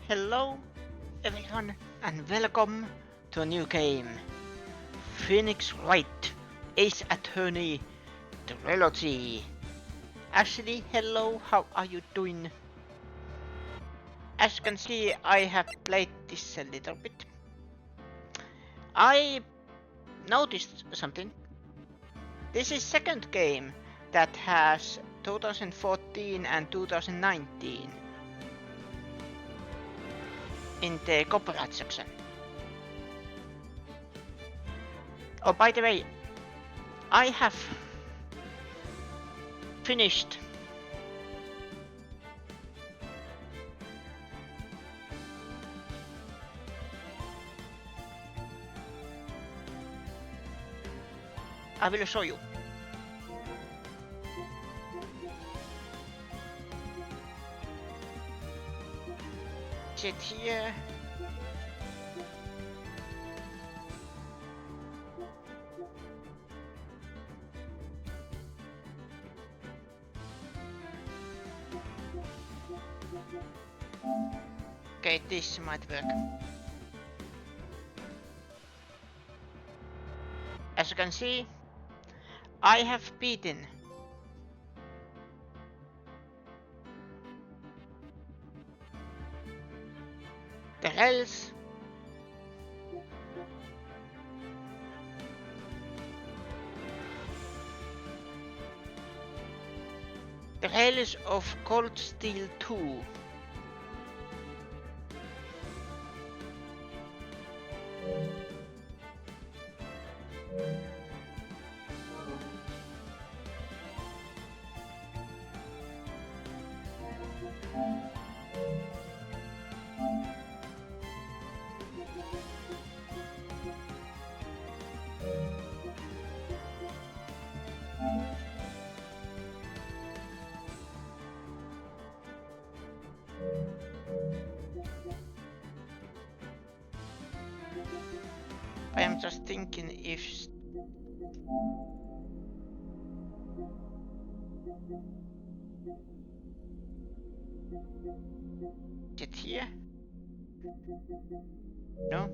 Hello everyone and welcome to a new game. Phoenix Wright, Ace Attorney, Trilogy. Ashley, hello, how are you doing? As you can see, I have played this a little bit. I noticed something. This is second game that has 2014 and 2019 in the copyright section. Oh, by the way, I have finished I will show you. Sit here. Okay, this might work. As you can see, I have beaten the hells, of Cold Steel 2. I am just thinking if it here? No?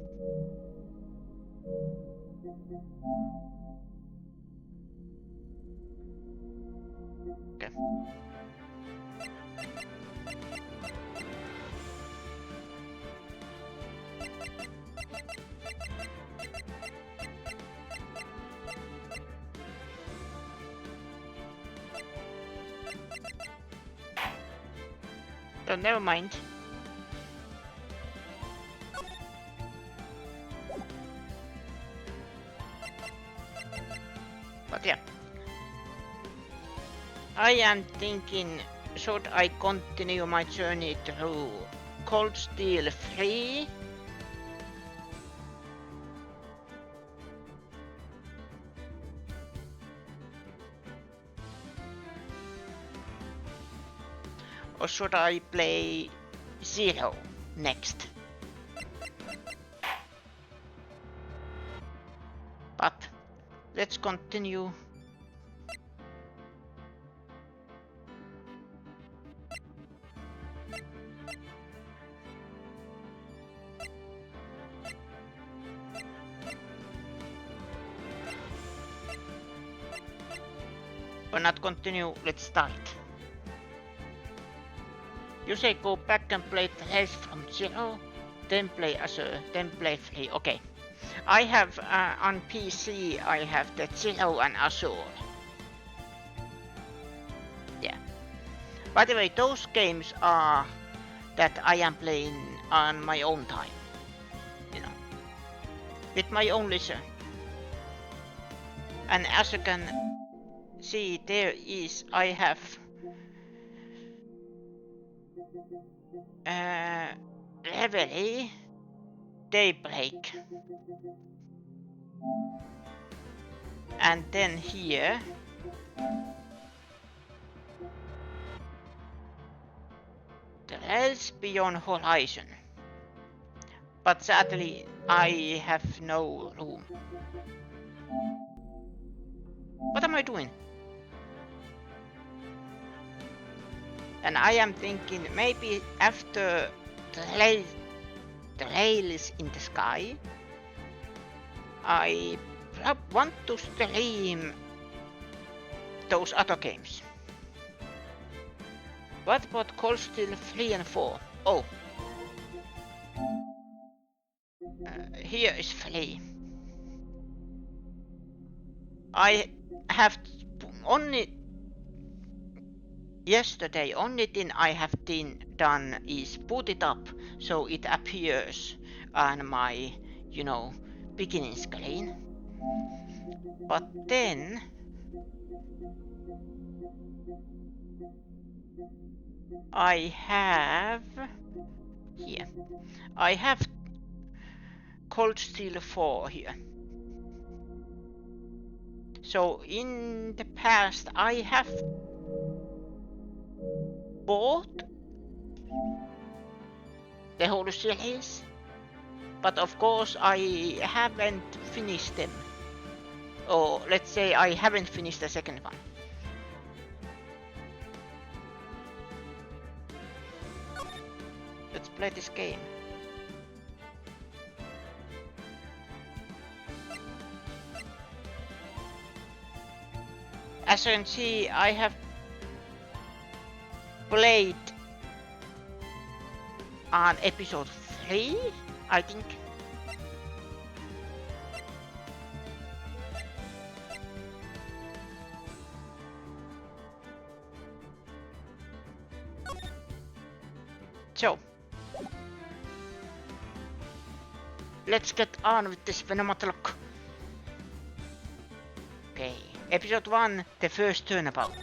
Okay. Oh, never mind. But yeah. I am thinking, should I continue my journey through Cold Steel 3? Or should I play 0 next? But let's continue. Or not continue, let's start. You say go back and play the race from 0, then play Azure, then play 3. Okay. I have on PC, I have the 0 and Azure. Yeah. By the way, those games are that I am playing on my own time. You know. With my own leisure. And as you can see, there is, I have Reverie, Daybreak, and then here the Realms Beyond Horizon. But sadly, I have no room. What am I doing? And I am thinking maybe after trails in the sky. I want to stream those other games. What about Cold Steel 3 and 4? Oh. Here is 3. I have only... Yesterday, only thing I have done is put it up so it appears on my, beginning screen. But then... I have Cold Steel 4 here. So in the past I have bought the whole series, but of course I haven't finished them. Or let's say I haven't finished the second one. Let's play this game. As you can see, I have played on episode 3, I think. So, let's get on with this Venomatlock. Okay, episode 1, the first turnabout.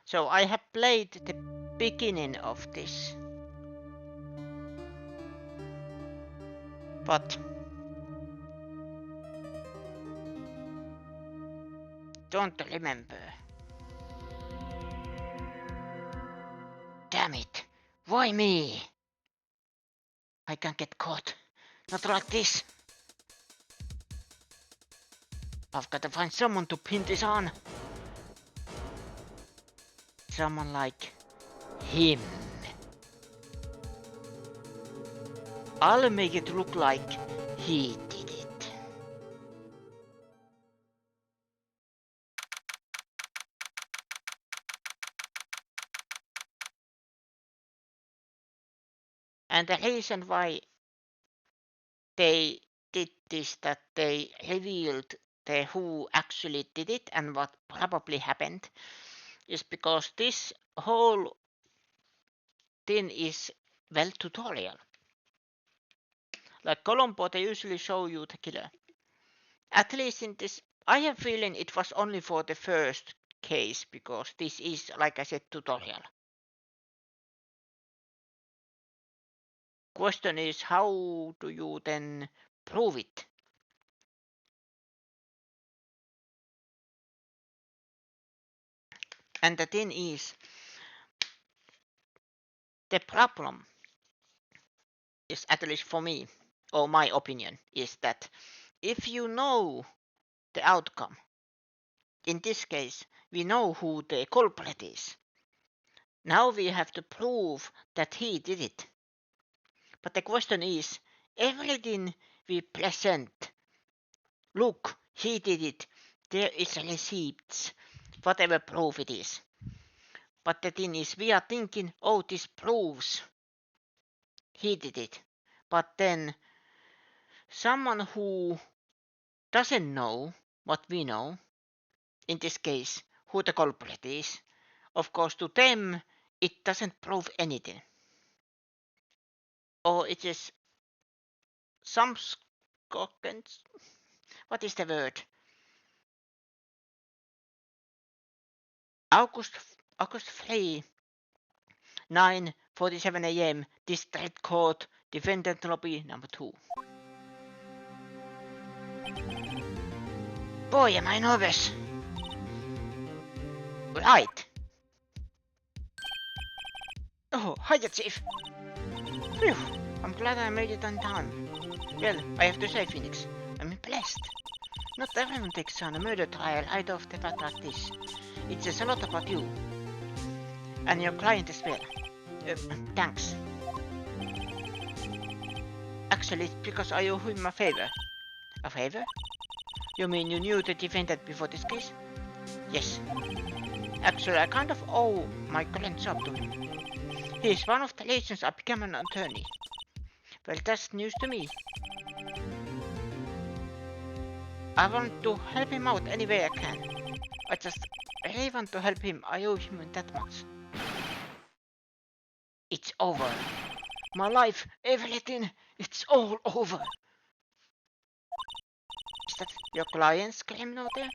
So I have played the beginning of this. But don't remember. Damn it, why me? I can't get caught. Not like this. I've got to find someone to pin this on. Someone like him. I'll make it look like he did it. And the reason why they did this, that they revealed who actually did it and what probably happened, is because this whole thing is, well, tutorial. Like Colombo, they usually show you the killer. At least in this, I have a feeling it was only for the first case, because this is, like I said, tutorial. Question is, how do you then prove it? And the thing is, the problem is, at least for me, or my opinion, is that if you know the outcome, in this case, we know who the culprit is. Now we have to prove that he did it. But the question is, everything we present, look, he did it, there is receipts, whatever proof it is. But the thing is, we are thinking, oh, this proves he did it. But then, someone who doesn't know what we know, in this case, who the culprit is, of course, to them, it doesn't prove anything. Or it is some skockens. What is the word? August 3, 9:47 a.m. District Court, Defendant Lobby number 2. Boy, am I nervous. Right. Oh, hiya, Chief. Phew, I'm glad I made it on time. Well, I have to say, Phoenix, I'm impressed. Not everyone takes on a murder trial right off the bat like this. It says a lot about you. And your client as well. Thanks. Actually, it's because I owe him a favor. A favor? You mean you knew the defendant before this case? Yes. Actually, I kind of owe my current job to him. He's one of the reasons I became an attorney. Well, that's news to me. I want to help him out any way I can. I just really want to help him. I owe him that much. It's over. My life, everything, it's all over. Is that your client screaming out there?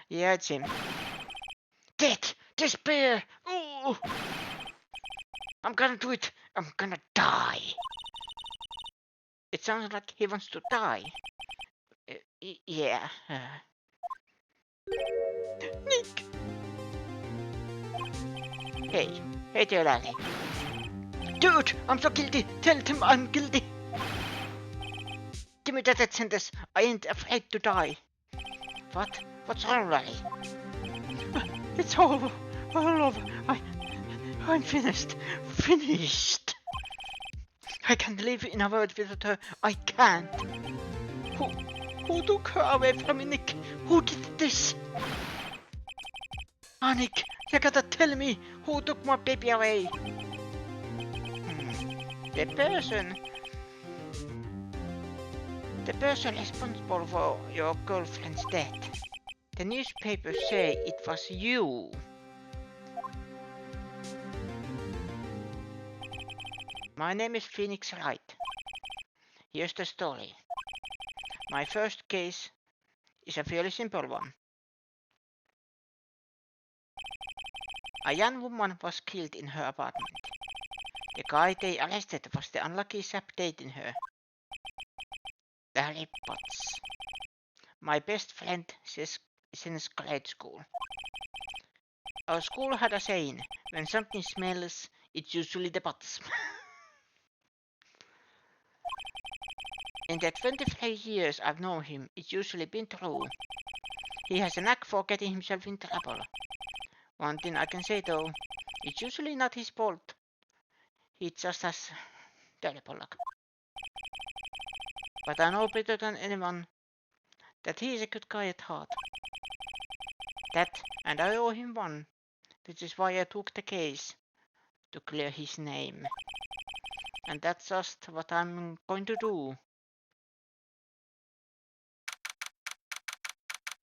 Yeah, it's him. Death! Despair! Ooh! I'm gonna do it! I'm gonna die! It sounds like he wants to die. Yeah. Nick! Hey there, Larry. Dude, I'm so guilty! Tell him I'm guilty! Give me that death sentence. I ain't afraid to die. What? What's wrong, Larry? It's all over. I'm finished. Finished. I can't live in a world without her. I can't. Who took her away from me, Nick? Who did this? Ah, Nick, you gotta tell me who took my baby away. The person responsible for your girlfriend's death. The newspapers say it was you. My name is Phoenix Wright. Here's the story. My first case is a fairly simple one. A young woman was killed in her apartment. The guy they arrested was the unlucky sap dating her. Larry Butz. My best friend since grade school. Our school had a saying, when something smells, it's usually the butts. In the 23 years I've known him, it's usually been true. He has a knack for getting himself in trouble. One thing I can say though, it's usually not his fault. He just has terrible luck. But I know better than anyone that he is a good guy at heart. That, and I owe him one. This is why I took the case, to clear his name. And that's just what I'm going to do.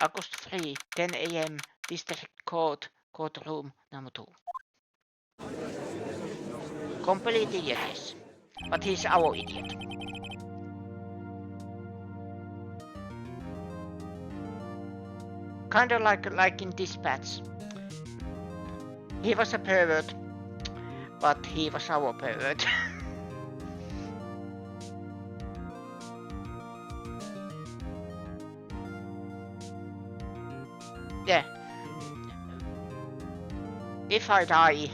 August 3, 10 AM, District Court, Courtroom number 2. Complete idiot, yes. But he's our idiot. Kinda like in Dispatch. He was a pervert, but he was our pervert. Yeah. If I die,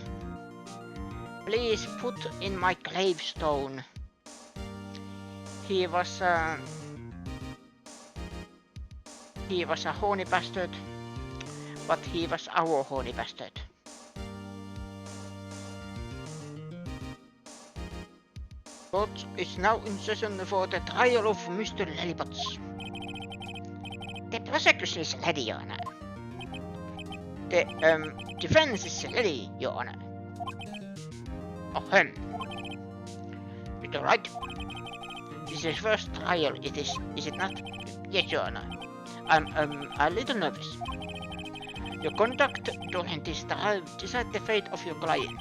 please put in my gravestone. He was a horny bastard, but he was our horny bastard. Court is now in session for the trial of Mr. Butz. The prosecution is ready, Your Honor. The defense is ready, Your Honor. Mr. Wright, this is his first trial, is it not? Yes, Your Honor. I'm a little nervous. Your conduct during this trial decides the fate of your client.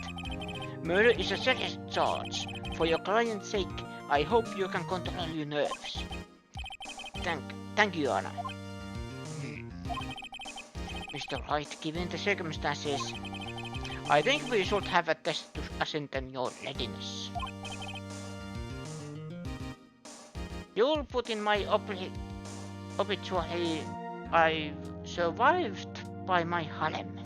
Murder is a serious charge. For your client's sake, I hope you can control your nerves. Thank you, Your Honor. Mr. Wright, given the circumstances, I think we should have a test to ascertain your readiness. You'll put in my obituary, I've survived by my harem.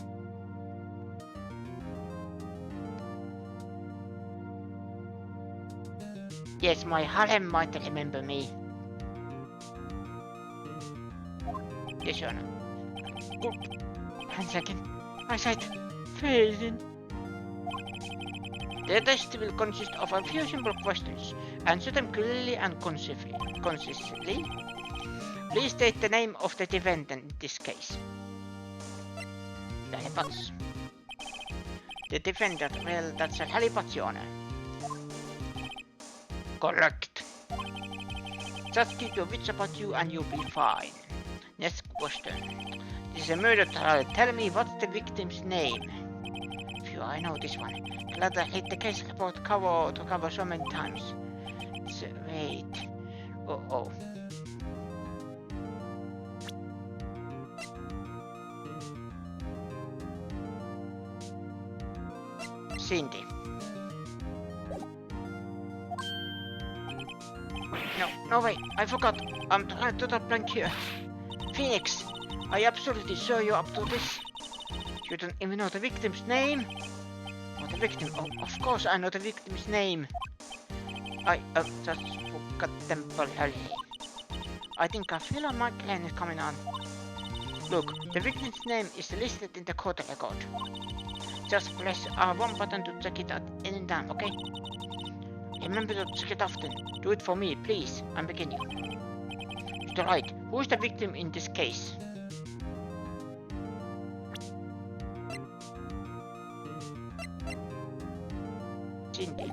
Yes, my harem might remember me. Yes, Your Honor. Good. 1 second. Eyesight fading. The test will consist of a few simple questions. Answer them clearly and concisely. Please state the name of the defendant in this case. Butz. The defendant, well, that's a Butz. Correct. Just keep your wits about you and you'll be fine. Next question. This is a murder trial. Tell me what's the victim's name? Phew, I know this one. Glad I hit the case report cover so many times. Wait. Oh. Cindy. No way, I forgot. I'm trying to blank here. Phoenix, are you absolutely sure you're up to this? You don't even know the victim's name? Oh, the victim. Oh, of course I know the victim's name. I just forgot temporarily. I think a feel my plan is coming on. Look, the victim's name is listed in the court record. Just press R1 button to check it at any time, okay? Remember to check it often. Do it for me, please. I'm beginning. Mr. Wright, who is the victim in this case? Cindy.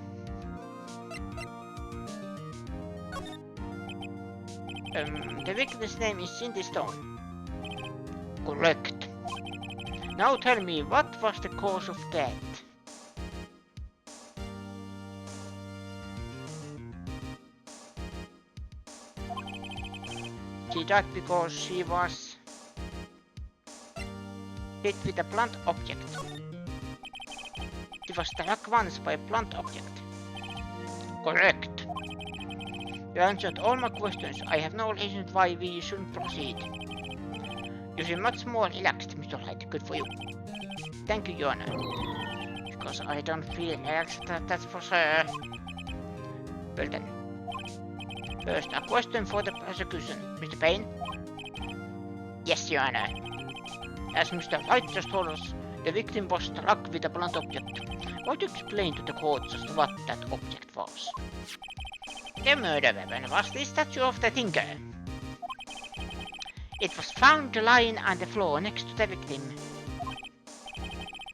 The victim's name is Cindy Stone. Correct. Now tell me, what was the cause of death? She died because she was hit with a blunt object. She was struck once by a blunt object. Correct. You answered all my questions. I have no reason why we shouldn't proceed. You seem much more relaxed, Mr. Wright. Good for you. Thank you, Your Honor. Because I don't feel relaxed, that's for sure. Well then. First, a question for the prosecution. Mr. Payne? Yes, Your Honor. As Mr. Wright just told us, the victim was struck with a blunt object. Would you explain to the court just what that object was? The murder weapon was the statue of the Thinker. It was found lying on the floor next to the victim.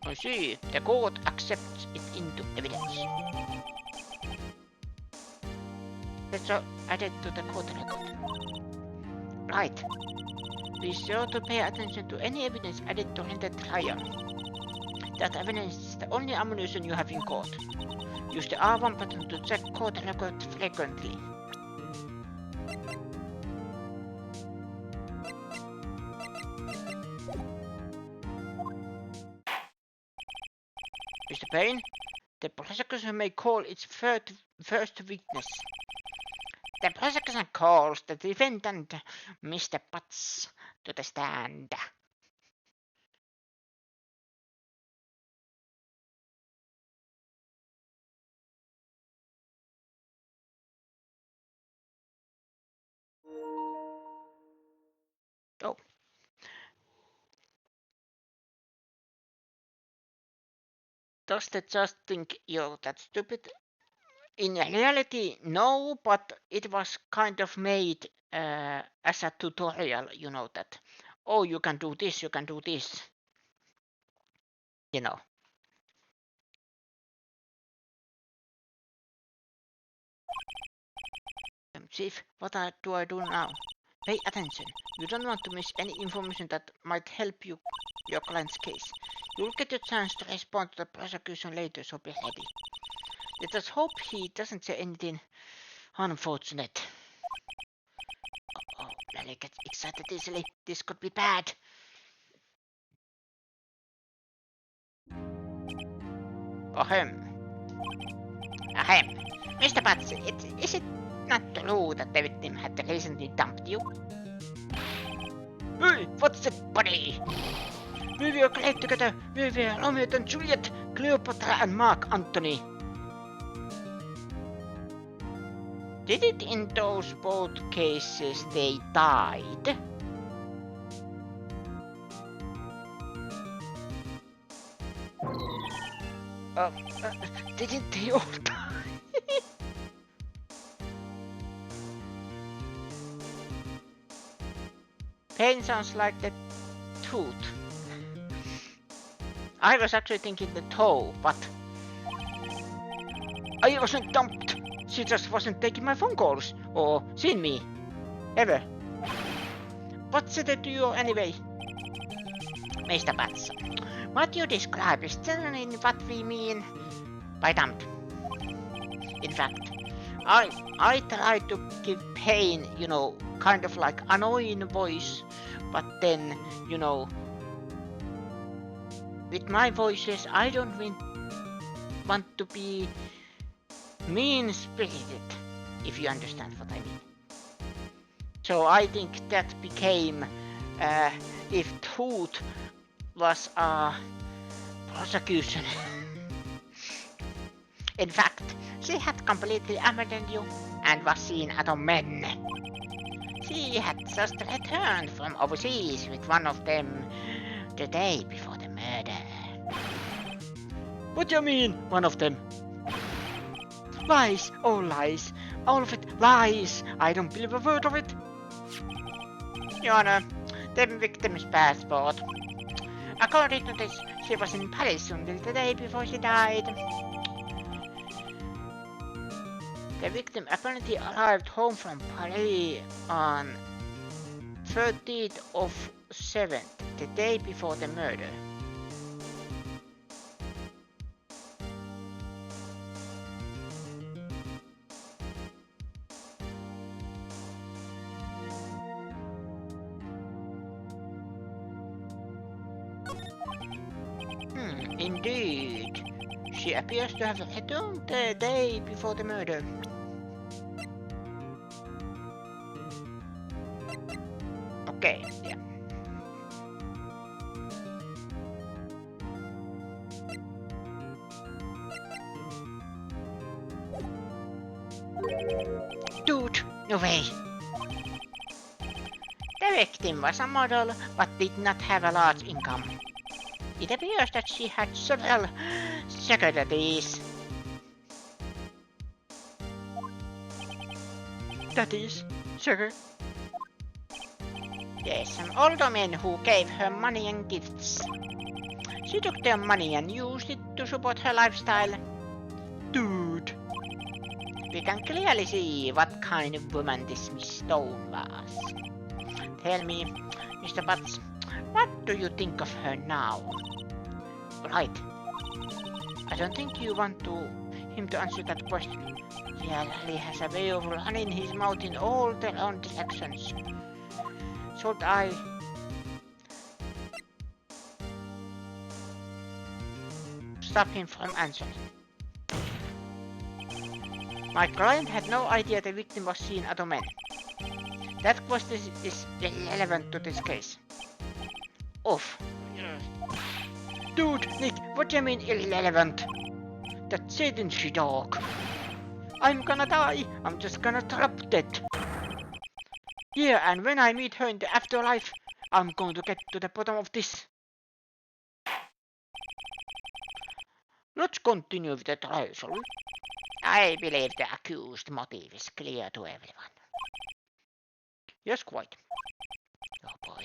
I see. The court accepts it into evidence. That's all added to the court record. Right. Be sure to pay attention to any evidence added during the trial. That evidence is the only ammunition you have in court. Use the R1 button to check court records frequently. Mr. Payne, the prosecution may call its first witness. The prosecution calls the defendant, Mr. Butz, to the stand. Oh. Does the judge think you're that stupid? In reality, no, but it was kind of made as a tutorial, you know that. Oh, you can do this, you can do this. You know. Chief, what do I do now? Pay attention. You don't want to miss any information that might help your client's case. You'll get a chance to respond to the prosecution later, so be ready. Let us hope he doesn't say anything unfortunate. Oh, Lily gets excited easily. This could be bad. Ahem. Mr. Butz, is it not true that the victim had recently dumped you? Hey, what's it, buddy? We were great together. We were Romeo and Juliet, Cleopatra and Mark Antony. Did it in those both cases they died? Didn't they all die? Pain sounds like the tooth. I was actually thinking the toe, but I wasn't dumped. She just wasn't taking my phone calls or seen me. Ever. What's it to you anyway? Mr. Butz, what you describe is generally what we mean by dumped. In fact, I try to give Pain, kind of like annoying voice, but then, with my voices, I don't want to be mean-spirited, if you understand what I mean. So I think that became, if tooth was a prosecution. In fact, she had completely abandoned you and was seen at a men. She had just returned from overseas with one of them the day before the murder. What do you mean, one of them? Lies, all lies, all of it lies. I don't believe a word of it. Your Honor, the victim's passport. According to this, she was in Paris until the day before she died. The victim apparently arrived home from Paris on 13th of 7th, the day before the murder. Indeed. She appears to have returned the day before the murder. Okay, yeah. Dude, no way. The victim was a model, but did not have a large income. It appears that she had several securities. That is, sugar. Yes, some older men who gave her money and gifts. She took their money and used it to support her lifestyle. Dude. We can clearly see what kind of woman this Miss Stone was. Tell me, Mr. Butz, what do you think of her now? Right. I don't think you want him to answer that question. He really has a way of running his mouth in all the wrong directions. Should I stop him from answering? My client had no idea the victim was seen at a man. That question is irrelevant to this case. Oof. Dude, Nick, what do you mean irrelevant? That's it, didn't she, dog? I'm gonna die. I'm just gonna drop dead. Yeah, and when I meet her in the afterlife, I'm going to get to the bottom of this. Let's continue with the trial, shall we? I believe the accused motive is clear to everyone. Yes, quite. Oh boy,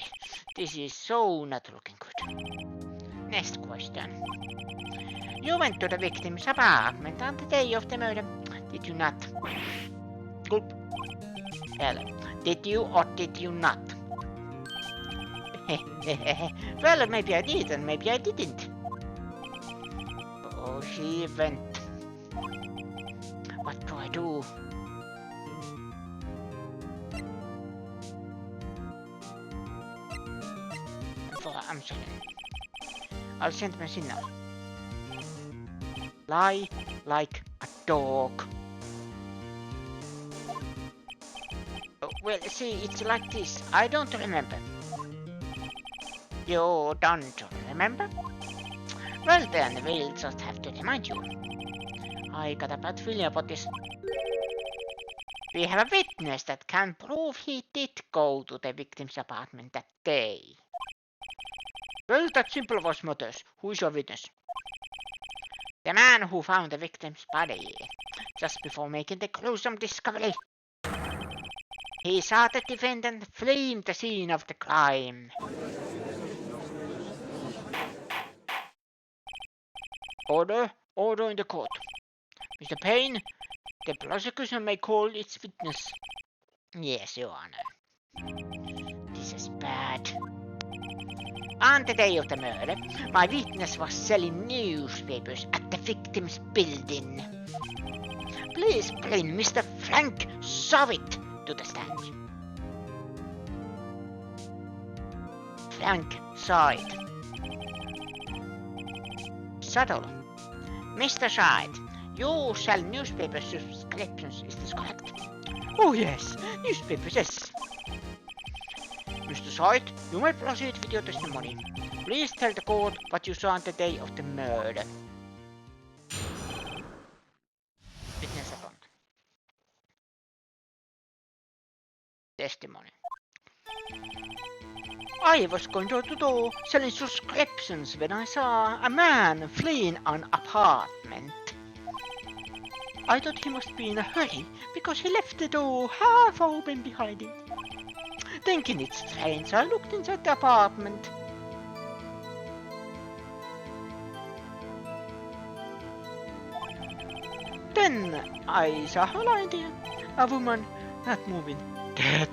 this is so not looking good. Next question. You went to the victim's apartment on the day of the murder, did you not? Gulp. Well, did you or did you not? Well, maybe I did and maybe I didn't. Oh, she went. What do I do? I'm sorry. I'll send my signal. Lie like a dog. Oh, well, see, it's like this. I don't remember. You don't remember? Well then, we'll just have to remind you. I got a bad feeling about this. We have a witness that can prove he did go to the victim's apartment that day. Well, that simple was matters. Who is your witness? The man who found the victim's body just before making the gruesome discovery. He saw the defendant fleeing the scene of the crime. Order in the court. Mr. Payne, the prosecution may call its witness. Yes, Your Honor. This is bad. On the day of the murder, my witness was selling newspapers at the victim's building. Please bring Mr. Frank Soviet to the stand. Frank saw it. Subtle. Mr. Wright, you sell newspaper subscriptions, is this correct? Oh yes, newspapers, yes. Mr. Wright, you may proceed with your testimony. Please tell the court what you saw on the day of the murder. Witness account. Testimony. I was going door to door selling subscriptions when I saw a man fleeing an apartment. I thought he must be in a hurry because he left the door half open behind him. Thinking it strange, I looked inside the apartment. Then I saw her lying there, a woman not moving, dead.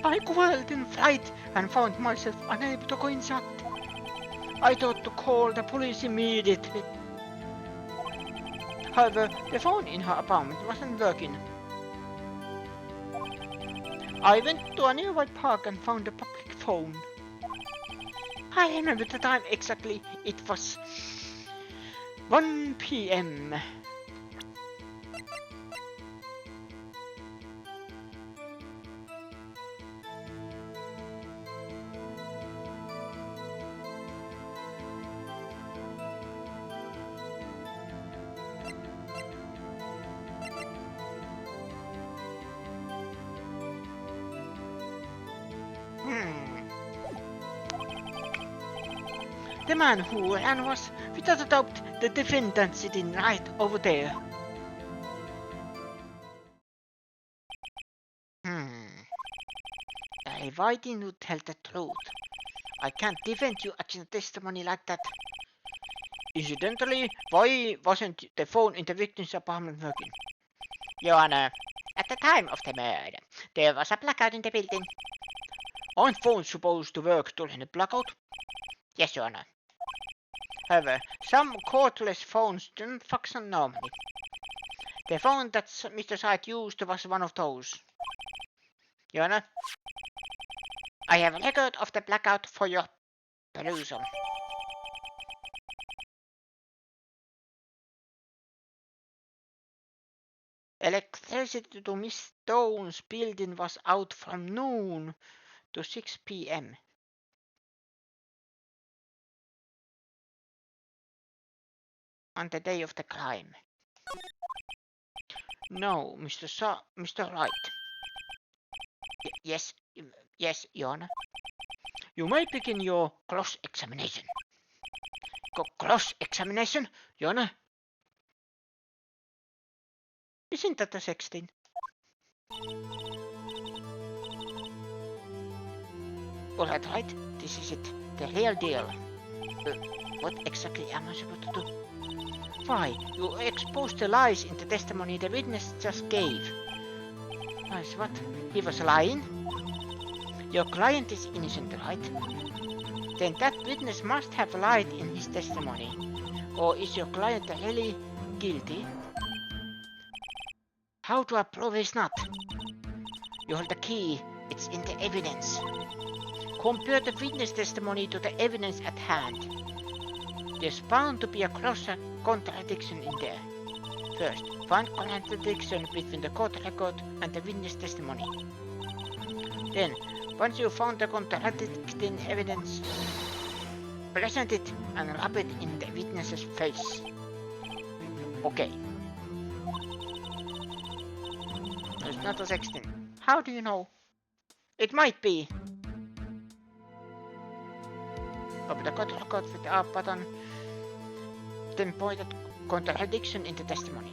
I quailed in fright and found myself unable to go inside. I thought to call the police immediately. However, the phone in her apartment wasn't working. I went to a nearby park and found a public phone. I remember the time exactly. It was 1 p.m. The man who ran was, without a doubt, the defendant sitting right over there. Why didn't you tell the truth? I can't defend you against testimony like that. Incidentally, why wasn't the phone in the victim's apartment working? Your Honor, at the time of the murder, there was a blackout in the building. Aren't phones supposed to work during a blackout? Yes, Your Honor. However, some cordless phones don't function normally. The phone that Mr. Wright used was one of those. Your Honor, I have a record of the blackout for your perusal. Electricity to Miss Stone's building was out from noon to 6 p.m. on the day of the crime. No, Mr. Wright. Yes, Your Honor. You may begin your cross-examination. Cross-examination, Your Honor? Isn't that a sexting? Alright, right, this is it. The real deal. What exactly am I supposed to do? Why, you exposed the lies in the testimony the witness just gave. Lies what? He was lying? Your client is innocent, right? Then that witness must have lied in his testimony. Or is your client really guilty? How do I prove he's not? You hold the key. It's in the evidence. Compare the witness testimony to the evidence at hand. There's bound to be a contradiction in there. First, find contradiction between the court record and the witness testimony. Then, once you found the contradicting evidence, present it and rub it in the witness's face. Okay. It's not a sexting. How do you know? It might be. Open the court record with the up button. Captain pointed contradiction in the testimony.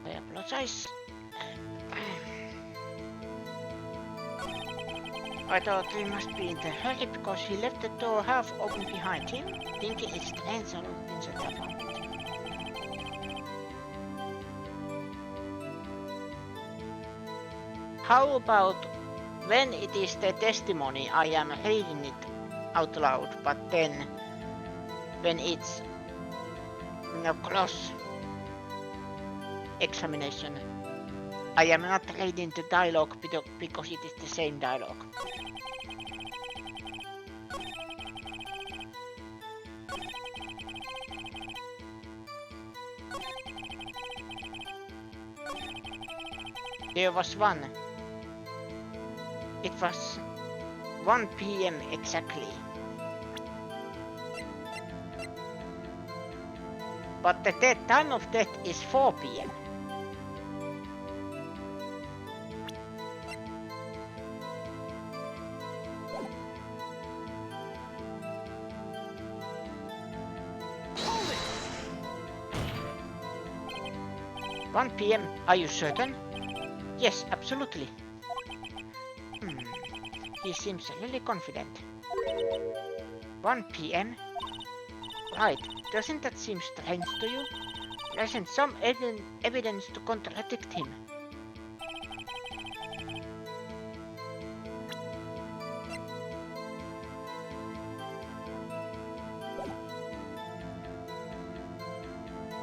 I apologize. I thought he must be in the hurry because he left the door half open behind him, thinking it's strange or things at that moment. How about when it is the testimony, I am reading it out loud, but then when it's cross examination, I am not reading the dialogue because it is the same dialogue. There was one. It was 1 p.m. exactly. But the time of death is 4 p.m. Hold it! 1 p.m. Are you certain? Yes, absolutely. He seems really confident. 1 p.m. Right, doesn't that seem strange to you? There isn't some evidence to contradict him.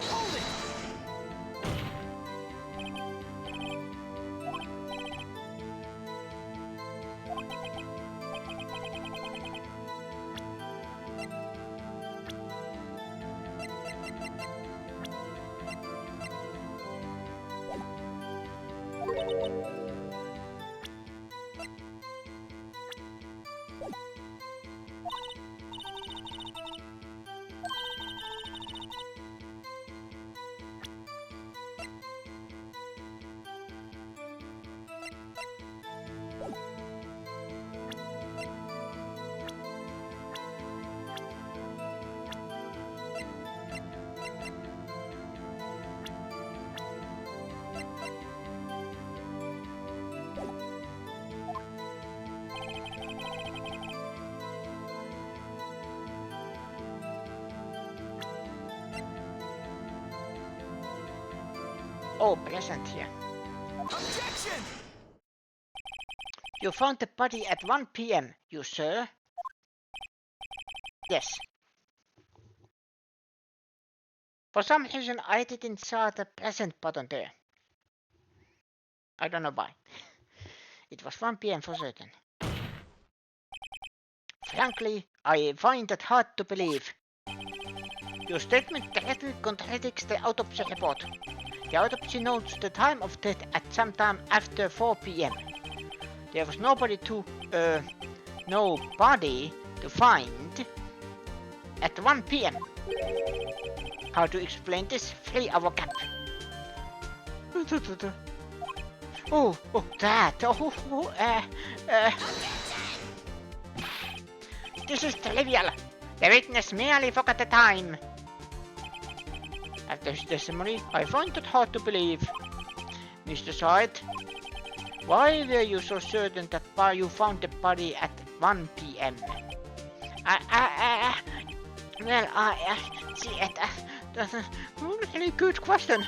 Hold it! Oh, present here. Objection! You found the body at 1 p.m., you sir? Yes. For some reason I didn't saw the present button there. I don't know why. It was 1 p.m. for certain. Frankly, I find it hard to believe. Your statement directly contradicts the autopsy report. The autopsy notes the time of death at some time after 4 p.m. There was nobody to find at 1 p.m. How to explain this 3-hour gap? This is trivial. The witness merely forgot the time. After his testimony, I find it hard to believe. Mr. Wright, why were you so certain that you found the body at 1 p.m.? That's a really good question.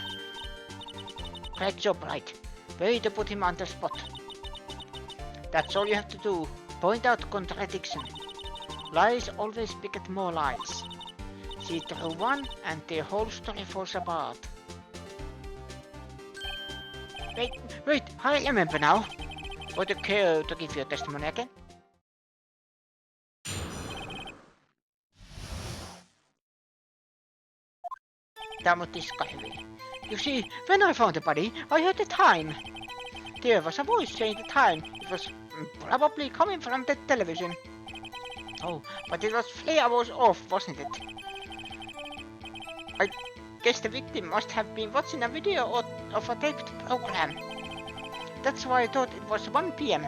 Great job, Wright. Way to put him on the spot. That's all you have to do. Point out contradiction. Lies always beget more lies. See through one and the whole story falls apart. Wait, I remember now. Would you care to give your testimony again? Tämä on discovery. You see, when I found the body, I heard the time. There was a voice saying the time. It was probably coming from the television. Oh, but it was 3 hours off, wasn't it? I guess the victim must have been watching a video of a taped program. That's why I thought it was 1 p.m.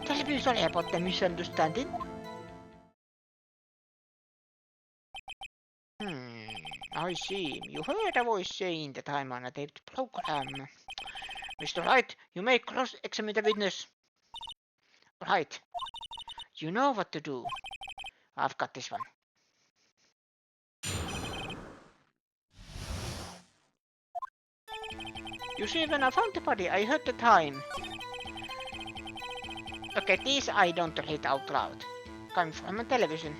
Terribly sorry about the misunderstanding. I see. You heard a voice saying the time on a taped program. Mr. Wright, you may cross-examine the witness. Right. You know what to do. I've got this one. You see, when I found the body, I heard the time. Okay, these I don't read out loud. Coming from a television.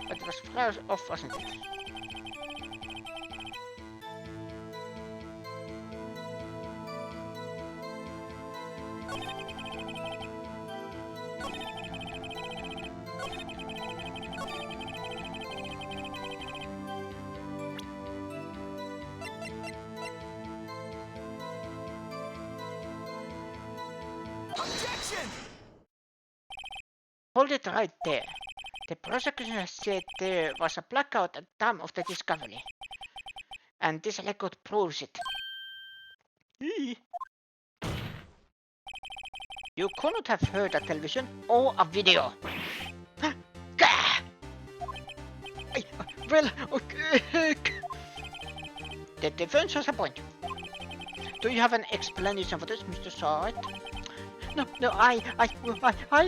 But it was flares off, wasn't it? Objection! Hold it right there. The prosecution has said there was a blackout at the time of the discovery. And this record proves it. You couldn't have heard a television or a video. Well, okay. The defense has a point. Do you have an explanation for this, Mr. Wright? No, I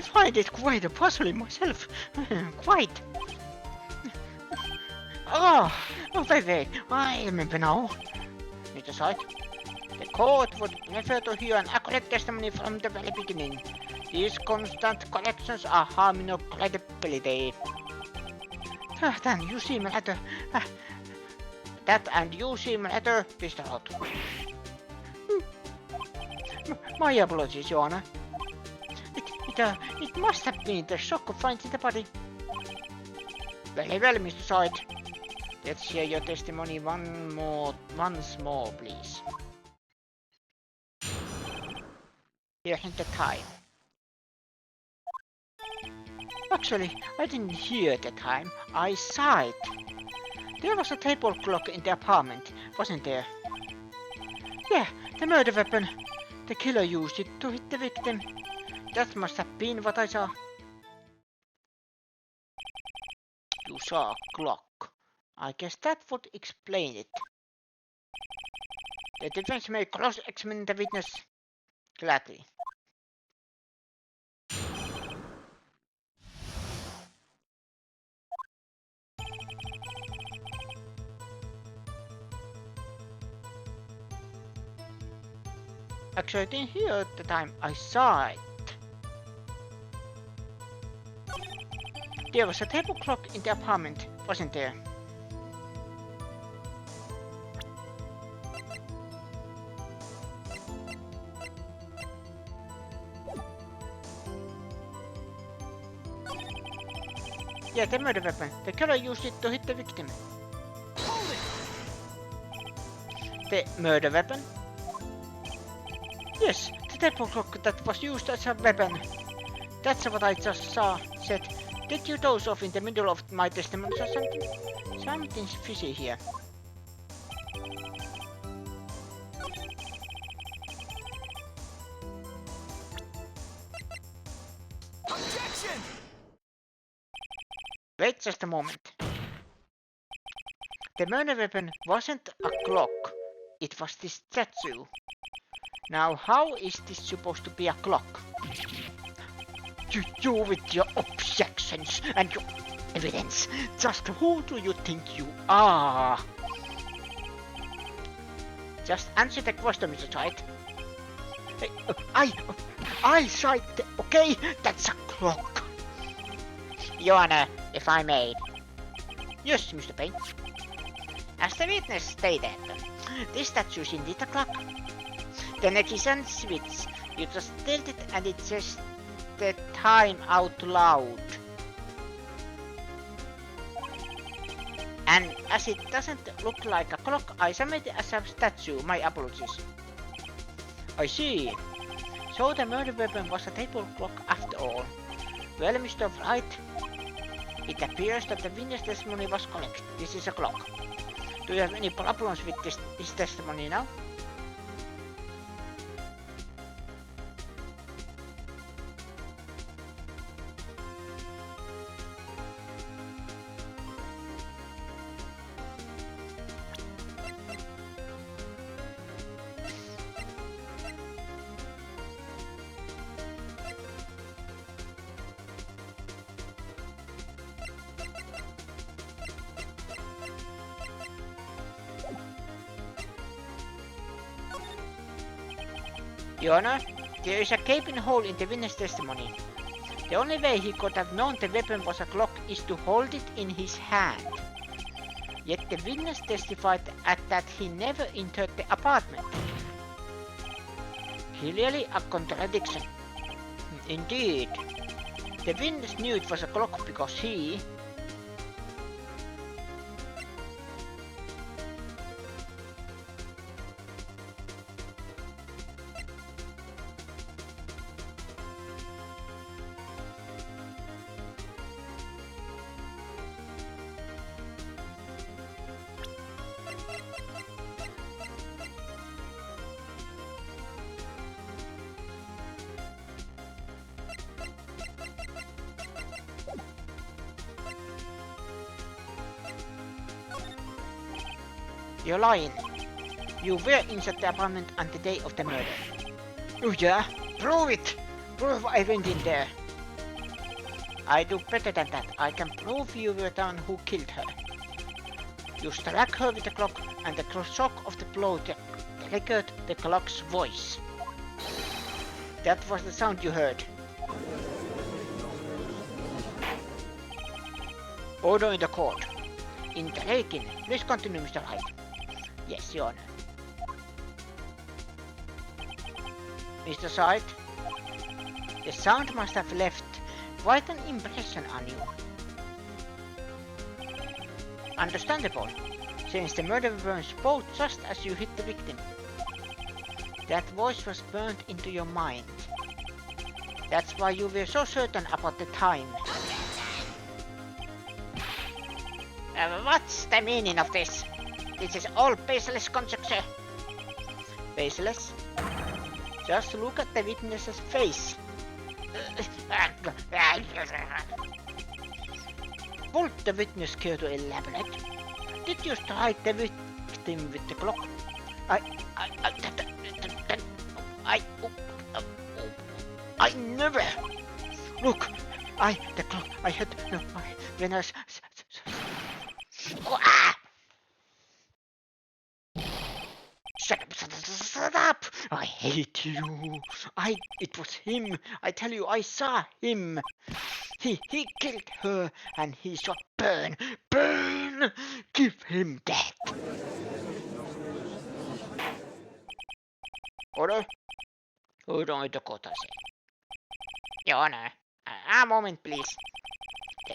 find it quite a puzzling myself. Quite. Oh, wait, I remember now. Mr. Wright, the court would prefer to hear an accurate testimony from the very beginning. These constant corrections are harming your credibility. Then you seem rather... you seem rather distraught. My apologies, Your Honor. It must have been the shock of finding the body. Very well, Mr. Wright. Let's hear your testimony once more, please. Here's the time. Actually, I didn't hear the time. I saw it. There was a table clock in the apartment, wasn't there? Yeah, the murder weapon. The killer used it to hit the victim. That must have been what I saw. You saw a clock. I guess that would explain it. The defense may cross-examine the witness. Gladly. Actually, I didn't hear at the time. I saw it. There was a table clock in the apartment, wasn't there? Yeah, the murder weapon. The killer used it to hit the victim. Hold it! The murder weapon? Yes, the temple clock that was used as a weapon. That's what I just said. Did you doze off in the middle of my testimony or something? Something's fishy here. Objection! Wait just a moment. The murder weapon wasn't a clock. It was this statue. Now how is this supposed to be a clock? You with your objections and your evidence. Just who do you think you are? Just answer the question, Mr. Wright. I tried. Okay, that's a clock. Your Honor, if I may. Yes, Mr. Payne. As the witness stated, this statue is indeed a clock. The neck is on switch. You just tilt it and it says the time out loud. And as it doesn't look like a clock, I submit it as a statue. My apologies. I see. So the murder weapon was a table clock after all. Well, Mr. Wright, it appears that the witness testimony was correct. This is a clock. Do you have any problems with this testimony now? Your Honor, there is a gaping hole in the witness testimony. The only way he could have known the weapon was a clock is to hold it in his hand. Yet the witness testified that he never entered the apartment. Clearly a contradiction. Indeed. The witness knew it was a clock because he... You're lying. You were inside the apartment on the day of the murder. Oh yeah? Prove it! Prove I went in there. I do better than that. I can prove you were the one who killed her. You struck her with the clock and the shock of the blow triggered the clock's voice. That was the sound you heard. Order in the court. Interrogation. Please continue, Mr. Wright. Yes, Your Honor. Mr. Wright, the sound must have left quite an impression on you. Understandable, since the murder weapon spoke just as you hit the victim. That voice was burned into your mind. That's why you were so certain about the time. What's the meaning of this? This is all baseless conjecture. Baseless? Just look at the witness's face. Would the witness care to elaborate? Did you strike the victim with the clock? I never. Look, the clock. I had no. When I. Shut up! I hate you. It was him. I tell you, I saw him. He killed her, and he shot burn. Give him death. Order. Hold on to court, I say. Your Honor, a moment, please.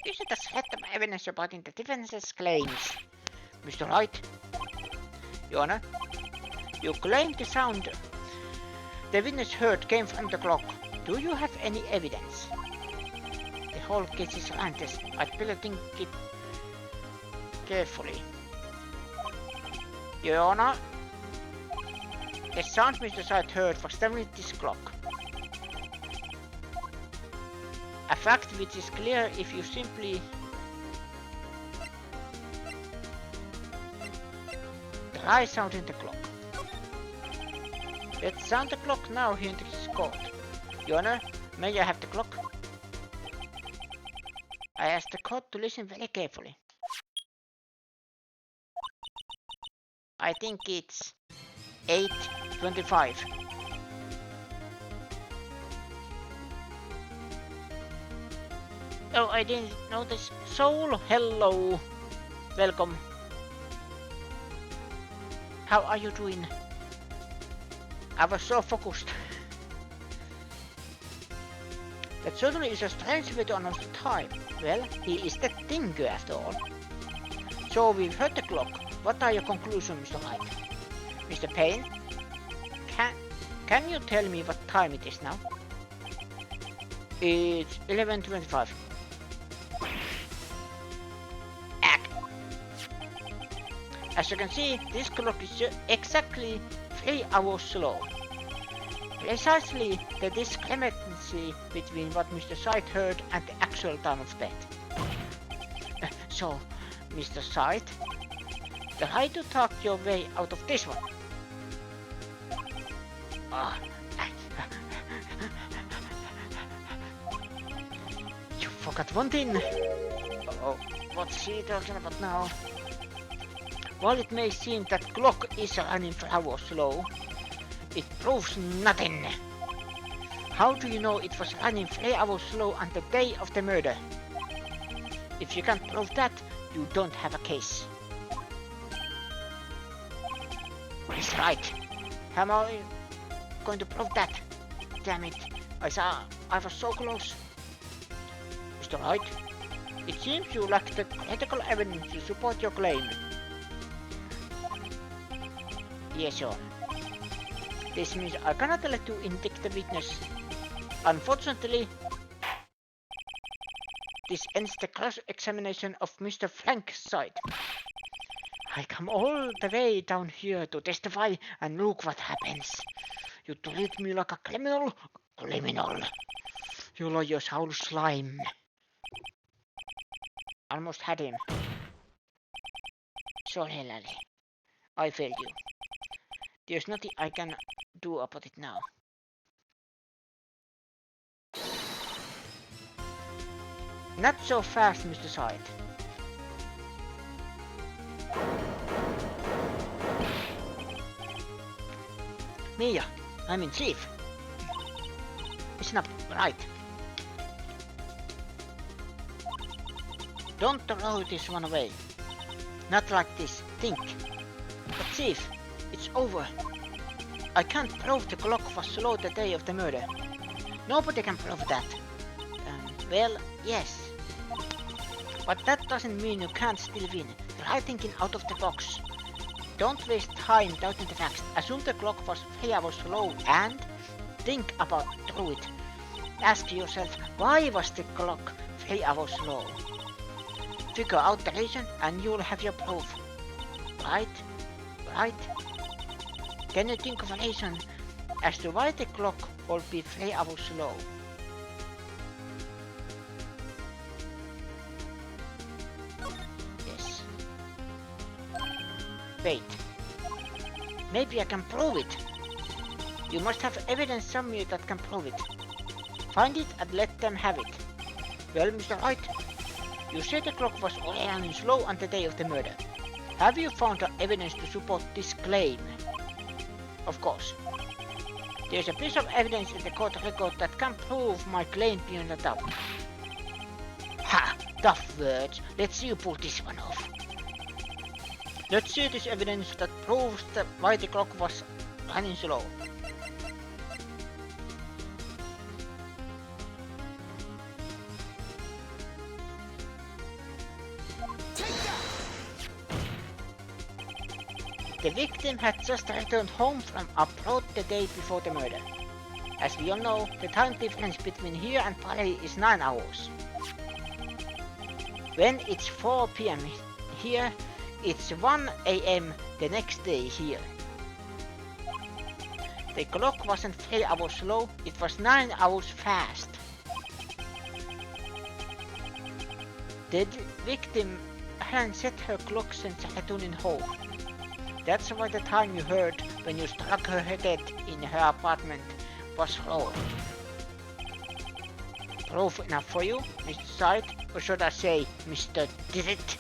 Is it a threat of evidence supporting the defense's claims? Mr. Wright? Your Honor, you claim the sound the witness heard came from the clock. Do you have any evidence? The whole case is relentless. I'd better think it carefully. Your Honor, the sound Mr. Sight heard was definitely this clock. A fact which is clear if you simply try sounding the clock. Let's sound the clock now here in this court. Your Honor, may I have the clock? I ask the court to listen very carefully. I think it's 8:25. Oh, I didn't notice. Soul, hello. Welcome. How are you doing? I was so focused. That certainly is a strange way to announce the time. Well, he is the thinker after all. So we've heard the clock. What are your conclusions, Mr. Wright? Mr. Payne? Can you tell me what time it is now? It's 11:25. As you can see, this clock is exactly 3 hours slow. Precisely the discrepancy between what Mr. Sight heard and the actual time of death. So, Mr. Sight, try to talk your way out of this one. You forgot one thing. Uh-oh, what's she talking about now? While it may seem that clock is running 4 hours slow, it proves nothing. How do you know it was running 3 hours slow on the day of the murder? If you can't prove that, you don't have a case. He's right. How am I going to prove that? Damn it, I was so close. Mr. Wright, it seems you lack the critical evidence to support your claim. Yes, sir. This means I cannot let you indict the witness. Unfortunately, this ends the cross-examination of Mr. Frank's side. I come all the way down here to testify, and look what happens. You treat me like a criminal? Criminal. You lawyers howl slime. Almost had him. Sorry, Lally. I failed you. There's nothing I can do about it now. Not so fast, Mr. Sight. Mia, I'm in chief. Listen up, Wright. Don't throw this one away. Not like this, think. But Chief, it's over. I can't prove the clock was slow the day of the murder. Nobody can prove that. Well, yes. But that doesn't mean you can't still win. Try thinking out of the box. Don't waste time doubting the facts. Assume the clock was 3 hours slow and think about through it. Ask yourself, why was the clock 3 hours slow? Figure out the reason and you'll have your proof. Right? Right? Can you think of a reason as to why the clock will be 3 hours slow? Yes. Wait. Maybe I can prove it. You must have evidence somewhere that can prove it. Find it and let them have it. Well, Mr. Wright, you said the clock was running slow on the day of the murder. Have you found the evidence to support this claim? Of course. There's a piece of evidence in the court record that can prove my claim beyond a doubt. Ha! Tough words. Let's see you pull this one off. Let's see this evidence that proves why the clock was running slow. The victim had just returned home from abroad the day before the murder. As we all know, the time difference between here and Paris is 9 hours. When it's 4 p.m. here, it's 1 a.m. the next day here. The clock wasn't 3 hours slow, it was 9 hours fast. The victim hadn't set her clock since returning home. That's why the time you heard when you struck her head in her apartment was slow. Proof enough for you, Mr. Sight, or should I say, Mr. Did it?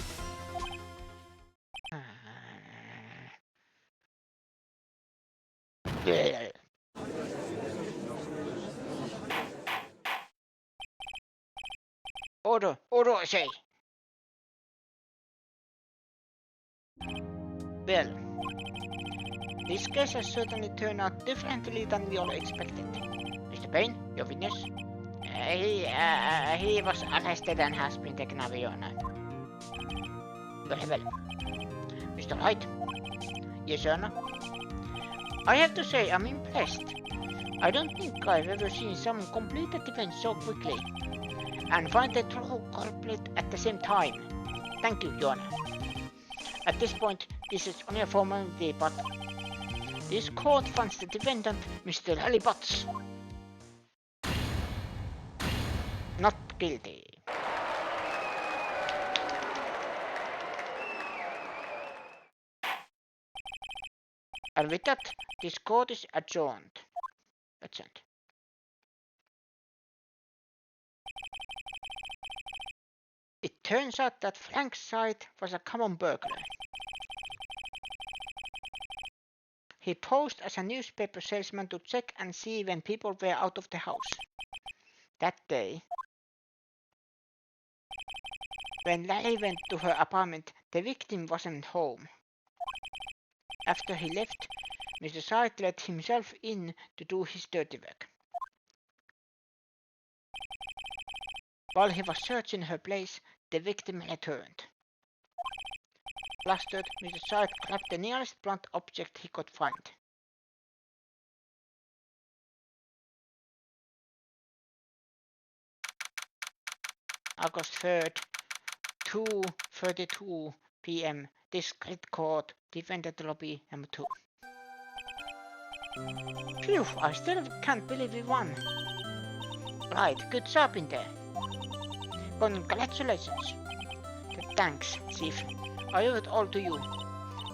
Order, I say. Well, this case has certainly turned out differently than we all expected. Mr. Payne, your witness? He was arrested and has been taken away on. Very well. Mr. Wright? Yes, Your Honor? I have to say I'm impressed. I don't think I've ever seen someone complete a defense so quickly and find the true culprit at the same time. Thank you, Your Honor. At this point, this is only a formality, but this court finds the defendant, Mr. Butz, not guilty. And with that, this court is adjourned. It turns out that Frank Sight was a common burglar. He posed as a newspaper salesman to check and see when people were out of the house. That day, when Larry went to her apartment, the victim wasn't home. After he left, Mr. Sight let himself in to do his dirty work. While he was searching her place, the victim returned. Flustered, Mr. Sight grabbed the nearest blunt object he could find. August 3rd, 2:32 p.m. Discreet Court, Defendant Lobby number 2. Phew, I still can't believe we won. Right, good job in there. Congratulations. Thanks, Chief. I owe it all to you.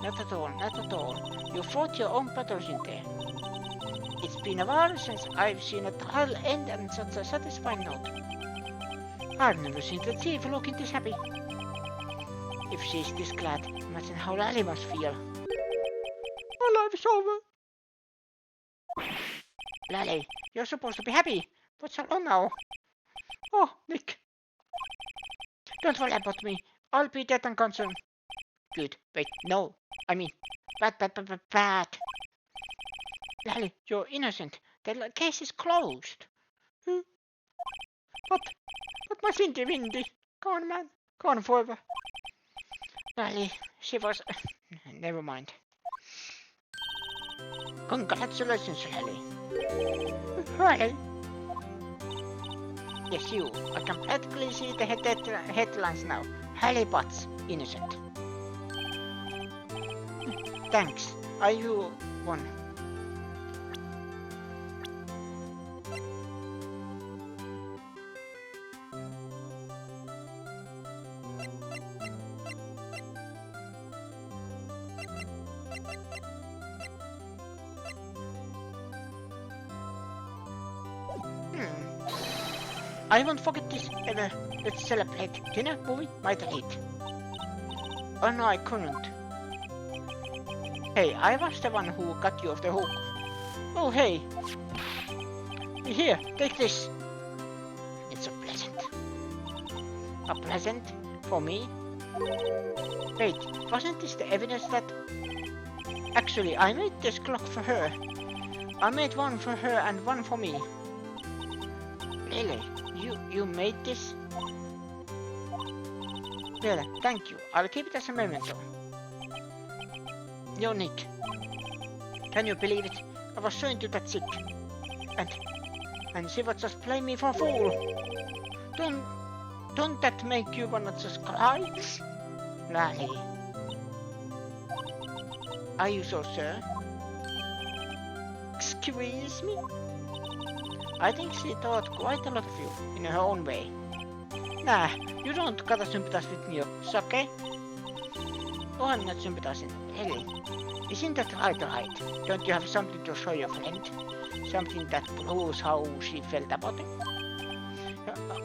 Not at all. You fought your own battles in there. It's been a while since I've seen a trial end on such a satisfying note. I've never seen the Chief looking this happy. If she's this glad, imagine how Lally must feel. My life is over. Lally, you're supposed to be happy. What's wrong now? Oh, Nick. Don't worry about me. I'll be dead and gone soon. Good. Wait, no. I mean, bad. Lally, you're innocent. The case is closed. But my Cindy Windy. Gone, man. Gone forever. Lally, she was... Never mind. Congratulations, Lally. Lally? Yes, you. I can practically see the headlines now. Harry Butz, innocent. Thanks. You won. I won't forget this ever. Let's celebrate. Dinner, movie, might eat. Oh no, I couldn't. Hey, I was the one who got you off the hook. Oh hey. Here, take this. It's a present. A present? For me? Wait, wasn't this the evidence that... Actually, I made this clock for her. I made one for her and one for me. Really? You made this? Well, thank you. I'll keep it as a memento. Yo, Nick. Can you believe it? I was so into that chick. And she was just playing me for a fool. Don't that make you wanna just cry? Larry. Are you so sure? Excuse me? I think she thought quite a lot of you, in her own way. Nah, you don't gotta sympathize with me, it's okay? Oh, I'm not sympathizing, really. Isn't that right? Don't you have something to show your friend? Something that proves how she felt about it?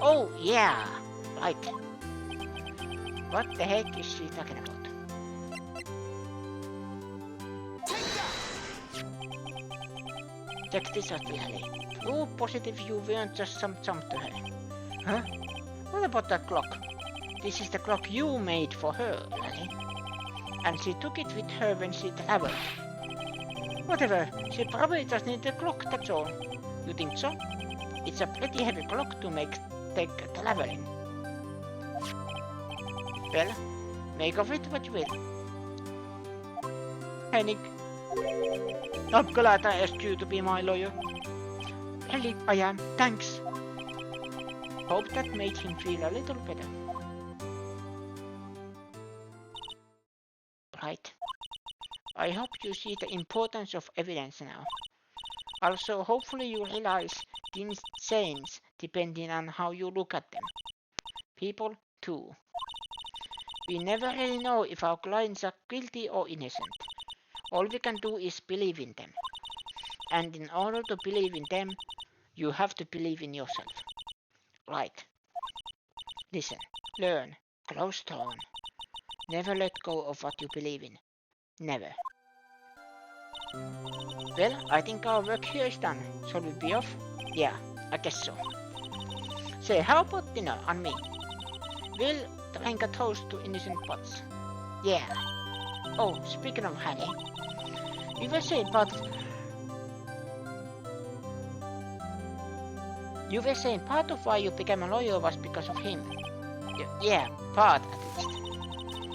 Oh, yeah, right. What the heck is she talking about? Check this out, Lily. Prove positive you weren't just some chump to her. Huh? What about that clock? This is the clock you made for her, Lily. And she took it with her when she traveled. Whatever, she probably just needed a clock, that's all. You think so? It's a pretty heavy clock to take traveling. Well, make of it what you will. Hey, Nick. I'm glad I asked you to be my lawyer. Really, I am. Thanks. Hope that made him feel a little better. Right. I hope you see the importance of evidence now. Also, hopefully you realize things change depending on how you look at them. People, too. We never really know if our clients are guilty or innocent. All we can do is believe in them. And in order to believe in them, you have to believe in yourself. Right. Listen, learn, grow strong. Never let go of what you believe in. Never. Well, I think our work here is done. Shall we be off? Yeah, I guess so. Say, how about dinner on me? We'll drink a toast to innocent Butz. Yeah. Oh, speaking of Harry, you were saying part of why you became a lawyer was because of him. Yeah, part at least.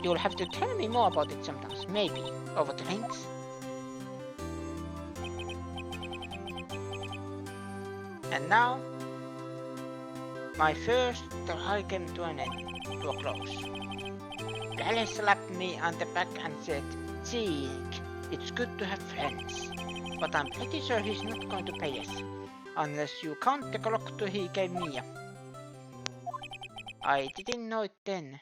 You'll have to tell me more about it sometimes, maybe over drinks. And now, my first trial came to an end, to a close. Gally slapped me on the back and said, "Zeke, it's good to have friends, but I'm pretty sure he's not going to pay us, unless you count the clock he gave me." I didn't know it then,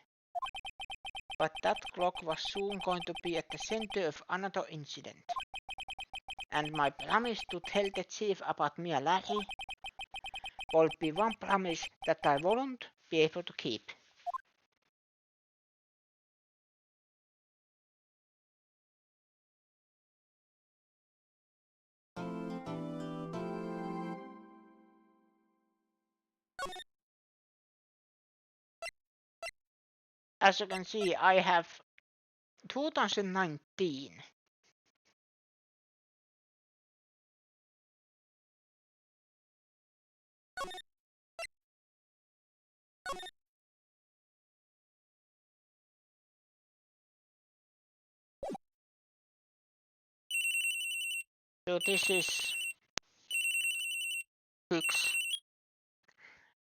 but that clock was soon going to be at the center of another incident. And my promise to tell the chief about me and Larry will be one promise that I won't be able to keep. As you can see, I have 2019. So this is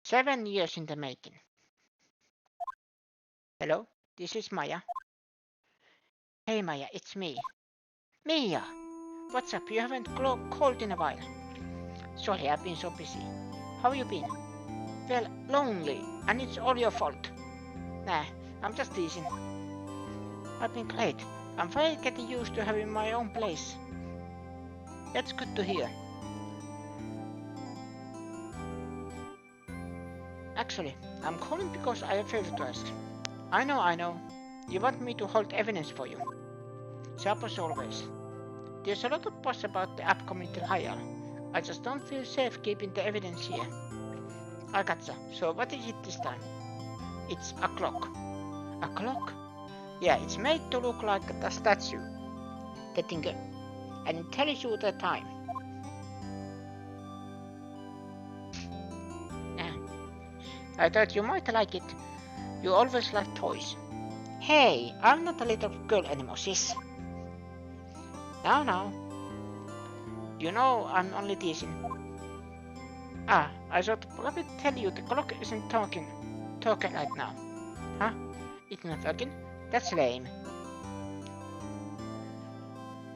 7 years in the making. Hello, this is Maya. Hey Maya, it's me. Mia! What's up? You haven't called in a while. Sorry, I've been so busy. How you been? Well, lonely, and it's all your fault. Nah, I'm just teasing. I've been great. I'm finally getting used to having my own place. That's good to hear. Actually, I'm calling because I have a favor to ask. I know. You want me to hold evidence for you. Sharp as always. There's a lot of buzz about the upcoming trial. I just don't feel safe keeping the evidence here. I gotcha. So what is it this time? It's a clock. A clock? Yeah, it's made to look like a statue. And it tells you the time. I thought you might like it. You always like toys. Hey, I'm not a little girl anymore, sis. No. You know I'm only teasing. Ah, I should probably tell you the clock isn't talking right now. Huh? It's not working? That's lame.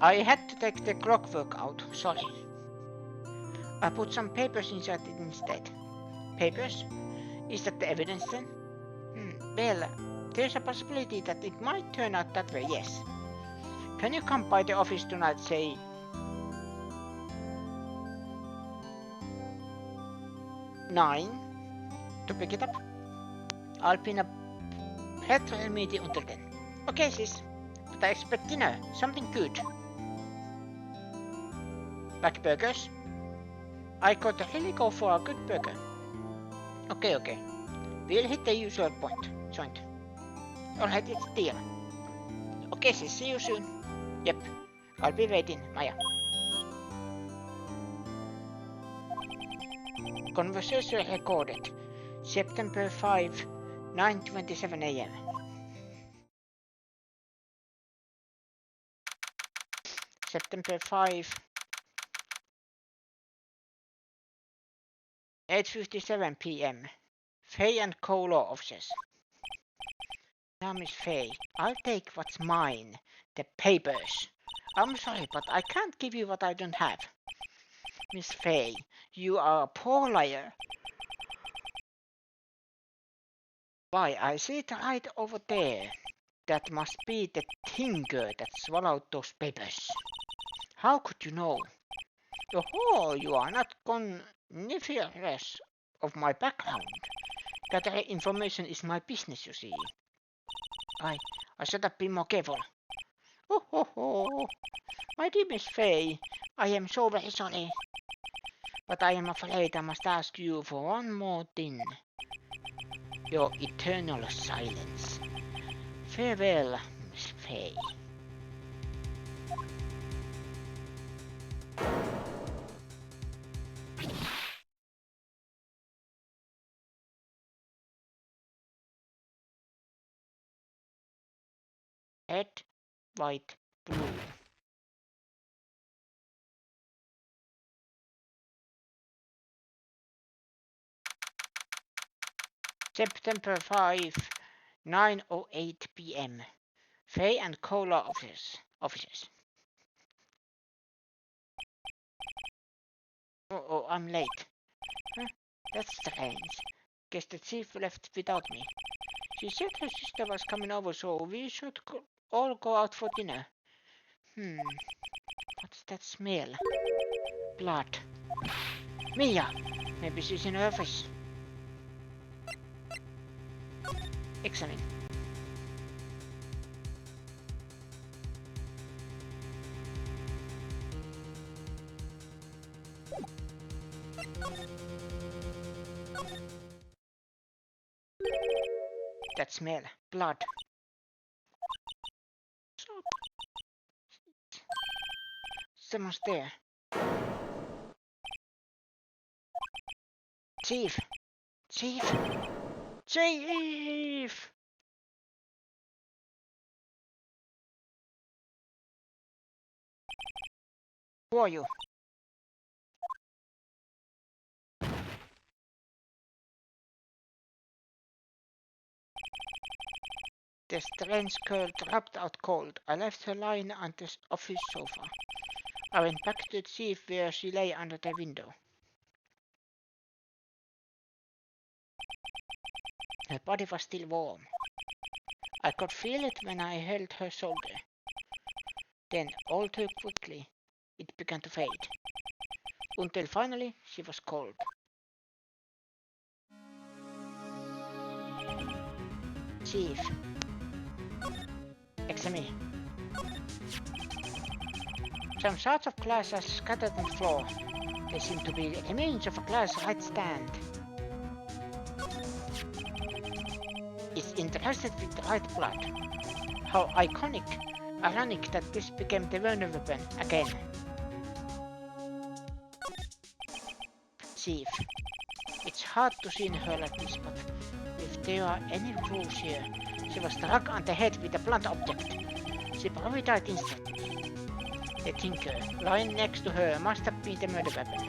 I had to take the clockwork out, sorry. I put some papers inside it instead. Papers? Is that the evidence then? Well, there's a possibility that it might turn out that way, yes. Can you come by the office tonight, say 9 to pick it up? I'll be in a petrol meeting until then. Okay, sis. But I expect dinner, something good. Like burgers? I could really go for a good burger. Okay. We'll hit the usual joint. Alright, it's a deal. Okay, sis, see you soon. Yep, I'll be waiting, Maya. Conversation recorded. September 5, 9:27 a.m. September 5, 8:57 p.m. Faye and Co-law offices. Now, Miss Faye, I'll take what's mine. The papers. I'm sorry, but I can't give you what I don't have. Miss Faye, you are a poor liar. Why, I see it right over there. That must be the tinker that swallowed those papers. How could you know? Oh, you are not coniferous of my background. Gathering information is my business, you see. I should have been more careful. Oh. My dear Miss Faye, I am so very sorry. But I am afraid I must ask you for one more thing. Your eternal silence. Farewell, Miss Faye. Red, white, blue. September 5, 9:08 p.m. Faye and Cola offices. Oh, I'm late. Huh? That's strange. Guess the chief left without me. She said her sister was coming over, so we should all go out for dinner. What's that smell? Blood. Mia! Maybe she's in her office. Examine. That smell. Blood. Soap. Someone's there. Chief! Who are you? The strange girl dropped out cold. I left her lying on the office sofa. I went back to the chief where she lay under the window. Her body was still warm. I could feel it when I held her shoulder. Then, all too quickly, it began to fade. Until finally, she was cold. Chief. Examine. Some shards of glass are scattered on the floor. They seem to be remains of a glass Wright stand. It's interested with the Wright blood. How ironic that this became the Werner weapon again. Chief, it's hard to see her like this, but if there are any rules here, she was struck on the head with a blunt object. She probably died instantly. The Tinker, lying next to her, must have been the murder weapon.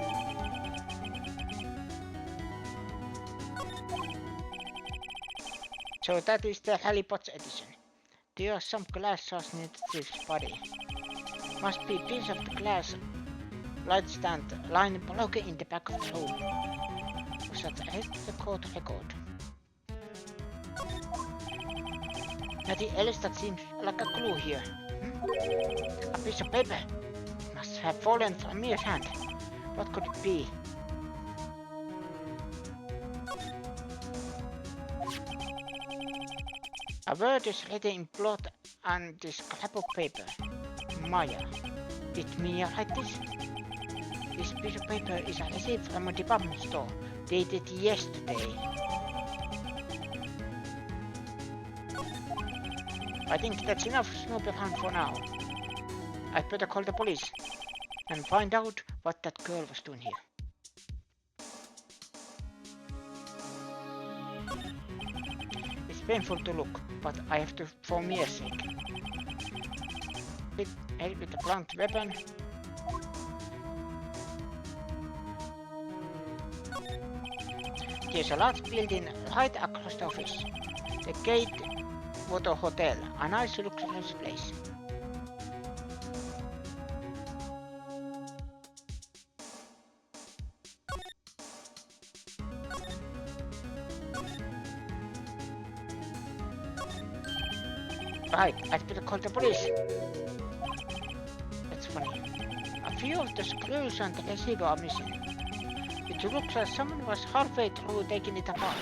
So that is the Butz edition. There are some glass shards near the thief's body. Must be a piece of the glass light stand lying broken in the back of the room. Was that the court record? Nothing else that seems like a clue here. A piece of paper. It must have fallen from Mia's hand. What could it be? A word is written in blood on this scrap of paper. Maya. Did Mia write this? This piece of paper is a receipt from a department store, dated yesterday. I think that's enough snooping around for now. I'd better call the police and find out what that girl was doing here. It's painful to look, but I have to for Mia's sake. Hit with the blunt weapon. There's a large building right across the office. The Gate Water Hotel, a nice luxurious place. Right, I'd better call the police. That's funny. A few of the screws on the receiver are missing. It looks like someone was halfway through taking it apart.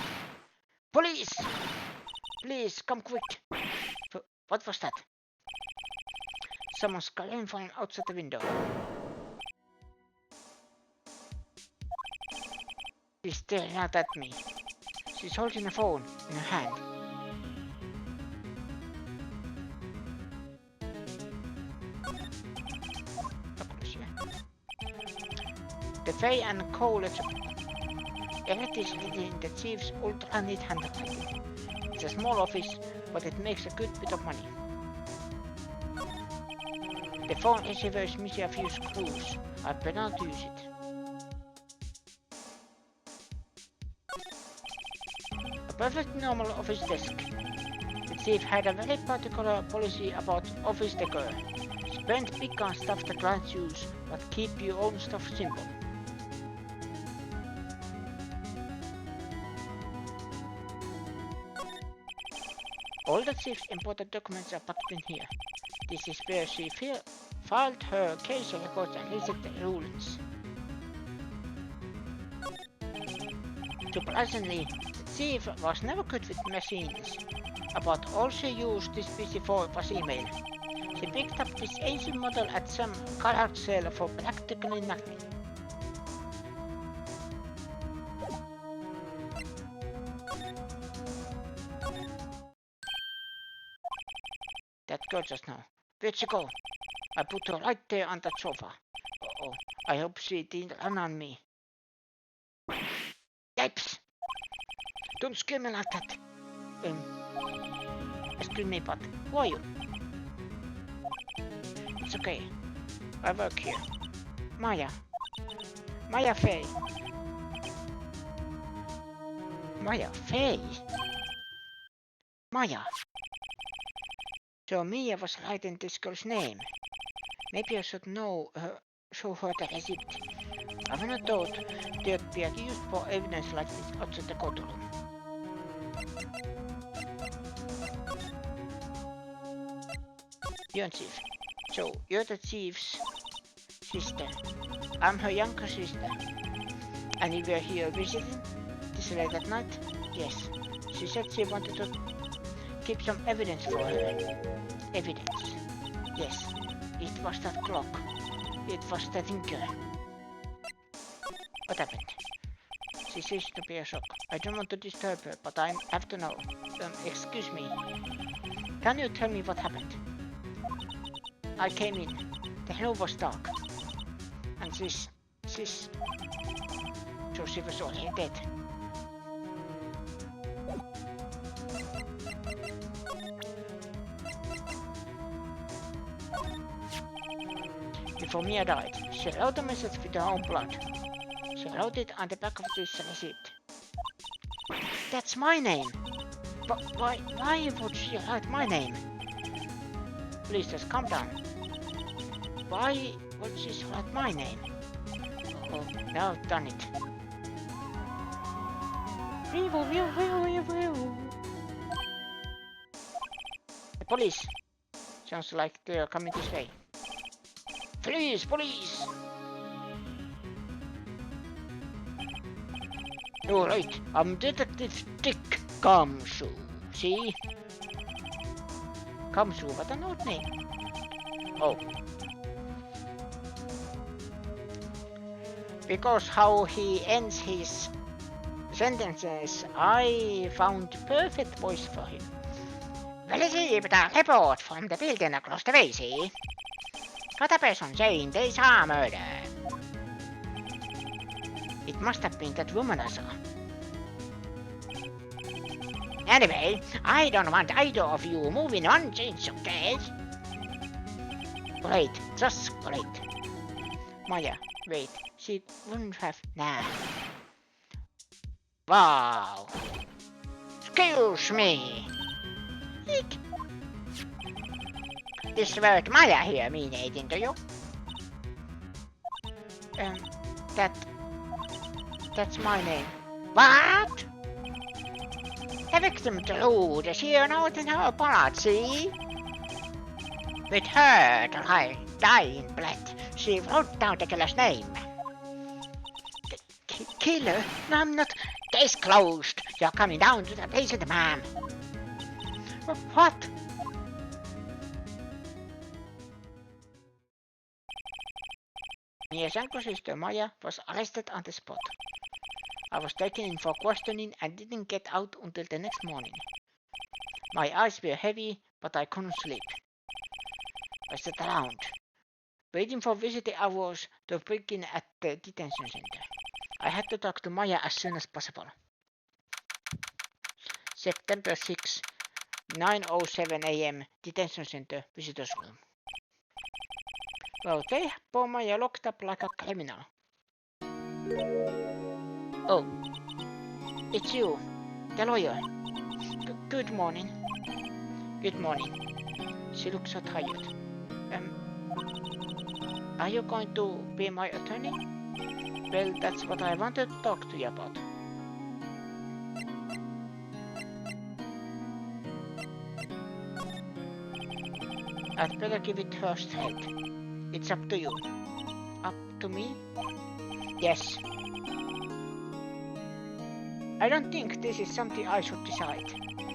Police! Please, come quick. What was that? Someone's screaming from outside the window. She's staring out at me. She's holding a phone in her hand. The Faye and College Eric is written in the chief's ultra-neat handwriting. It's a small office, but it makes a good bit of money. The phone receiver is missing a few screws. I better not use it. A perfectly normal office desk. The chief had a very particular policy about office decor. Spend big on stuff the clients use, but keep your own stuff simple. All the chief's important documents are packed in here. This is where she filed her case records and listed the rulings. Surprisingly, the chief was never good with machines. About all she used this PC for was email. She picked up this ancient model at some garage sale for practically nothing. That girl just now. Where'd she go? I put her right there on that sofa. Uh-oh. I hope she didn't run on me. Yipes! Don't scream me like that. Excuse me, but who are you? It's okay. I work here. Maya. Maya Faye. Maya Faye? Maya. So Mia was writing this girl's name. Maybe I should show her the receipt. I never thought they'd be used for evidence like this outside the courtroom. You're chief. So you're the chief's sister. I'm her younger sister. And you were here visiting this late at night? Yes. She said she wanted to keep some evidence for her. Evidence. Yes. It was that clock. It was the Tinker. What happened? She seems to be a shock. I don't want to disturb her, but I have to know. Excuse me. Can you tell me what happened? I came in. The room was dark. And she's... So she was already dead. before Mia died. She wrote a message with her own blood. She wrote it on the back of this receipt. That's my name! But why would she write my name? Please just calm down. Why would she write my name? Oh, now I've done it. The police! Sounds like they're coming this way. Police! Police! Alright, I'm Detective Dick Kamsu. See? Kamsu, what an odd name. Oh. Because how he ends his sentences, I found perfect voice for him. We received a report from the building across the way, see? Got a person saying they saw a murder. It must have been that woman I saw. Anyway, I don't want either of you moving on, change, okay? Great, just great. Maya, wait, she wouldn't have... Nah. Wow. Excuse me. Eek. This word Maya here mean anything to you? That's my name. What? The victim drew the sheer note in her blood, see? With her dying blood, she wrote down the killer's name. Killer? No, I'm not. Case closed. You're coming down to the patient, ma'am. What? Mia's younger sister Maya was arrested on the spot. I was taken in for questioning and didn't get out until the next morning. My eyes were heavy, but I couldn't sleep. I sat around, waiting for visitor hours to begin at the detention center. I had to talk to Maya as soon as possible. September 6, 9:07 a.m. Detention center visitors room. Well, they have poor Maya locked up like a criminal. Oh, it's you, the lawyer. Good morning. Good morning. She looks so tired. Are you going to be my attorney? Well, that's what I wanted to talk to you about. I'd better give it her straight. It's up to you. Up to me? Yes. I don't think this is something I should decide.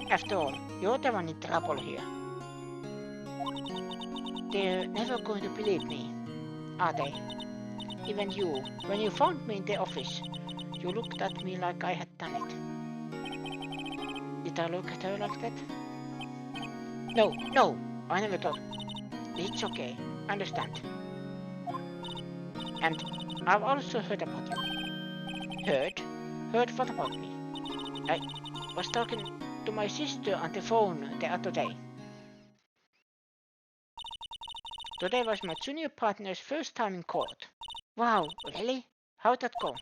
After all, you're the one in trouble here. They're never going to believe me, are they? Even you, when you found me in the office, you looked at me like I had done it. Did I look at her like that? No, I never thought. It's okay, understand. And I've also heard about you. Heard? Heard what about me? I was talking to my sister on the phone the other day. Today was my junior partner's first time in court. Wow, really? How'd that go?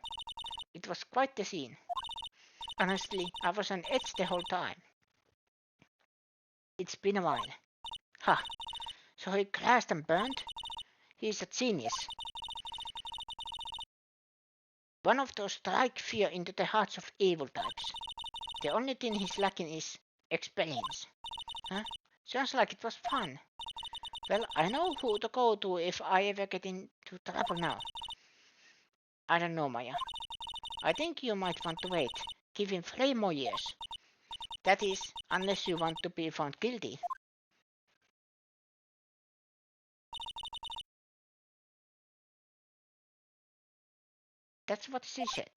It was quite the scene. Honestly, I was on edge the whole time. It's been a while. Ha! So he crashed and burned? He's a genius. One of those strike fear into the hearts of evil types. The only thing he's lacking is experience. Huh? Sounds like it was fun. Well, I know who to go to if I ever get into trouble now. I don't know, Maya. I think you might want to wait. Give him 3 more years. That is, unless you want to be found guilty. That's what she said.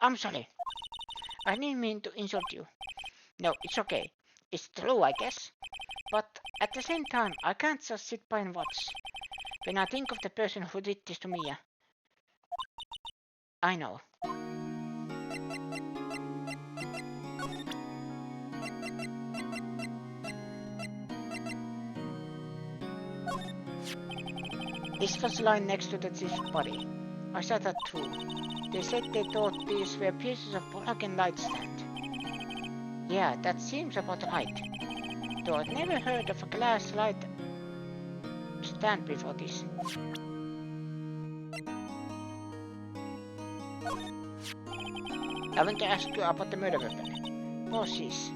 I'm sorry. I didn't mean to insult you. No, it's okay. It's true, I guess. But at the same time, I can't just sit by and watch. When I think of the person who did this to Mia. I know. This was lying next to the thief's body. I saw that too. They said they thought these were pieces of broken light stand. Yeah, that seems about right. Though I'd never heard of a glass light stand before this. I want to ask you about the murder weapon. Bosses.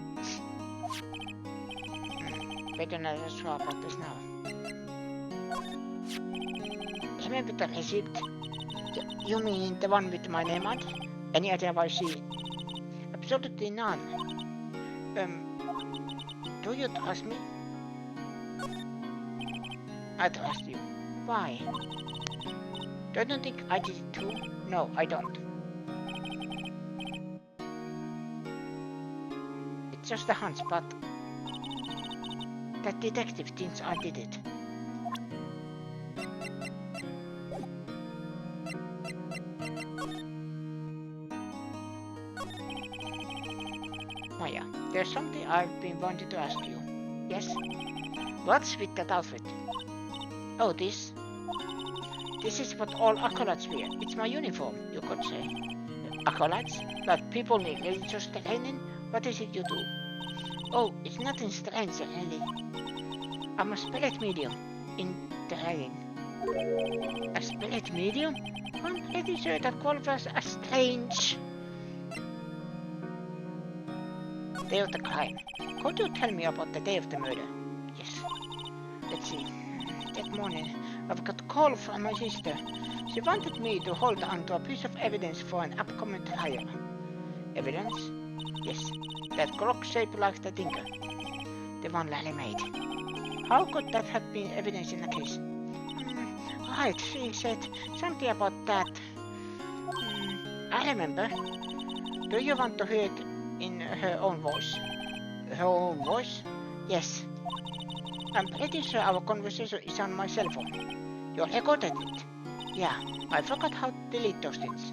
Better not sure about this now. Remember the receipt? You mean the one with my name on it? Any idea why she... Absolutely none. Do you trust me? I trust you. Why? Don't you think I did it too? No, I don't. It's just a hunch, but... That detective thinks I did it. Maya, there's something I've been wanting to ask you. Yes? What's with that outfit? Oh, this? This is what all acolytes wear. It's my uniform, you could say. Acolytes? Like people in religious training? What is it you do? Oh, it's nothing strange, really. I'm a spirit medium in training. A spirit medium? I'm pretty sure that qualifies as strange. Day of the crime. Could you tell me about the day of the murder? Yes. Let's see. That morning, I've got a call from my sister. She wanted me to hold on to a piece of evidence for an upcoming trial. Evidence? Yes. That clock shaped like the tinker. The one Lally made. How could that have been evidence in the case? Right, she said something about that. I remember. Do you want to hear it in her own voice? Her own voice? Yes. I'm pretty sure our conversation is on my cell phone. You recorded it? Yeah, I forgot how to delete those things.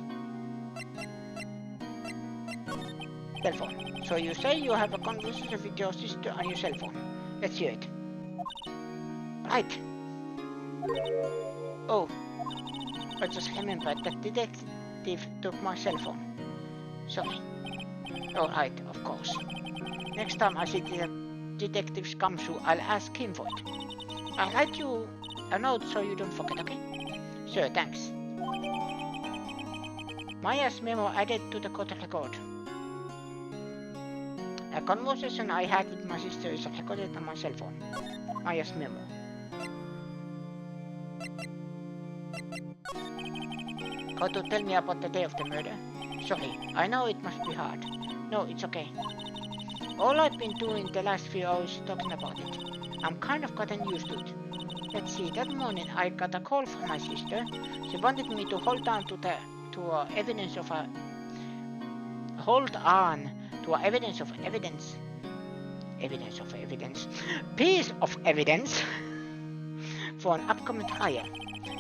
Cell phone. So you say you have a conversation with your sister on your cell phone. Let's hear it. Right. Oh, I just remembered that detective took my cell phone. Sorry. Alright, of course. Next time I see detectives come through, I'll ask him for it. I'll write you a note so you don't forget, okay? Sure, thanks. Maya's memo added to the court record. A conversation I had with my sister is recorded on my cell phone. Maya's memo. Could you tell me about the day of the murder? Sorry, I know it must be hard. No, it's okay. All I've been doing the last few hours is talking about it. I'm kind of gotten used to it. Let's see, that morning I got a call from my sister. She wanted me to hold on to evidence of a... Hold on to evidence of evidence. Evidence of evidence. Piece of evidence for an upcoming trial.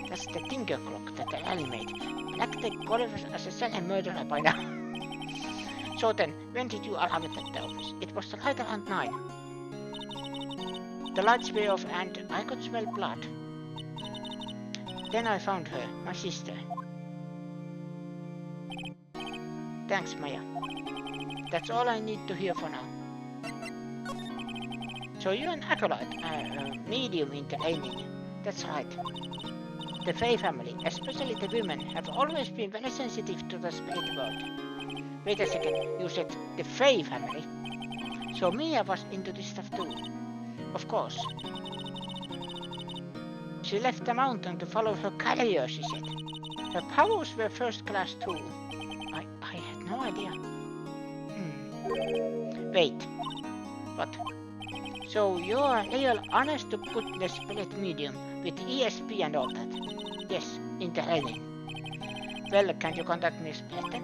That's the tinker clock that the alley made. Black qualifies as a second murderer by now. So then, when did you arrive at the office? It was right around 9. The lights were off and I could smell blood. Then I found her, my sister. Thanks, Maya. That's all I need to hear for now. So you're an acolyte, medium in training. That's right. The Fae family, especially the women, have always been very sensitive to the spirit world. Wait a second, you said the Fae family? So Mia was into this stuff too. Of course. She left the mountain to follow her career, she said. Her powers were first class too. I had no idea. Wait. What? So you're a real honest to goodness spirit medium with ESP and all that? Yes, in training. Well, can you contact me spirit then?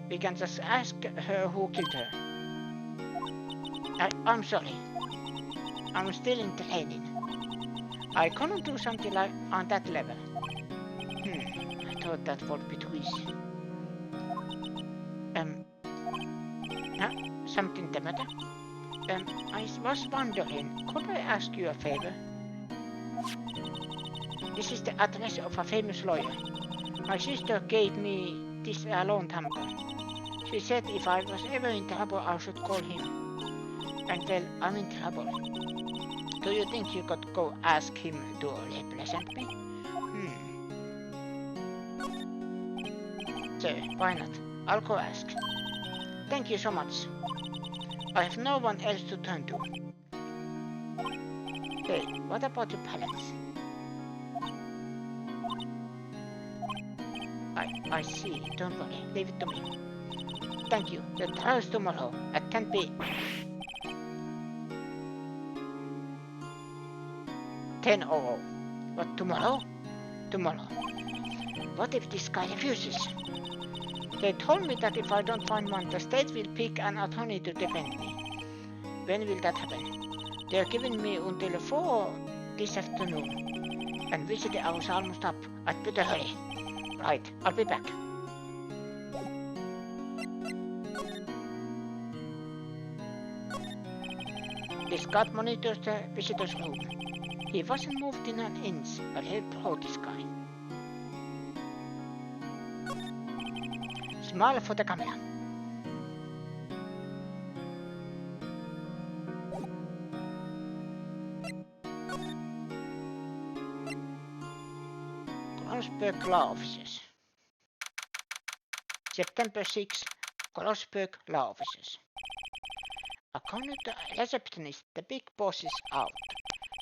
We can just ask her who killed her. I'm sorry. I'm still in training. I couldn't do something like on that level. I thought that would be too easy. Something the matter? I was wondering, could I ask you a favor? This is the address of a famous lawyer. My sister gave me this a long time ago. She said if I was ever in trouble, I should call him. And well, I'm in trouble. Do you think you could go ask him to represent me? Sure, why not? I'll go ask. Thank you so much. I have no one else to turn to. Hey, what about your parents? I see. Don't worry. Leave it to me. Thank you. The trial is tomorrow at 10 p.m. 10:00. What, tomorrow? Tomorrow. What if this guy refuses? They told me that if I don't find one, the state will pick an attorney to defend me. When will that happen? They are giving me until 4 this afternoon. And visiting hours are almost up. I'd better hurry. Right, I'll be back. This guard monitors the visitor's room. He wasn't moved in an inch, but he'll blow this guy. Smile for the camera. Grossberg Law Offices. September 6, Grossberg Law Offices. According to the receptionist, the big boss is out.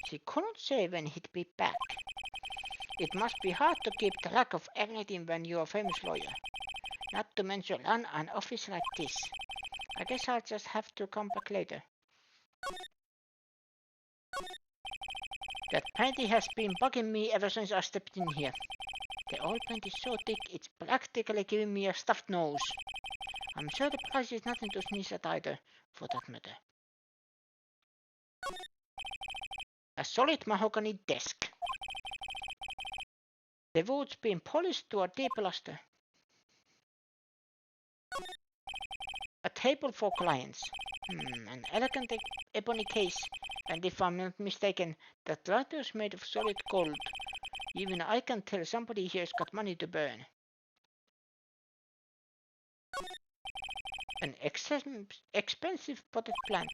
She couldn't say when he'd be back. It must be hard to keep track of everything when you're a famous lawyer. Not to mention run an office like this. I guess I'll just have to come back later. That painting has been bugging me ever since I stepped in here. The oil paint is so thick it's practically giving me a stuffed nose. I'm sure the price is nothing to sneeze at either, for that matter. A solid mahogany desk. The wood's been polished to a deep luster. A table for clients. An elegant ebony case, and if I'm not mistaken, that latter made of solid gold. Even I can tell somebody here's got money to burn. An expensive potted plant.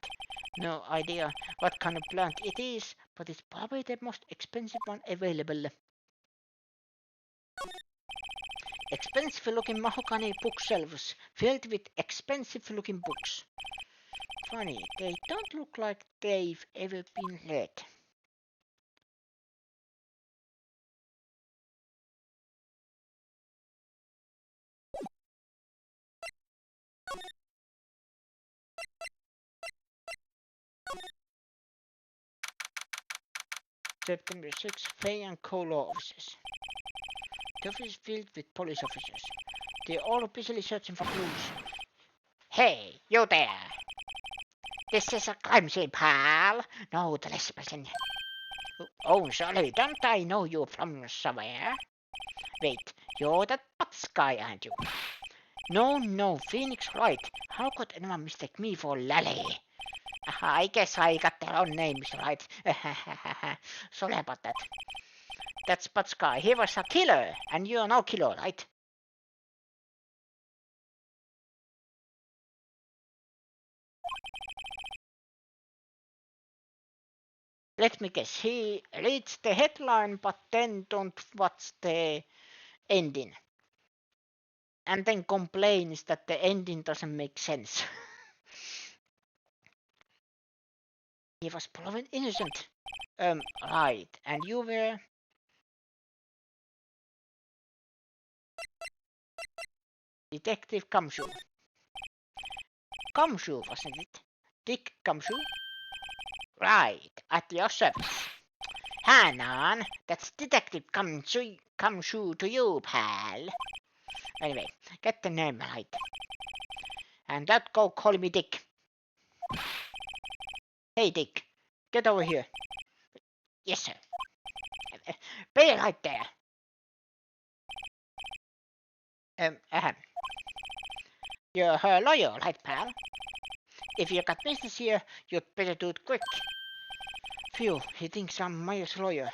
No idea what kind of plant it is, but it's probably the most expensive one available. Expensive looking mahogany bookshelves filled with expensive looking books. Funny, they don't look like they've ever been read. September 6, Fay and Co. Law Offices. The office is filled with police officers. They're all busily searching for clues. Hey, you there! This is a crime scene, pal. No trespassing. Oh, sorry, don't I know you from somewhere? Wait, you're that Butz guy, aren't you? No, Phoenix Wright. How could anyone mistake me for Lally? I guess I got the wrong names right. Sorry about that. That's Butz guy. He was a killer, and you're no killer, right? Let me guess. He reads the headline, but then don't watch the ending. And then complains that the ending doesn't make sense. He was proven innocent. Right. And you were... Detective Gumshoe. Gumshoe, wasn't it? Dick Gumshoe? Right, at your service. Hang on, that's Detective Gumshoe to you, pal. Anyway, get the name right. And don't go calling me Dick. Hey, Dick, get over here. Yes, sir. Be right there. You're her lawyer, right, pal? If you got business here, you'd better do it quick. Phew, he thinks I'm Maya's lawyer.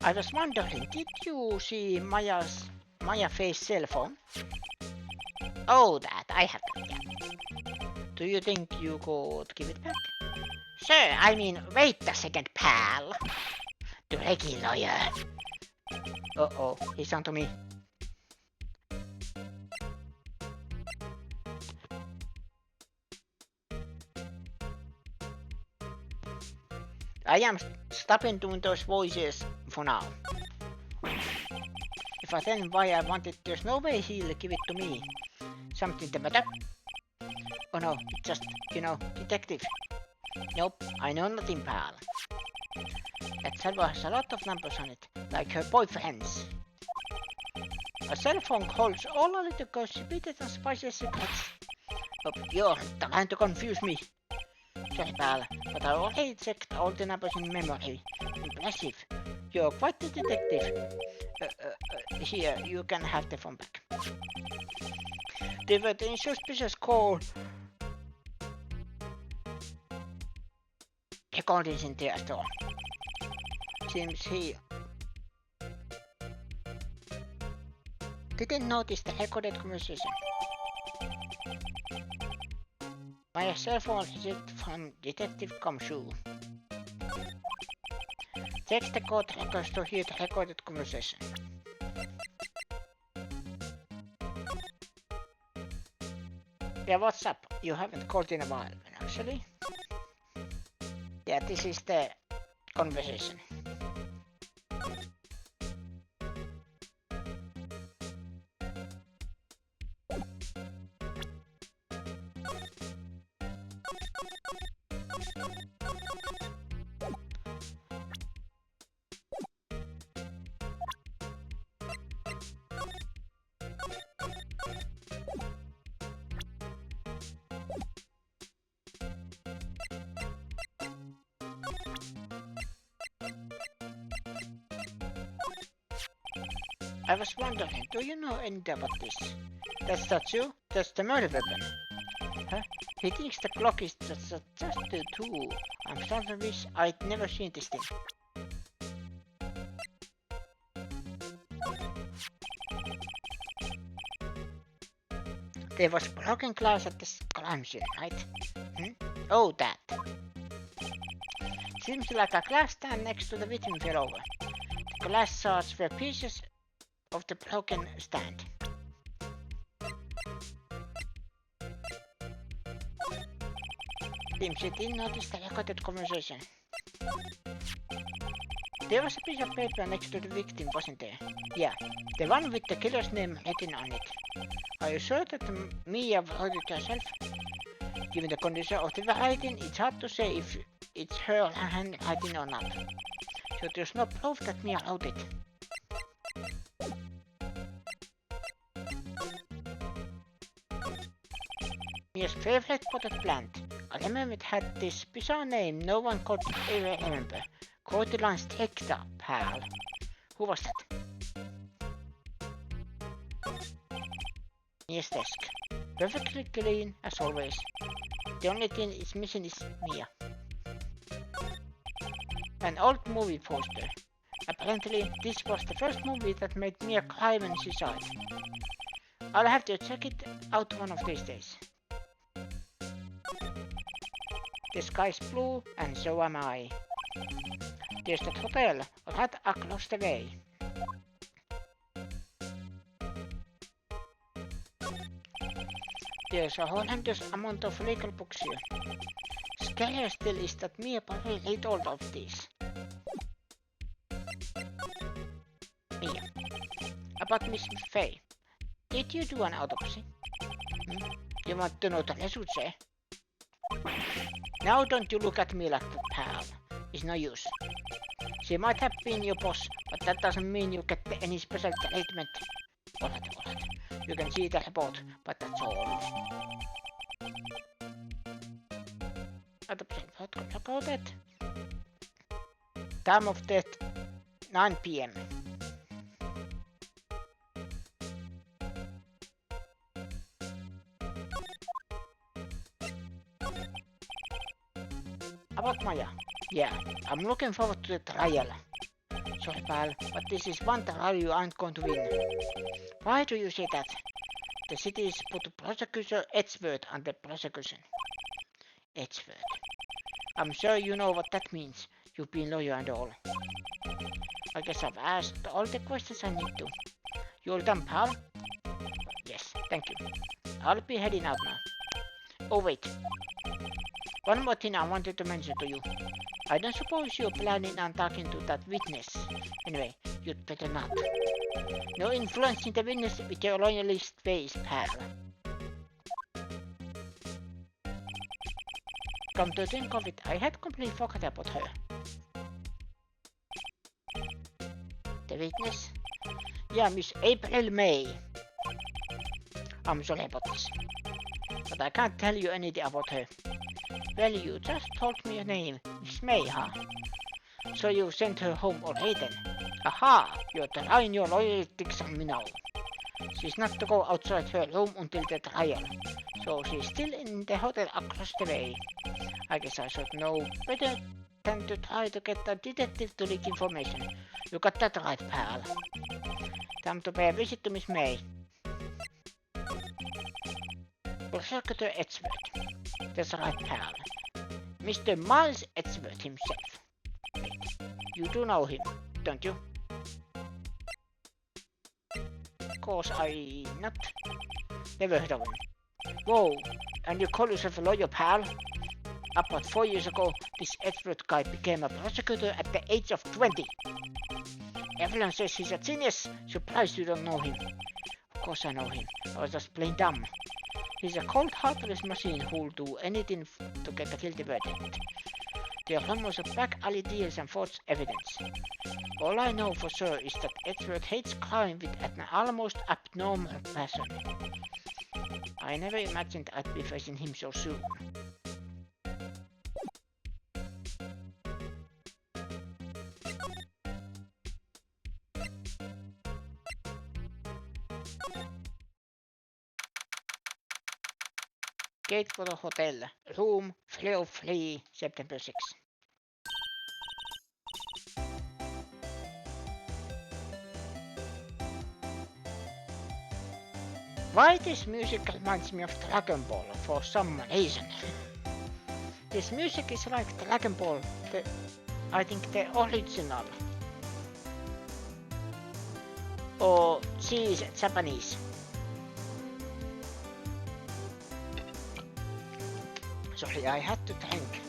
I was wondering, did you see Maya face cell phone? Oh, that I have that. Yeah. Do you think you could give it back? Sir, I mean, wait a second, pal. The Reggie lawyer. Uh-oh, he's onto me. I am stopping doing those voices for now. If I tell him why I want it, there's no way he'll give it to me. Something the matter? Oh no, it's just, detective. Nope, I know nothing, pal. That server has a lot of numbers on it, like her boyfriend's. A cell phone holds all a little gossipy and spicy secrets. Oh, you're trying to confuse me. Sorry, pal, but I already checked all the numbers in memory. Impressive. You're quite the detective. Here, you can have the phone back. They were in suspicious call. Recordings in there store. Seems he didn't notice the recorded conversation. My cell phone received from Detective Comshu. Check the code records to hear the recorded conversation. Yeah, what's up? You haven't called in a while, actually. Yeah, this is the conversation. I was wondering, do you know anything about this? That's not you? That's the murder weapon. Huh? He thinks the clock is just 2. I'm starting to wish I'd never seen this thing. There was broken glass at the crime scene, right? Oh, that. Seems like a glass stand next to the victim fell over. The glass shards were pieces of the broken stand. Seems he didn't notice the recorded conversation. There was a piece of paper next to the victim, wasn't there? Yeah, the one with the killer's name written on it. Are you sure that Mia wrote it herself? Given the condition of the writing, it's hard to say if it's her handwriting or not. So there's no proof that Mia wrote it. Mia's favorite potted plant. I remember it had this bizarre name no one could ever remember. Cordylan stricta, pal. Who was that? Mia's desk. Perfectly clean as always. The only thing is missing is Mia. An old movie poster. Apparently, this was the first movie that made Mia cry when she saw it. I'll have to check it out one of these days. The sky's blue, and so am I. There's that hotel right across the way. There's a horrendous amount of legal books here. Scarier still is that Mia probably read all of these. Mia. About Miss Faye. Did you do an autopsy? You want to know the results, eh? Now don't you look at me like that, pal. It's no use. She might have been your boss, but that doesn't mean you get any special treatment. Alright. You can see the report, but that's all. Autopsy report recorded. Time of death 9 PM. About Maya. Yeah, I'm looking forward to the trial. Sorry, pal, but this is one trial you aren't going to win. Why do you say that? The city's put prosecutor Edgeworth under prosecution. Edgeworth. I'm sure you know what that means. You've been lawyer and all. I guess I've asked all the questions I need to. You all done, pal? Yes, thank you. I'll be heading out now. Oh wait. One more thing I wanted to mention to you. I don't suppose you're planning on talking to that witness. Anyway, you'd better not. No influencing the witness with your loyalist ways, pal. Come to think of it, I had completely forgot about her. The witness? Yeah, Miss April May. I'm sorry about this, but I can't tell you anything about her. Well, you just told me your name, Miss May, huh? So you sent her home already then? Aha! You're trying your loyalty on me now. She's not to go outside her room until the trial, so she's still in the hotel across the way. I guess I should know better than to try to get a detective to leak information. You got that right, pal. Time to pay a visit to Miss May. Prosecutor Edgeworth. That's right, pal. Mr. Miles Edgeworth himself. Wait, you do know him, don't you? Of course I not. Never heard of him. Whoa, and you call yourself a lawyer, pal? About 4 years ago, this Edgeworth guy became a prosecutor at the age of 20. Everyone says he's a genius. Surprised you don't know him. Of course I know him. I was just plain dumb. He's a cold, heartless machine who'll do anything to get a guilty verdict. There are rumors of back alley deals and false evidence. All I know for sure is that Edgeworth hates crime with an almost abnormal passion. I never imagined I'd be facing him so soon. Gate for the hotel. Room 303, September 6. Why this music reminds me of Dragon Ball for some reason. This music is like Dragon Ball, I think the original. Or she's Japanese. Sorry, I had to drink.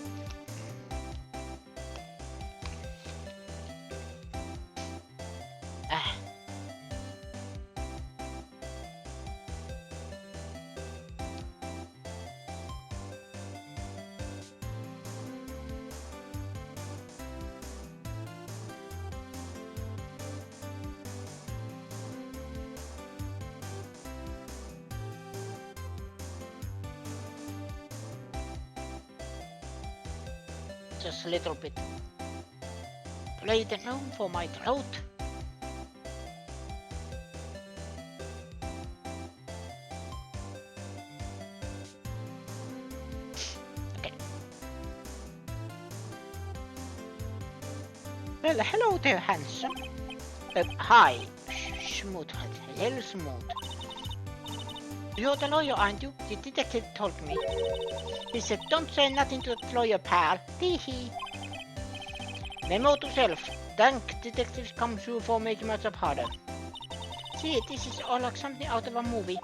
Just a little bit. Play the room for my throat. Okay. Well, hello there, handsome. Hi, smooth, little smooth. You're the lawyer, aren't you? The detective told me. He said, don't say nothing to the lawyer, pal. Tee-hee. Memo to self. Thank detectives come through for making my job harder. See, this is all like something out of a movie.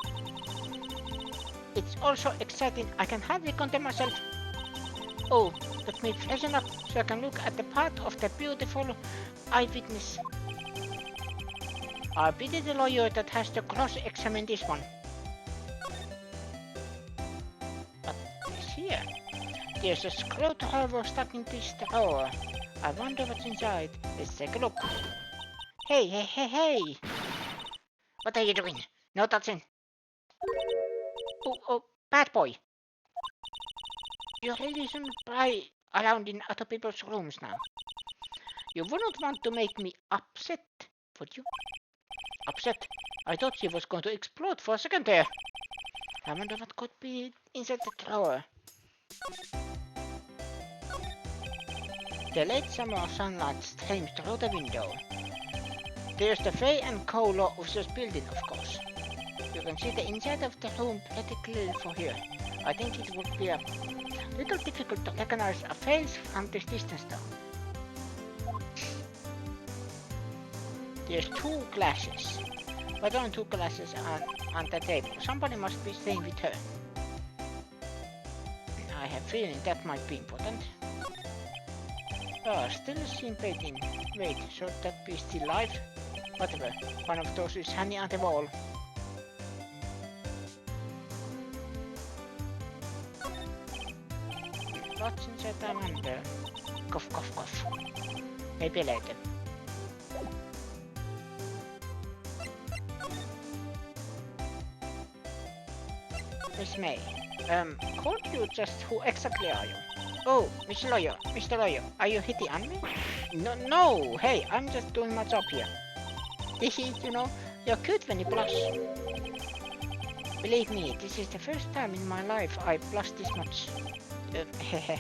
It's also exciting. I can hardly contain myself. Oh, let me freshen up so I can look at the part of the beautiful eyewitness. I pity the lawyer that has to cross-examine this one. Here. There's a screwdriver stuck in this drawer. I wonder what's inside. Let's take a look. Hey! What are you doing? No touching. Oh, bad boy. You really shouldn't pry around in other people's rooms now. You wouldn't want to make me upset, would you? Upset? I thought she was going to explode for a second there. I wonder what could be inside the drawer. The late summer sunlight streams through the window. There's the Faye and Co. law officers building, of course. You can see the inside of the room pretty clearly from here. I think it would be a little difficult to recognize a face from this distance though. There's 2 glasses. But only 2 glasses on the table. Somebody must be staying with her. I have a feeling that might be important. Still seen painting. Wait, should that be still live? Whatever. One of those is hanging on the wall. What's inside the wonder? Cough, cough, cough. Maybe later. Miss May. Could you just, who exactly are you? Oh, Mr. Lawyer, are you hitting on me? No, hey, I'm just doing my job here. You know, you're cute when you blush. Believe me, this is the first time in my life I blushed this much. Hehe.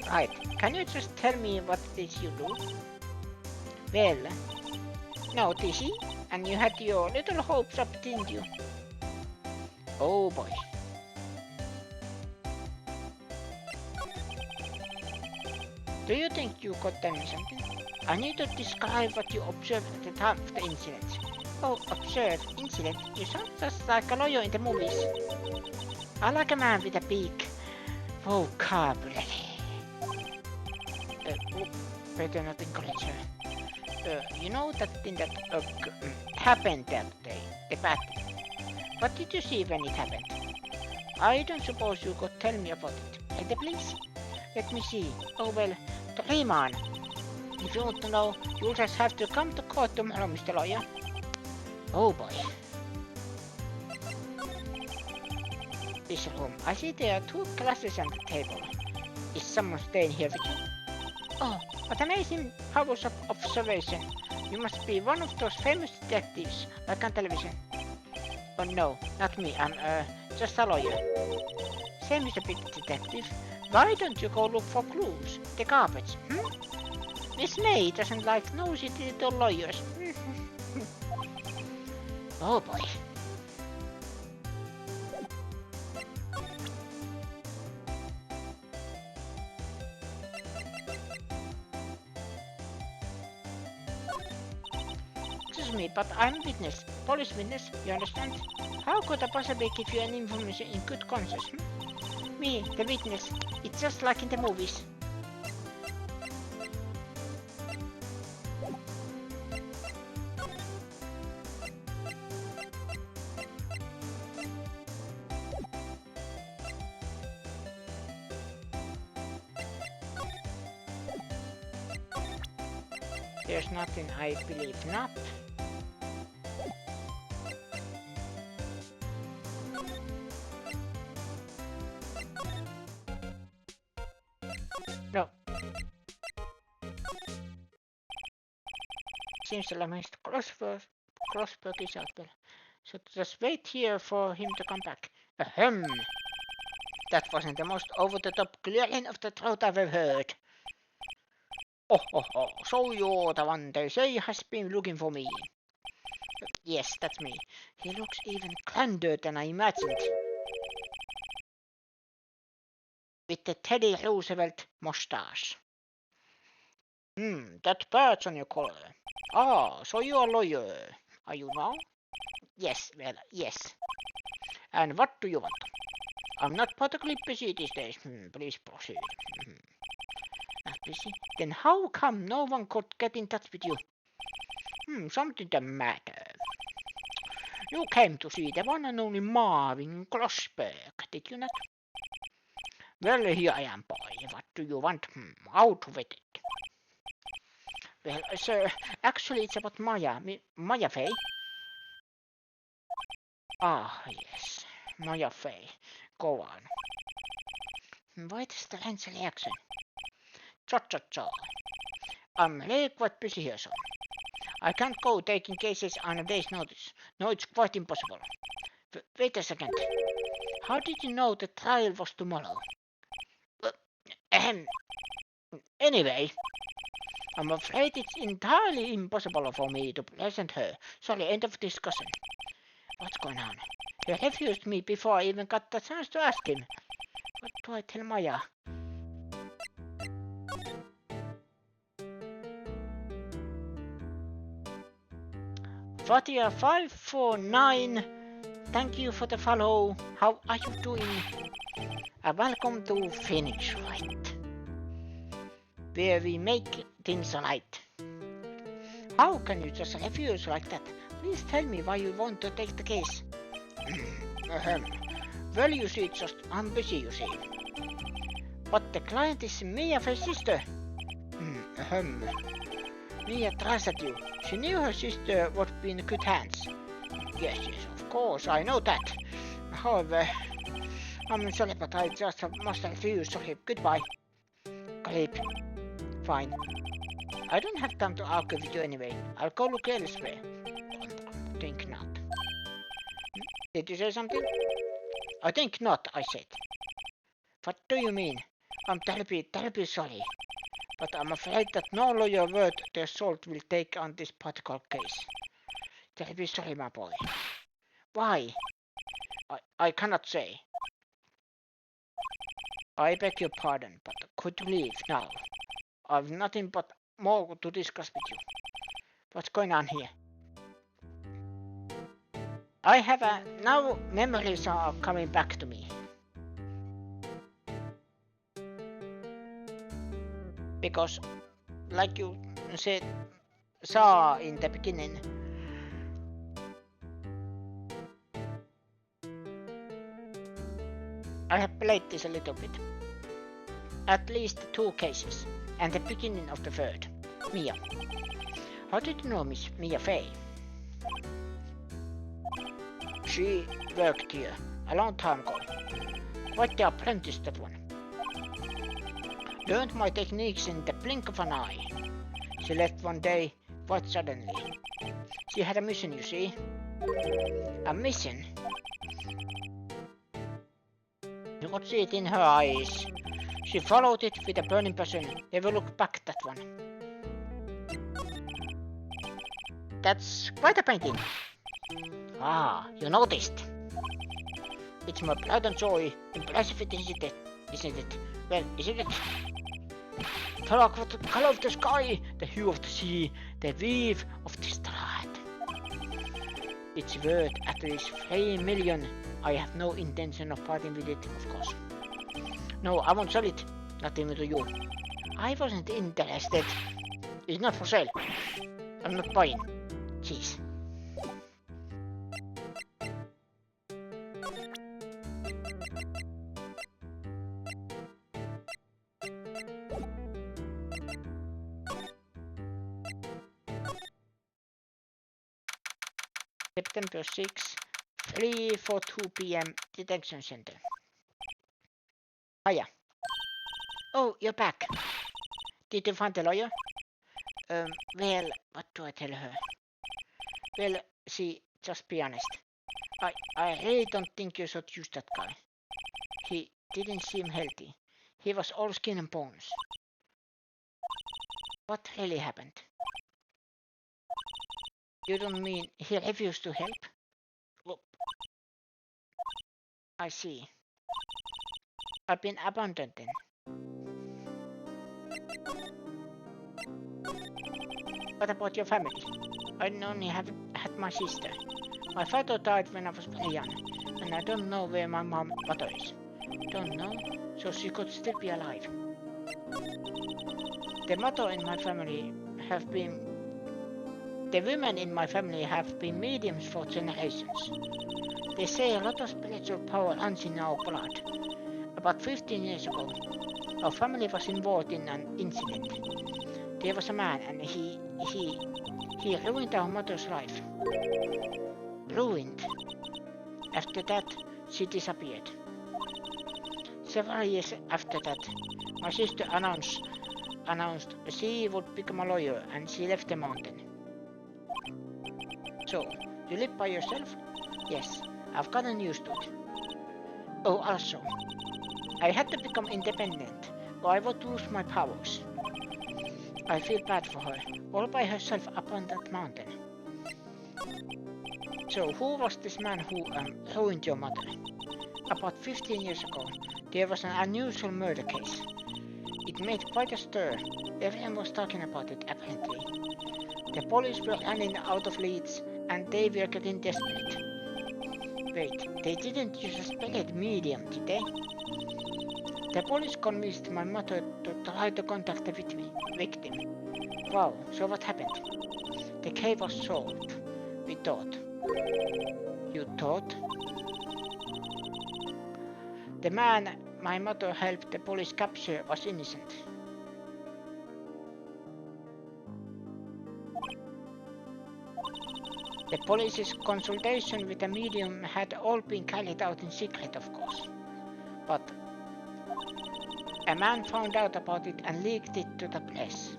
Right, can you just tell me what it is you do? Well, no, Tishy, and you had your little hopes up, didn't you? Oh boy. Do you think you could tell me something? I need to describe what you observed at the time of the incident. Oh, observe, incident? You sound just like a lawyer in the movies. I like a man with a big vocabulary. Better not encourage her. You know that thing that happened that day, the bad thing. What did you see when it happened? I don't suppose you could tell me about it. Can you please? Let me see. Oh well, dream on. If you want to know, you'll just have to come to court tomorrow, Mr. Lawyer. Oh boy. This room. I see there are 2 glasses on the table. Is someone staying here with you? Oh, what amazing powers of observation. You must be one of those famous detectives, like on television. Oh no, not me. I'm just a lawyer. Same is a big detective. Why don't you go look for clues? The garbage, Miss May doesn't like nosy little lawyers. Oh boy. Excuse me, but I'm a witness. Police witness, you understand? How could I possibly give you any information in good conscience? Me, the witness. It's just like in the movies. There's nothing, I believe not. No. Seems the lamest crossbow is out there. So just wait here for him to come back. Ahem. That wasn't the most over-the-top clearing of the throat I've ever heard. Oh, so you're the one they say has been looking for me. Yes, that's me. He looks even grander than I imagined. With the Teddy Roosevelt mustache. That patch on your collar. Ah, so you're a lawyer, are you now? Yes, well, yes. And what do you want? I'm not particularly busy these days. Please proceed. Not busy? Then how come no one could get in touch with you? Something the matter. You came to see the one and only Marvin Grossberg, did you not? Well, here I am, boy. What do you want? Out with it. Well, sir, actually it's about Maya Fey. Ah, yes. Maya Fey. Go on. Why the strange reaction? Cha. I'm really quite busy here, son. I can't go taking cases on a day's notice. No, it's quite impossible. Wait a second. How did you know the trial was tomorrow? Anyway, I'm afraid it's entirely impossible for me to present her. Sorry, end of discussion. What's going on? He refused me before I even got the chance to ask him. What do I tell Maya? Fatia549, thank you for the follow. How are you doing? Welcome to Phoenix Wright, where we make things right. How can you just refuse like that? Please tell me why you want to take the case. Well, you see, I'm busy, you see. But the client is Mia's sister. Mia trusted you. She knew her sister would be in good hands. Yes, of course, I know that. However, I'm sorry, but I just must refuse. Sorry, goodbye. Creep. Fine. I don't have time to argue with you anyway. I'll go look elsewhere. Think not. Did you say something? I think not, I said. What do you mean? I'm terribly sorry. But I'm afraid that no lawyer worth their salt will take on this particular case. Terribly sorry, my boy. Why? I cannot say. I beg your pardon, but could you leave now? I've nothing but more to discuss with you. What's going on here? I have now memories are coming back to me. Because, like you saw in the beginning, I have played this a little bit. At least 2 cases, and the beginning of the 3rd. Mia. How did you know Miss Mia Fey? She worked here a long time ago. Quite the apprentice, that one. Learned my techniques in the blink of an eye. She left one day, quite suddenly. She had a mission, you see. A mission? You could see it in her eyes. She followed it with a burning passion, never looked back, that one. That's quite a painting. Ah, you noticed. It's my pride and joy. Impressive, isn't it? Well, isn't it? The color of the sky, the hue of the sea, the weave of the starlight. It's worth at least 3 million. I have no intention of parting with it, of course. No, I won't sell it. Not even to you. I wasn't interested. It's not for sale. I'm not buying. Jeez. September 6, 3:42 p.m. Detention Center. Hiya. Oh, you're back. Did you find the lawyer? Well, what do I tell her? Well, see, just be honest. I really don't think you should use that guy. He didn't seem healthy. He was all skin and bones. What really happened? You don't mean he refused to help? Look. I see. I've been abandoned then. What about your family? I only have had my sister. My father died when I was very young, and I don't know where my mother is. Don't know, so she could still be alive. The women in my family have been mediums for generations. They say a lot of spiritual power runs in our blood. About 15 years ago, our family was involved in an incident. There was a man and he ruined our mother's life. Ruined. After that, she disappeared. Several years after that, my sister announced she would become a lawyer and she left the mountain. So, you live by yourself? Yes, I've gotten used to it. Oh, also, I had to become independent or I would lose my powers. I feel bad for her, all by herself up on that mountain. So, who was this man who ruined your mother? About 15 years ago, there was an unusual murder case. It made quite a stir. Everyone was talking about it, apparently. The police were running out of leads, and they were getting desperate. Wait, they didn't use a spelled medium, did they? The police convinced my mother to try to contact the victim. Wow, so what happened? The case was solved, we thought. You thought? The man my mother helped the police capture was innocent. The police's consultation with the medium had all been carried out in secret, of course. But a man found out about it and leaked it to the press.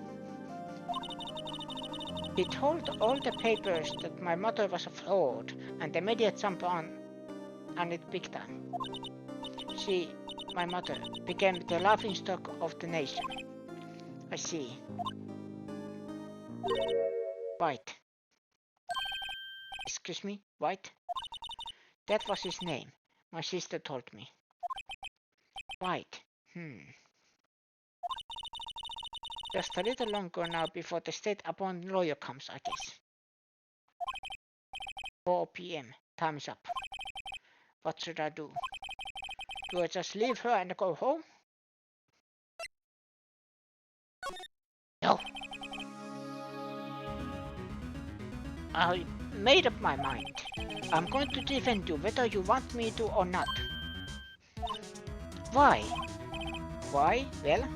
He told all the papers that my mother was a fraud, and the media jumped on it big time. She, my mother, became the laughingstock of the nation. I see. White. Excuse me, White? That was his name. My sister told me. White. Just a little longer now before the state-appointed lawyer comes, I guess. 4 p.m. Time's up. What should I do? Do I just leave her and go home? No. I made up my mind. I'm going to defend you whether you want me to or not. Why? Why? Well,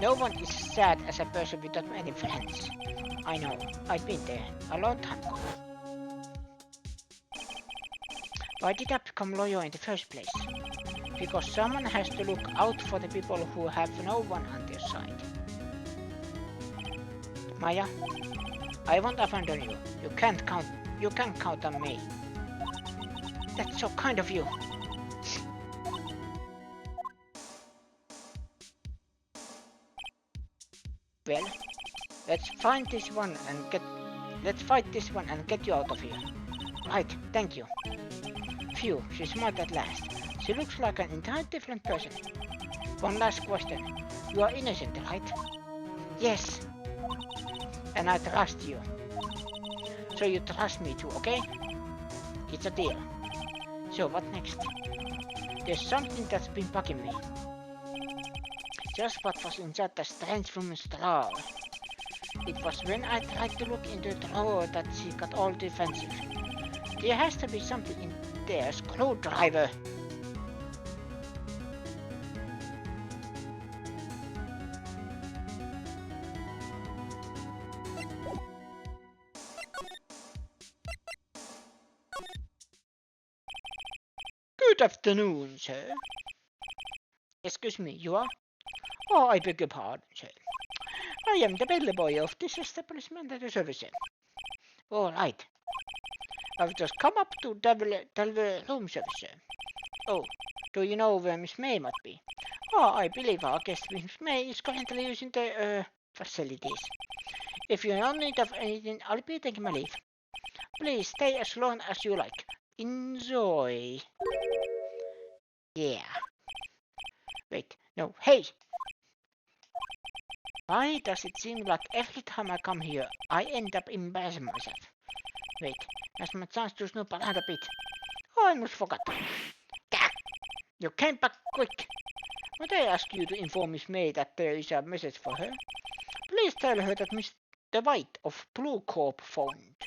no one is sad as a person without many friends. I know, I've been there a long time ago. Why did I become lawyer in the first place? Because someone has to look out for the people who have no one on their side. Maya, I won't abandon you. You can't count on me. That's so kind of you. Well, let's fight this one and get you out of here. Right, thank you. Phew, she's smart at last. She looks like an entirely different person. One last question. You are innocent, right? Yes. And I trust you. So you trust me too, okay? It's a deal. So what next? There's something that's been bugging me. Just what was inside the strange woman's drawer. It was when I tried to look into the drawer that she got all defensive. There has to be something in there, screwdriver. Good afternoon, sir. Excuse me, you are? Oh, I beg your pardon, sir. I am the bellboy of this establishment at the service. All right. I've just come up to tell the room service, sir. Oh, do you know where Miss May might be? Oh, I believe our guest Miss May is currently using the facilities. If you're in need of anything, I'll be taking my leave. Please stay as long as you like. Enjoy. Yeah. Wait, no, hey! Why does it seem like every time I come here, I end up embarrassing myself? Wait, that's my chance to snoop around a bit. Oh, I almost forgot. Gah! You came back quick. Might I ask you to inform Miss May that there is a message for her? Please tell her that Mr. Wright of Blue Corp phoned.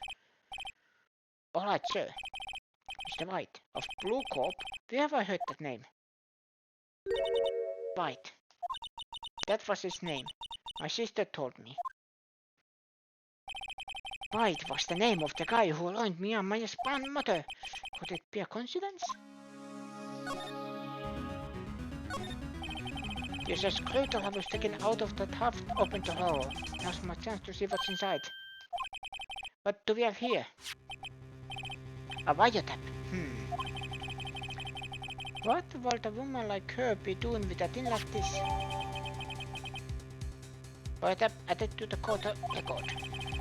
Alright, sir. Mr. Wright of Blue Corp? Where have I heard that name? Wright. That was his name. My sister told me. Wright was the name of the guy who ruined me and my grandmother. Could it be a coincidence? There's a screwdriver sticking out of that half-open drawer. Now's my chance to see what's inside. What do we have here? A wiretap. What would a woman like her be doing with a thing like this? But added to the court record.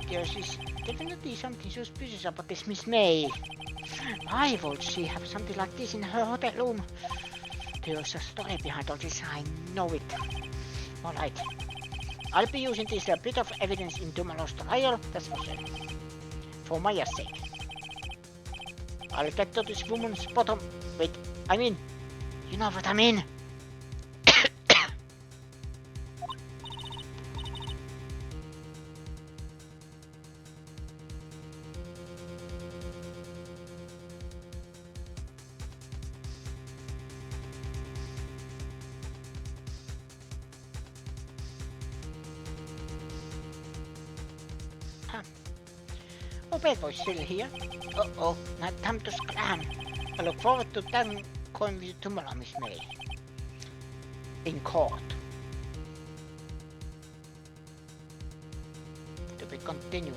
There is definitely something suspicious about this Miss May. Why would she have something like this in her hotel room? There's a story behind all this, I know it. Alright. I'll be using this bit of evidence in tomorrow's trial, that's for sure. For Maya's sake. I'll get to this woman's bottom. Wait, I mean, you know what I mean? Oh, bad boy's still here. Uh-oh, not time to scram. I look forward to telling with you tomorrow, Miss May. In court. To be continued.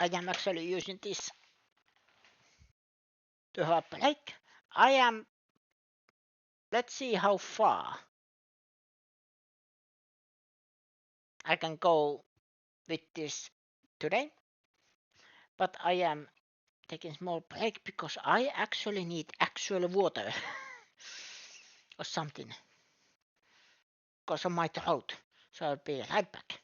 I am actually using this to have a break. Let's see how far I can go with this today. But I am taking a small break because I actually need actual water. Or something. Because of my throat. So I'll be right back.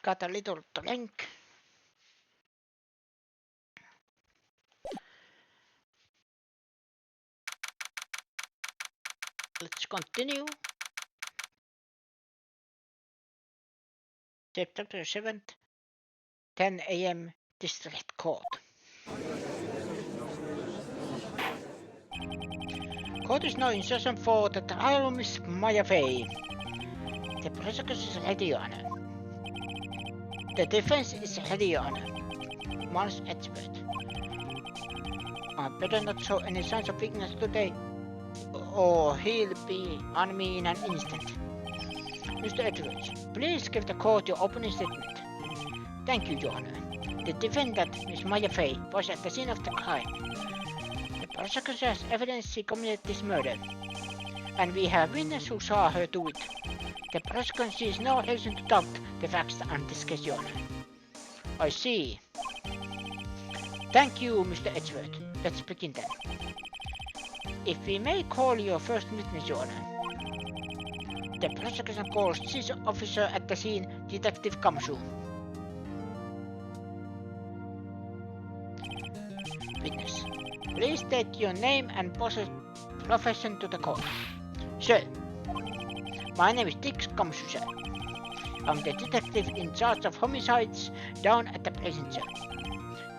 got a little drink. Let's continue. Chapter 7, 10 a.m. District Court. Court is now in session for the trial of Miss Maya Fey. The prosecution is ready, Your Honor. The defense is ready, Your Honor. Mars expert. I better not show any signs of weakness today, or he'll be on me in an instant. Mr. Edwards, please give the court your opening statement. Thank you, Your Honor. The defendant, Miss Maya Fey, was at the scene of the crime. The prosecution has evidence she committed this murder, and we have witnesses who saw her do it. The prosecution sees no reason to doubt the facts on this case, Your Honor. I see. Thank you, Mr. Edwards. Let's begin then. If we may call your first witness, Your Honor. The prosecution calls Chief Officer at the scene, Detective Kamsu. Witness, please state your name and profession to the court. Sir, my name is Dick Kamsu, sir. I'm the detective in charge of homicides down at the prison, sir.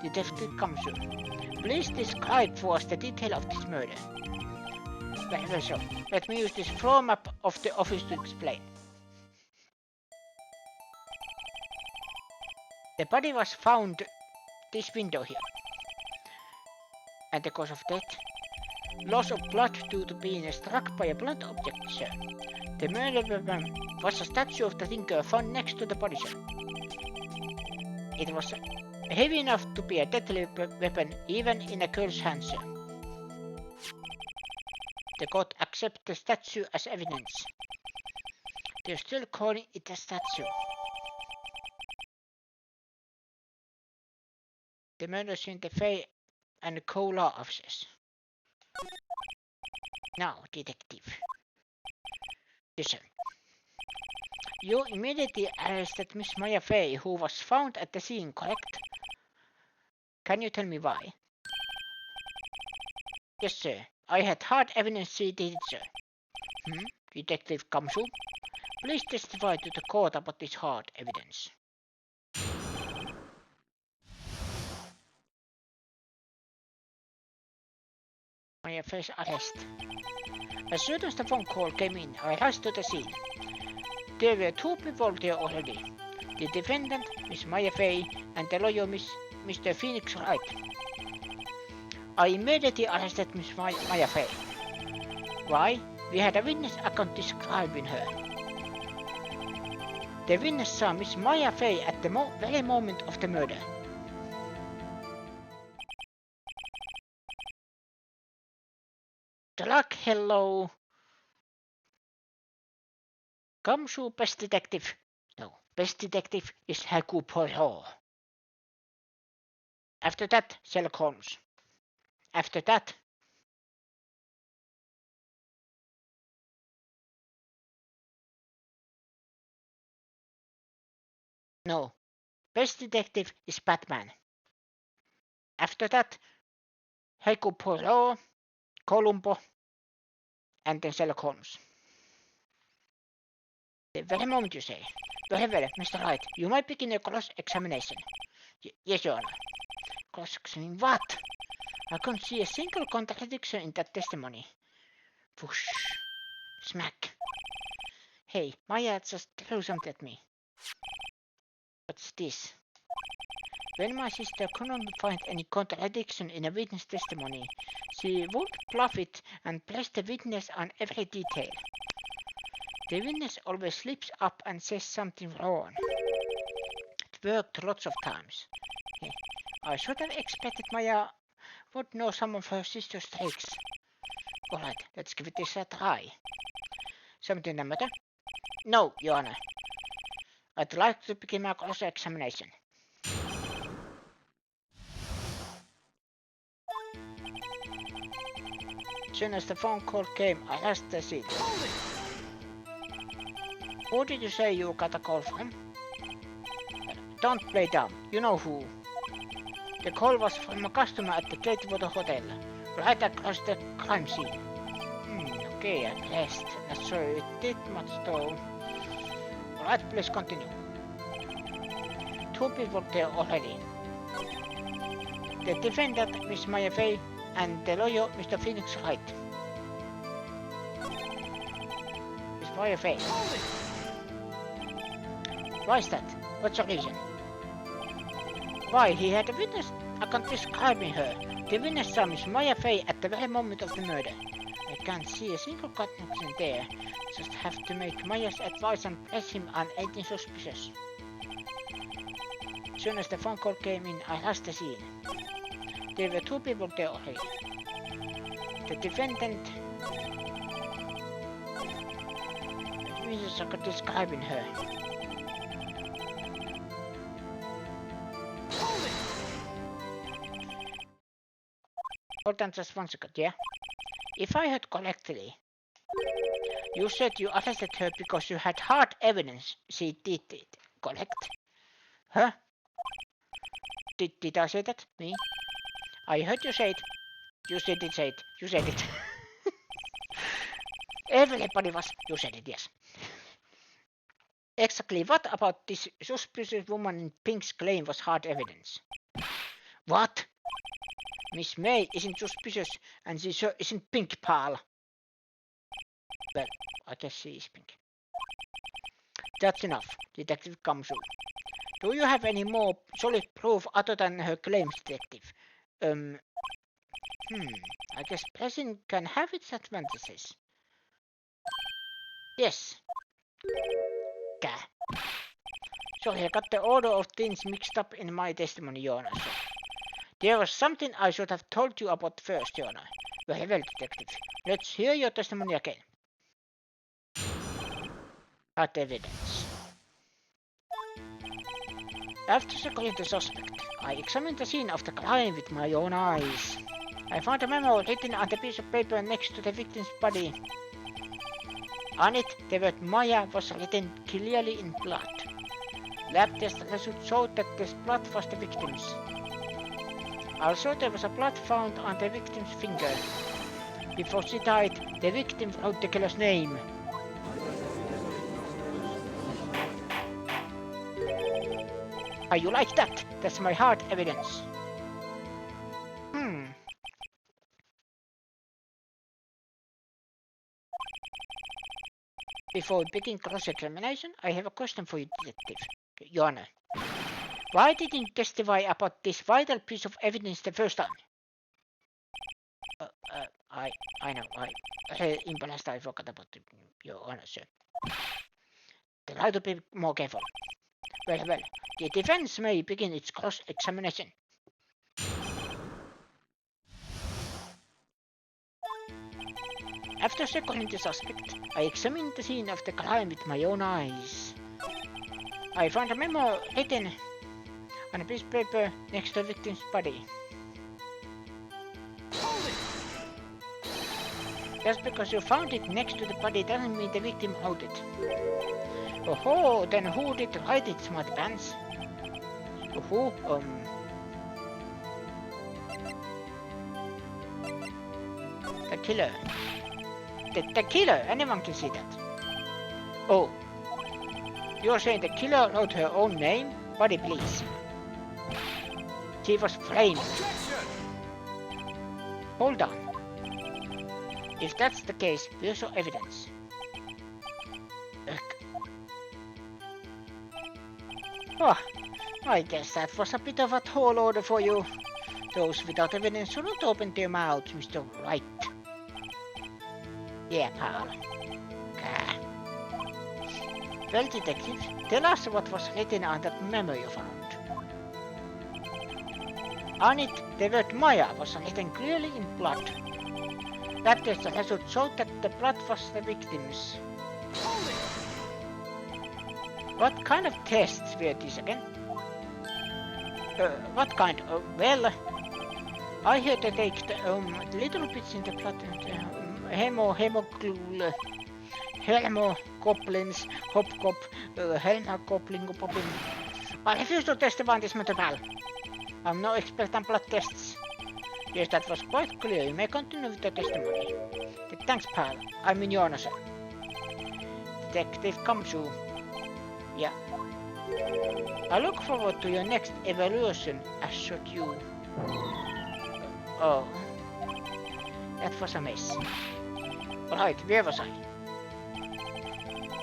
Detective Kamsu, please describe for us the detail of this murder. Very well, sir. Let me use this floor map of the office to explain. The body was found this window here. And the cause of death? Loss of blood due to being struck by a blunt object, sir. The murder weapon was a statue of the thinker found next to the body, sir. It was heavy enough to be a deadly weapon even in a girl's hand, sir. The court accepts the statue as evidence. They're still calling it a statue. The murders in the Fey and Co-law offices. Now, detective. Listen. You immediately arrested Miss Maya Fey, who was found at the scene, correct? Can you tell me why? Yes, sir. I had hard evidence she did it, sir. Detective Kamsu, please testify to the court about this hard evidence. Maya Fey's arrest. As soon as the phone call came in, I rushed to the scene. There were two people there already. The defendant, Miss Maya Fey, and the lawyer, Mr. Phoenix Wright. I immediately arrested Miss Maya Fey. Why? We had a witness account describing her. The witness saw Miss Maya Fey at the very moment of the murder. The luck, hello. Kamsu, best detective. No, best detective is Hercule Poirot. After that, Sherlock Holmes. After that, no, best detective is Batman. After that, Hercule Poirot, Columbo, and then Sherlock Holmes. The very moment you say. Very well, Mr. Wright, you might begin a cross-examination. Yes, Your Honor. Cross-examine what? I can't see a single contradiction in that testimony. Whoosh. Smack. Hey, Maya just threw something at me. What's this? When my sister couldn't find any contradiction in a witness testimony, she would bluff it and press the witness on every detail. The witness always slips up and says something wrong. It worked lots of times. I should have expected Maya would know some of her sister's tricks. Alright, let's give this a try. Something the matter? No, Your Honor. I'd like to begin my cross-examination. As soon as the phone call came, I asked the scene. Who did you say you got a call from? don't play dumb. You know who. The call was from a customer at the Gatewater Hotel, right across the crime scene. Okay, at last. Not sure it did much though. Alright, please continue. 2 people there already. The defendant, Miss Maya Fey, and the lawyer, Mr. Phoenix Wright. Miss Maya Fey. Why is that? What's your reason? Why, he had a witness account describing her. The witness saw Miss Maya Fey at the very moment of the murder. I can't see a single connection there. Just have to make Maya's advice and press him on anything suspicious. As soon as the phone call came in, I rushed the scene. There were 2 people there already. The defendant... The witness account describing her. Hold on just 1 second, yeah? If I heard correctly, you said you arrested her because you had hard evidence she did it, correct? Huh? Did I say that? Me? I heard you say it. You said it. You said it. Everybody was... You said it, yes. Exactly what about this suspicious woman in pink's claim was hard evidence? What? Miss May isn't suspicious, and she sure isn't pink, pal. Well, I guess she is pink. That's enough, Detective Kamsu. Do you have any more solid proof other than her claims, Detective? I guess pressing can have its advantages. Yes. Gah. Sorry, I got the order of things mixed up in my testimony, Jonas. There was something I should have told you about first, Jonas. Very well, Detective. Let's hear your testimony again. Hard evidence. After securing the suspect, I examined the scene of the crime with my own eyes. I found a memo written on the piece of paper next to the victim's body. On it, the word Maya was written clearly in blood. Lab test results showed that this blood was the victim's. Also, there was a blood found on the victim's finger. Before she died, the victim wrote the killer's name. How you like that? That's my hard evidence. Before we begin cross-examination, I have a question for you, Detective. Joanna. Why didn't you testify about this vital piece of evidence the first time? I know, in past I forgot about your answer. Try to be more careful. Well, the defense may begin its cross-examination. After securing the suspect, I examined the scene of the crime with my own eyes. I found a memo written on a piece of paper next to the victim's body. Just because you found it next to the body doesn't mean the victim wrote it. Oh, then who did write it, smart pants? Who? The killer. The killer, anyone can see that. Oh. You're saying the killer wrote her own name? Body, please. She was framed. Hold on. If that's the case, where's your evidence? Oh, I guess that was a bit of a tall order for you. Those without evidence shouldn't open their mouths, Mr. Wright. Yeah, pal. Gah. Well, Detective, tell us what was written on that memo you found. On it, the word Maya was written clearly in blood. That test result showed that the blood was the victim's. What kind of tests were these again? What kind? Well, I heard they take the, little bits in the blood and hemoglobin, hemoglobins, hopcop, hemoglobin, I refuse to testify on this matter, pal. I'm no expert on blood tests. Yes, that was quite clear. You may continue with the testimony. Thanks, pal. I'm in your honor, sir. Detective Kamsu. Yeah. I look forward to your next evaluation as should you. Oh. That was a mess. Right, where was I?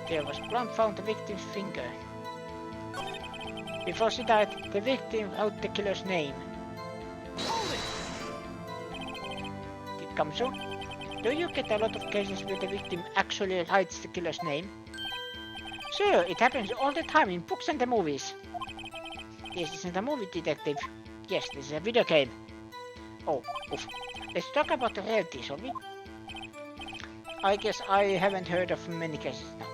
There was blood found the victim's finger. Before she died, the victim wrote the killer's name. Kamsu, do you get a lot of cases where the victim actually writes the killer's name? Sure, it happens all the time in books and the movies. This isn't a movie, detective. Yes, this is a video game. Oh, oof. Let's talk about the reality, shall we? I guess I haven't heard of many cases now.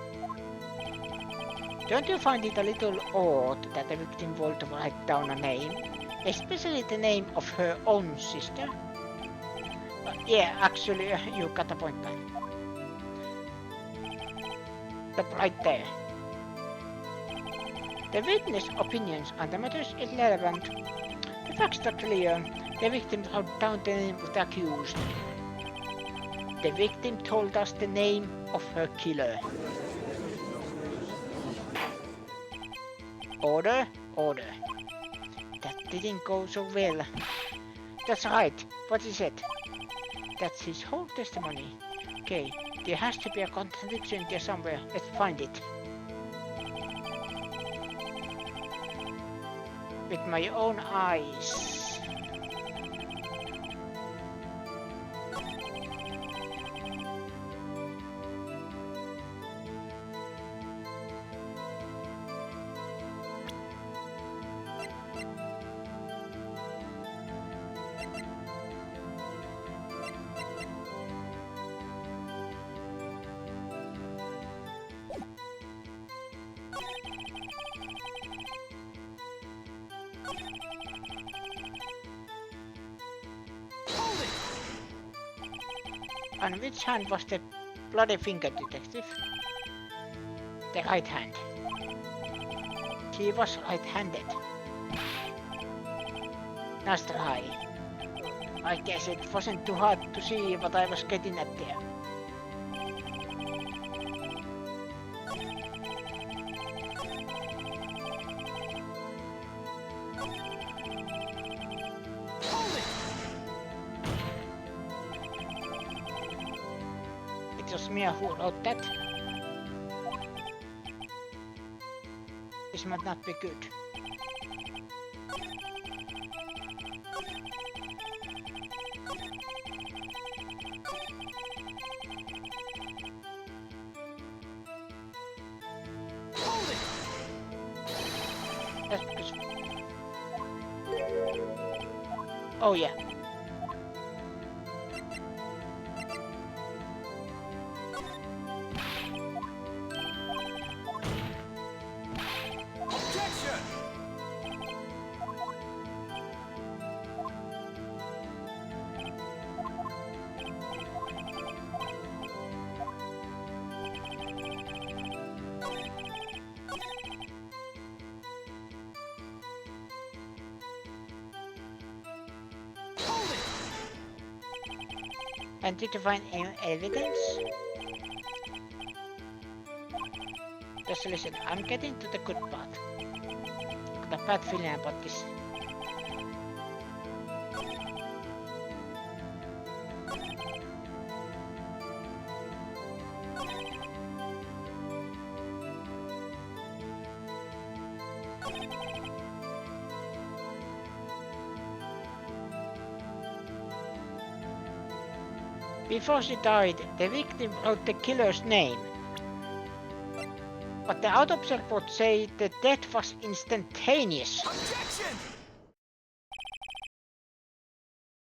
Don't you find it a little odd that the victim would write down a name? Especially the name of her own sister? Yeah, actually, you got a point there. Stop right there. The witness' opinions on the matter is irrelevant. The facts are clear. The victim wrote down the name of the accused. The victim told us the name of her killer. Order, order. That didn't go so well. That's right, what is it? That's his whole testimony. Okay, there has to be a contradiction there somewhere. Let's find it. With my own eyes. On which hand was the bloody finger, detective? The right hand. He was right-handed. Nice try. I guess it wasn't too hard to see what I was getting at there. It was me who wrote that. This might not be good. That's because... Oh yeah. And did you find any evidence? Just listen, I'm getting to the good part. Got a bad feeling about this. Before she died, the victim wrote the killer's name. But the autopsy report said the death was instantaneous. Objection!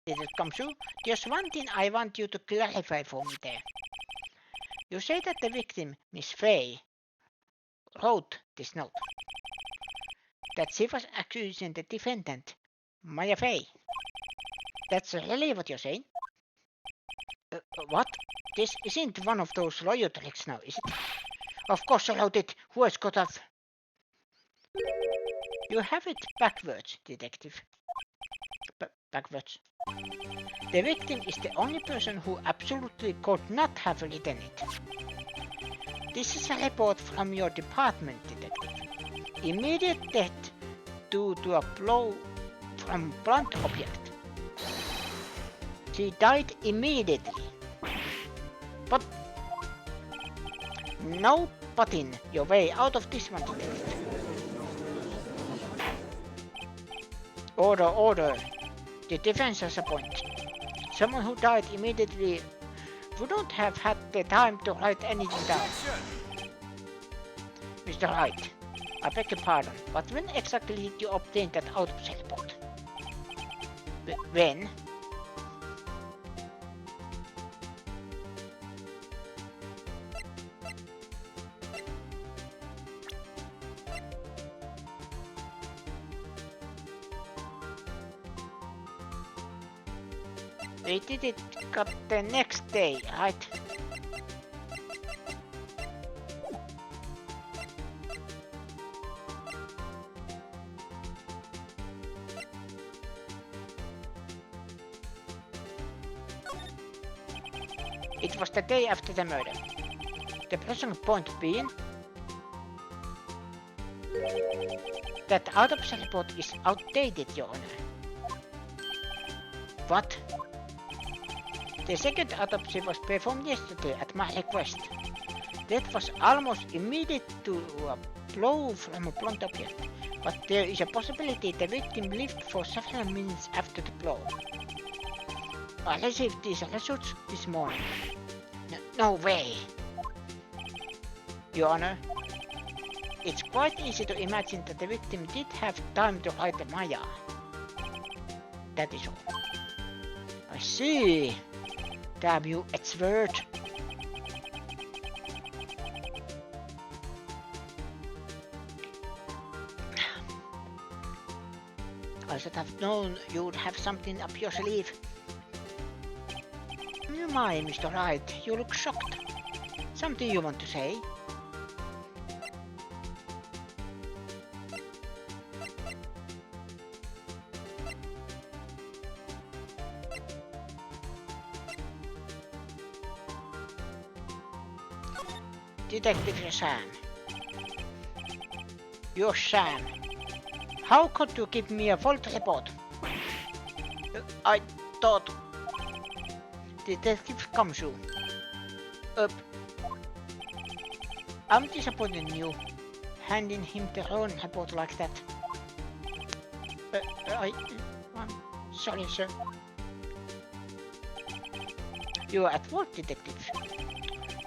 Did it come true? There's one thing I want you to clarify for me there. You say that the victim, Miss Fay, wrote this note. That she was accusing the defendant, Maya Fay. That's really what you're saying? What? This isn't one of those lawyer tricks now, is it? Of course I wrote it. Who else could have? You have it backwards, detective. Backwards. The victim is the only person who absolutely could not have written it. This is a report from your department, detective. Immediate death due to a blow from blunt object. She died immediately. But no putting your way out of this one, detective. Order. The defense has a point. Someone who died immediately wouldn't have had the time to write anything down. Objection! Mr. Wright, I beg your pardon, but when exactly did you obtain that autopsy report? When? They did it the next day, right? It was the day after the murder. The present point being that autopsy report is outdated, Your Honor. What? The second autopsy was performed yesterday at my request. Death was almost immediate to a blow from a blunt object, but there is a possibility the victim lived for several minutes after the blow. I received these results this morning. No way! Your Honor, it's quite easy to imagine that the victim did have time to write a Maya. That is all. I see. Damn you, it's word. I should have known you'd have something up your sleeve. My, Mr. Wright, you look shocked. Something you want to say? Detective Sam. You're Sam. How could you give me a false report? I thought... Detective Kamsu. Up. I'm disappointed in you, handing him the wrong report like that. I'm sorry, sir. You are at work, detective.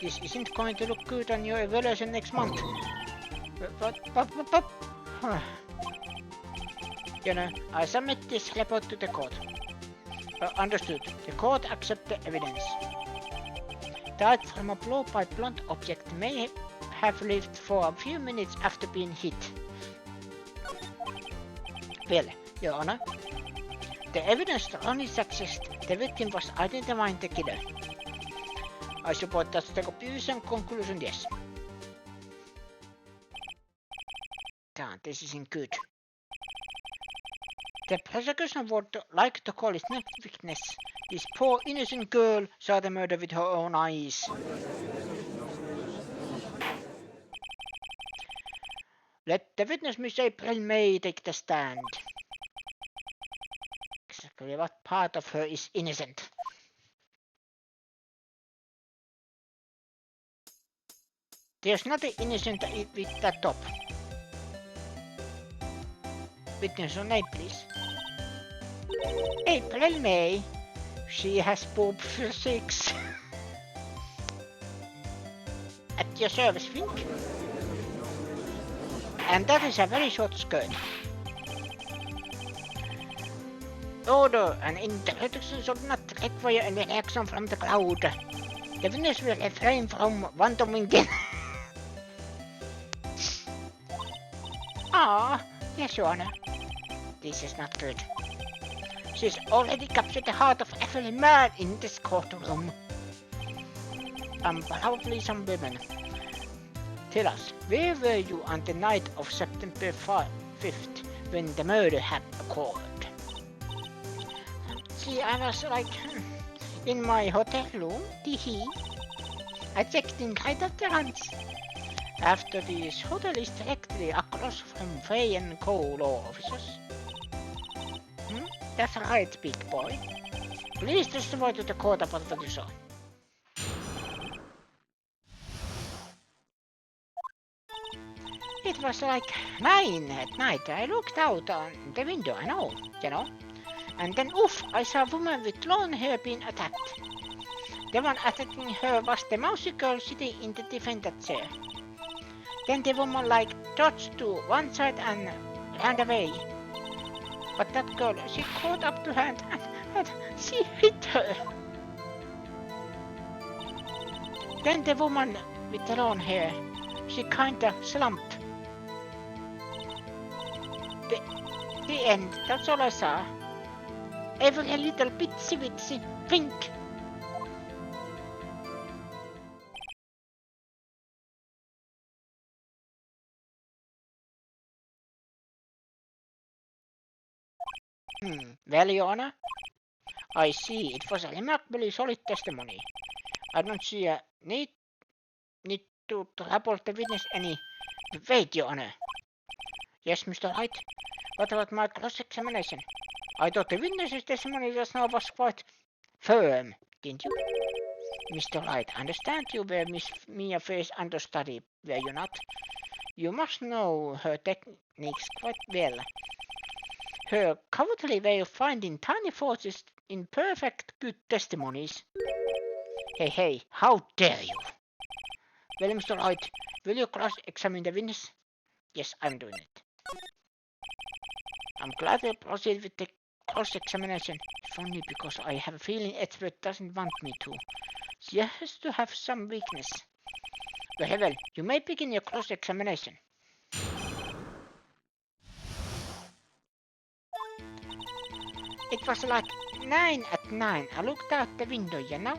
This isn't going to look good on your evaluation next month. But... You know, I submit this report to the court. Understood. The court accepts the evidence. Died from a blow by blunt object may have lived for a few minutes after being hit. Well, Your Honor, the evidence strongly suggests the victim was identifying the killer. I suppose that's the obvious conclusion, yes. Damn, this isn't good. The prosecution would like to call its next witness. This poor innocent girl saw the murder with her own eyes. Let the witness Miss April May take the stand. Exactly what part of her is innocent? There's nothing innocent with that top. Witness your name, please. April May. She has boob physics. At your service, Fink. And that is a very short skirt. Order, an introduction should not require any reaction from the crowd. The witness will refrain from wandering. Ah, yes, Your Honor. This is not good. She's already captured the heart of every man in this courtroom. And probably some women. Tell us, where were you on the night of September 5th when the murder had occurred. See, I was like in my hotel room, I checked in right at the lunch. After this hotel is directly across from Fay and Co. law offices. That's right, big boy. Please testify to the court about what you saw. It was like 9 at night. I looked out on the window, I know, you know. And then oof, I saw a woman with long hair being attacked. The one attacking her was the mousy girl sitting in the defendant chair. Then the woman like dodged to one side and ran away. But that girl, she caught up to her and she hit her. Then the woman with the long hair, she kinda slumped. The end, that's all I saw. Every little bitsy bitsy pink. Well, Your Honor, I see. It was a remarkably solid testimony. I don't see a need to report the witness any. Wait, Your Honor. Yes, Mr. Wright. What about my cross-examination? I thought the witness's testimony just now was quite firm, didn't you? Mr. Wright, I understand you were Miss Mia Fay's understudy, were you not? You must know her techniques quite well. Her cowardly way of finding tiny forces in perfect good testimonies. Hey, how dare you? Well, Mr. Wright, will you cross-examine the witness? Yes, I'm doing it. I'm glad to proceed with the cross-examination. If only because I have a feeling Edward doesn't want me to. She has to have some weakness. Very well, you may begin your cross-examination. It was like 9 at 9. I looked out the window, you know.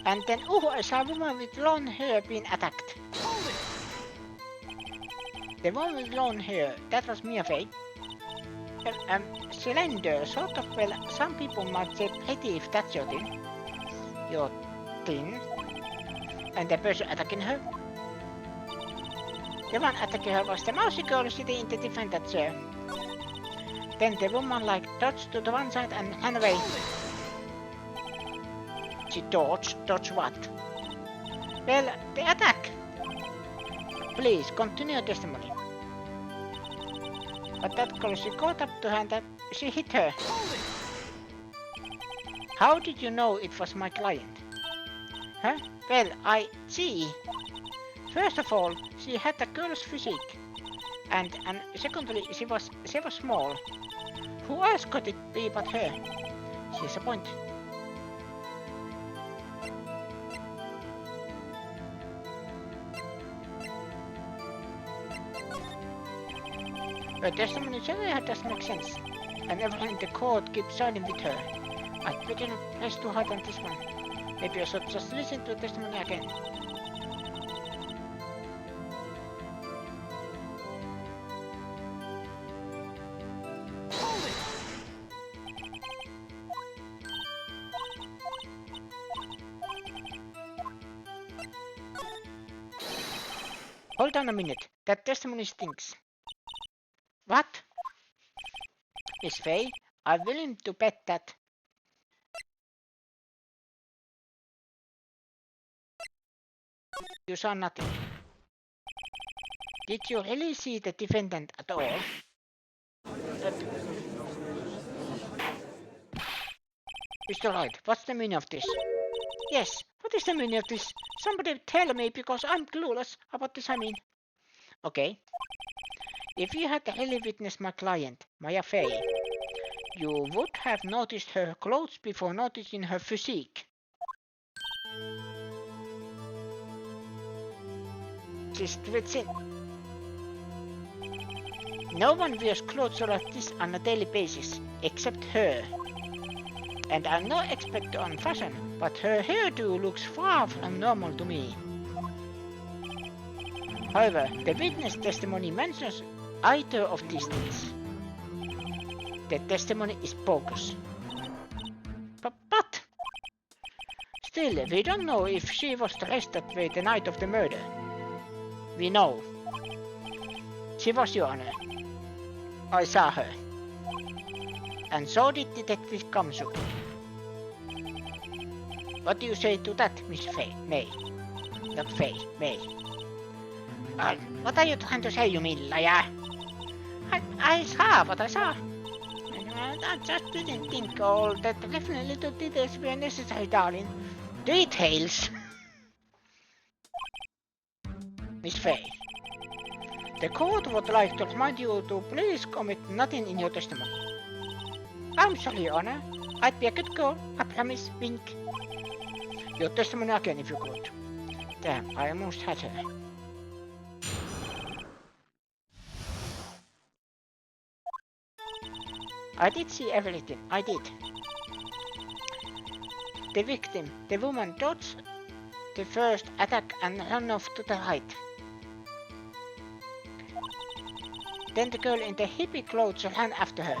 And then, I saw a woman with long hair being attacked. The woman with long hair, that was Mia Fay. Slender, sort of, well, some people might say pretty if that's your thing. Your thing. And the person attacking her. The one attacking her was the mousy girl sitting in the defendant chair. Then the woman like dodged to the one side and ran away. She dodged what? Well, the attack. Please, continue your testimony. But that girl, she caught up to her and she hit her. How did you know it was my client? Huh? Well, I see. First of all, she had a girl's physique. And secondly, she was small. Who else could it be but her? She's a point. Her testimony certainly does make sense, and everyone in the court keeps siding with her. I'd better not press too hard on this one. Maybe I should just listen to the testimony again. Hold on a minute, that testimony stinks. What? Miss Fay, I'm willing to bet that. You saw nothing. Did you really see the defendant at all? Mr. Wright, what's the meaning of this? Yes, what is the meaning of this? Somebody tell me because I'm clueless about this, I mean. Okay. If you had really witnessed my client, Mia Fay, you would have noticed her clothes before noticing her physique. She's twitching. No one wears clothes like this on a daily basis, except her. And I'm no expert on fashion, but her hairdo looks far from normal to me. However, the witness testimony mentions either of these things. The testimony is bogus. But still, we don't know if she was dressed that way the night of the murder. We know. She was, Your Honor. I saw her. And so did Detective Kamsu. What do you say to that, Miss May? Not Faye, May. What are you trying to say, you mean, liar? I saw what I saw. I just didn't think all that definitely little details were necessary, darling. Details? Miss Faye, the court would like to remind you to please commit nothing in your testimony. I'm sorry, Your Honor. I'd be a good girl, I promise, wink. Your testimony again if you could. Damn, I almost had her. I did see everything, I did. The victim, the woman, dodged the first attack and ran off to the right. Then the girl in the hippie clothes ran after her.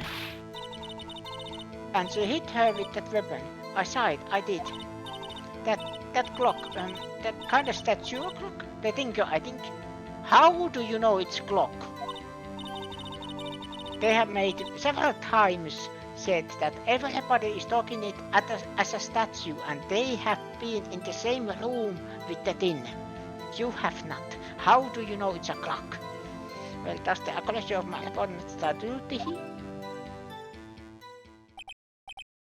And she hit her with that weapon. I saw it, I did. That clock, that kind of statue clock? The thinker, I think. How do you know it's clock? They have made several times said that everybody is talking it as a statue and they have been in the same room with the tin. You have not. How do you know it's a clock? Well, does the accuracy of my opponent start duty?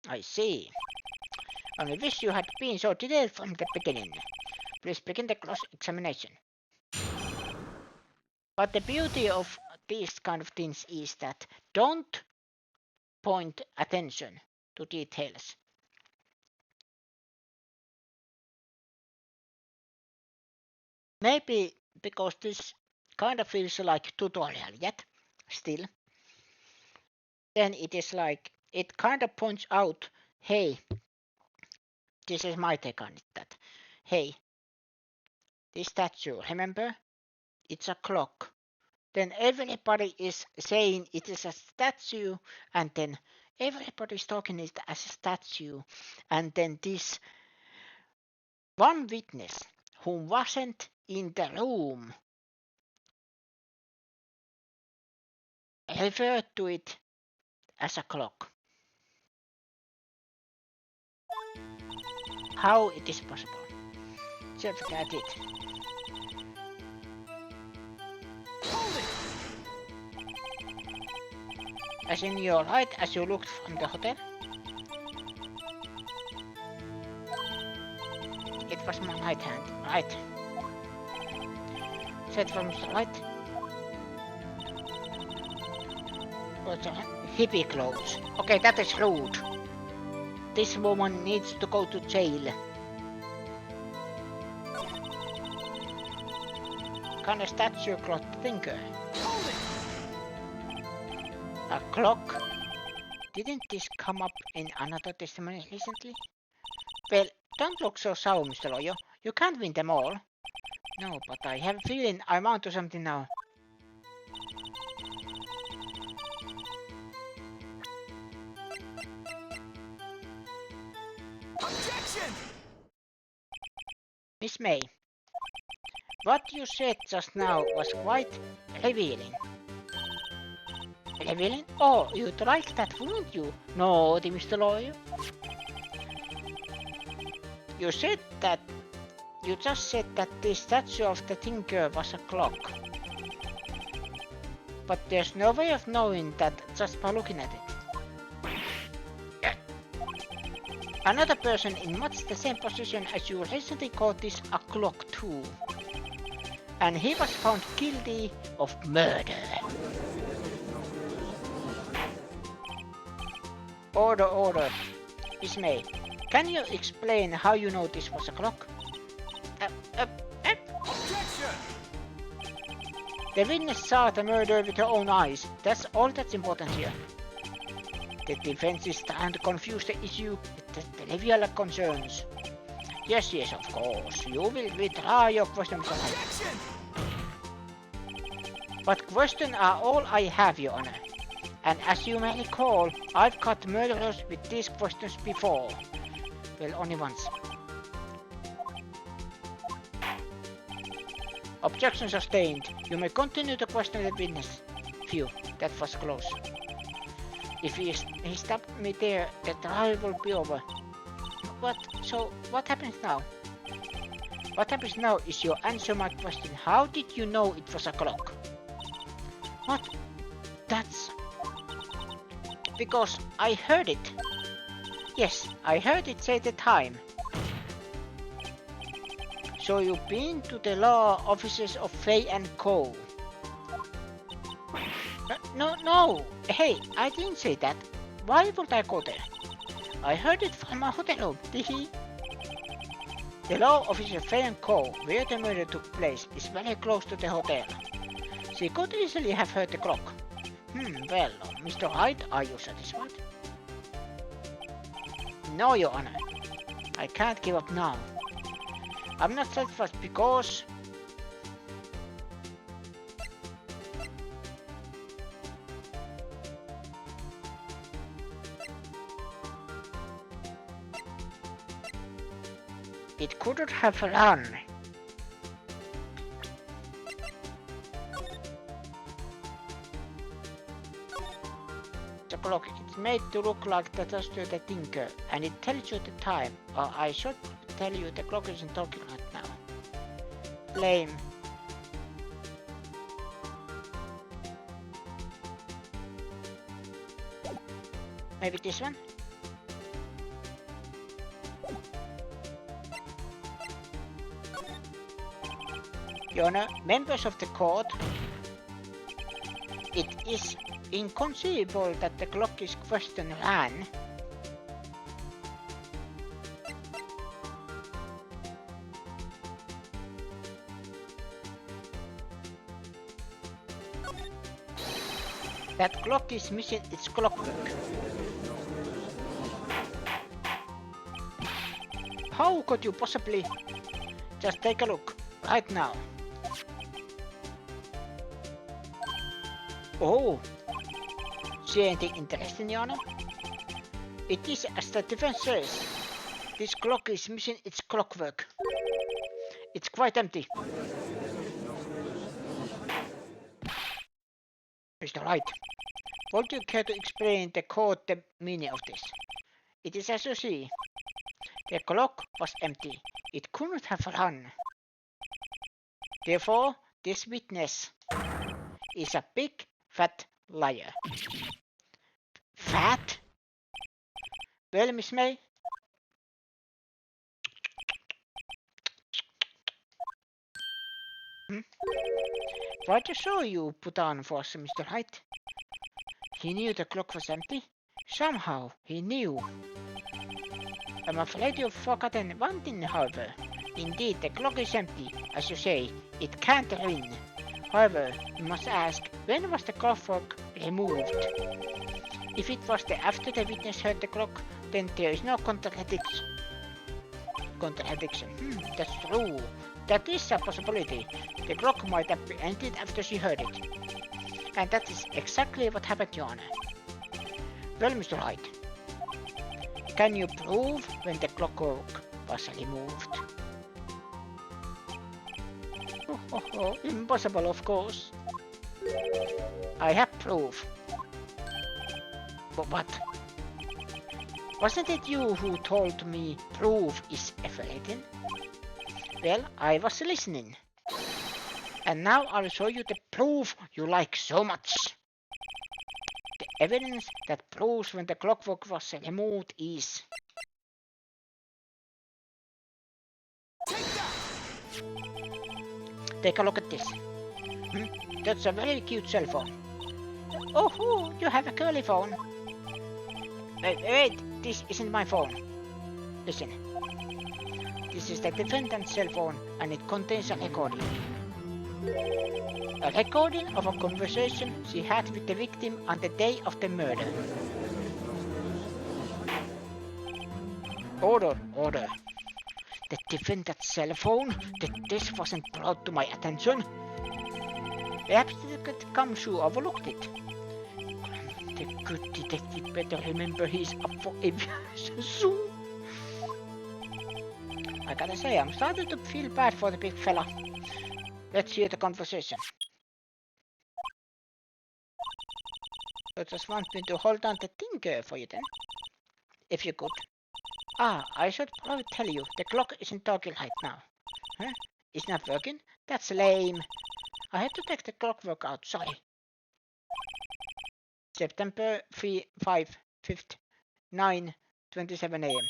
I see. Only wish you had been so detailed from the beginning. Please begin the cross-examination. But the beauty of these kind of things is that don't point attention to details. Maybe because this kind of feels like tutorial yet, still. Then it is like, it kind of points out, hey, this is my take on it, that, hey, this statue, remember? It's a clock. Then everybody is saying it is a statue, and then everybody is talking it as a statue, and then this one witness who wasn't in the room referred to it as a clock. How it is possible? Just look at it. As in you're right as you looked from the hotel? It was my right hand, right? Said from the right. Was hippie clothes. Okay, that is rude. This woman needs to go to jail. Kind of statue clock thinker. A clock? Didn't this come up in another testimony recently? Well, don't look so sour, Mr. Lawyer. You can't win them all. No, but I have a feeling I'm onto something now. Objection! Miss May, what you said just now was quite revealing. Revealing? Oh, you'd like that, wouldn't you? Naughty Mr. Lawyer. You just said that the statue of the Tinker was a clock. But there's no way of knowing that just by looking at it. Another person in much the same position as you recently called this a clock too. And he was found guilty of murder. Order. Miss May, can you explain how you know this was a clock? Objection! The witness saw the murder with her own eyes. That's all that's important here. The defense is trying to confuse the issue with the trivial concerns. Yes, of course. You will withdraw your question. Objection! But questions are all I have, Your Honor. And as you may recall, I've caught murderers with these questions before. Well, only once. Objection sustained. You may continue to question the witness. Phew, that was close. If he stopped me there, the trial will be over. What? So, what happens now? What happens now is you answer my question. How did you know it was a clock? What? That's... Because I heard it. Yes, I heard it say the time. So you've been to the law offices of Fay and Co. No. Hey, I didn't say that. Why would I go there? I heard it from my hotel room. The law office of Fay and Co, where the murder took place, is very close to the hotel. She could easily have heard the clock. Well, Mr. Wright, are you satisfied? No, Your Honor. I can't give up now. I'm not satisfied because... It couldn't have run. The clock, it's made to look like the Duster the Tinker, and it tells you the time. Or I should tell you the clock isn't talking right now. Lame. Maybe this one? Your Honor, members of the court, it is inconceivable that the clock is question ran. That clock is missing its clockwork. How could you possibly... Just take a look, right now. Oh! See anything interesting, Your Honor? It is as the defense says. This clock is missing its clockwork. It's quite empty. Mr. Wright, would you care to explain the court the meaning of this? It is as you see. The clock was empty. It couldn't have run. Therefore, this witness is a big, fat liar. Fat? Well, Miss May? What show you put on for us, Mr. Wright? He knew the clock was empty. Somehow, he knew. I'm afraid you've forgotten one thing, however. Indeed, the clock is empty. As you say, it can't ring. However, you must ask, when was the clockwork removed? If it was after the witness heard the clock, then there is no contradiction. That's true. That is a possibility. The clock might have been ended after she heard it. And that is exactly what happened, Your Honor. Well, Mr. Wright, can you prove when the clockwork was removed? Impossible, of course. I have proof. But what? Wasn't it you who told me proof is everything? Well, I was listening. And now I'll show you the proof you like so much. The evidence that proves when the clockwork was removed is... Take a look at this. That's a very cute cell phone. Oh, you have a curly phone. Wait, this isn't my phone. Listen. This is the defendant's cell phone and it contains a recording. A recording of a conversation she had with the victim on the day of the murder. Order. The defendant's cell phone? That this wasn't brought to my attention? Perhaps the gumshoe overlooked it. The good detective better remember he's up for evaluation soon. I gotta say, I'm starting to feel bad for the big fella. Let's hear the conversation. You just want me to hold on the thing for you then? If you could. I should probably tell you, the clock isn't talking right now. Huh? It's not working? That's lame. I had to take the clockwork out, sorry. September 5th, 9:27 a.m.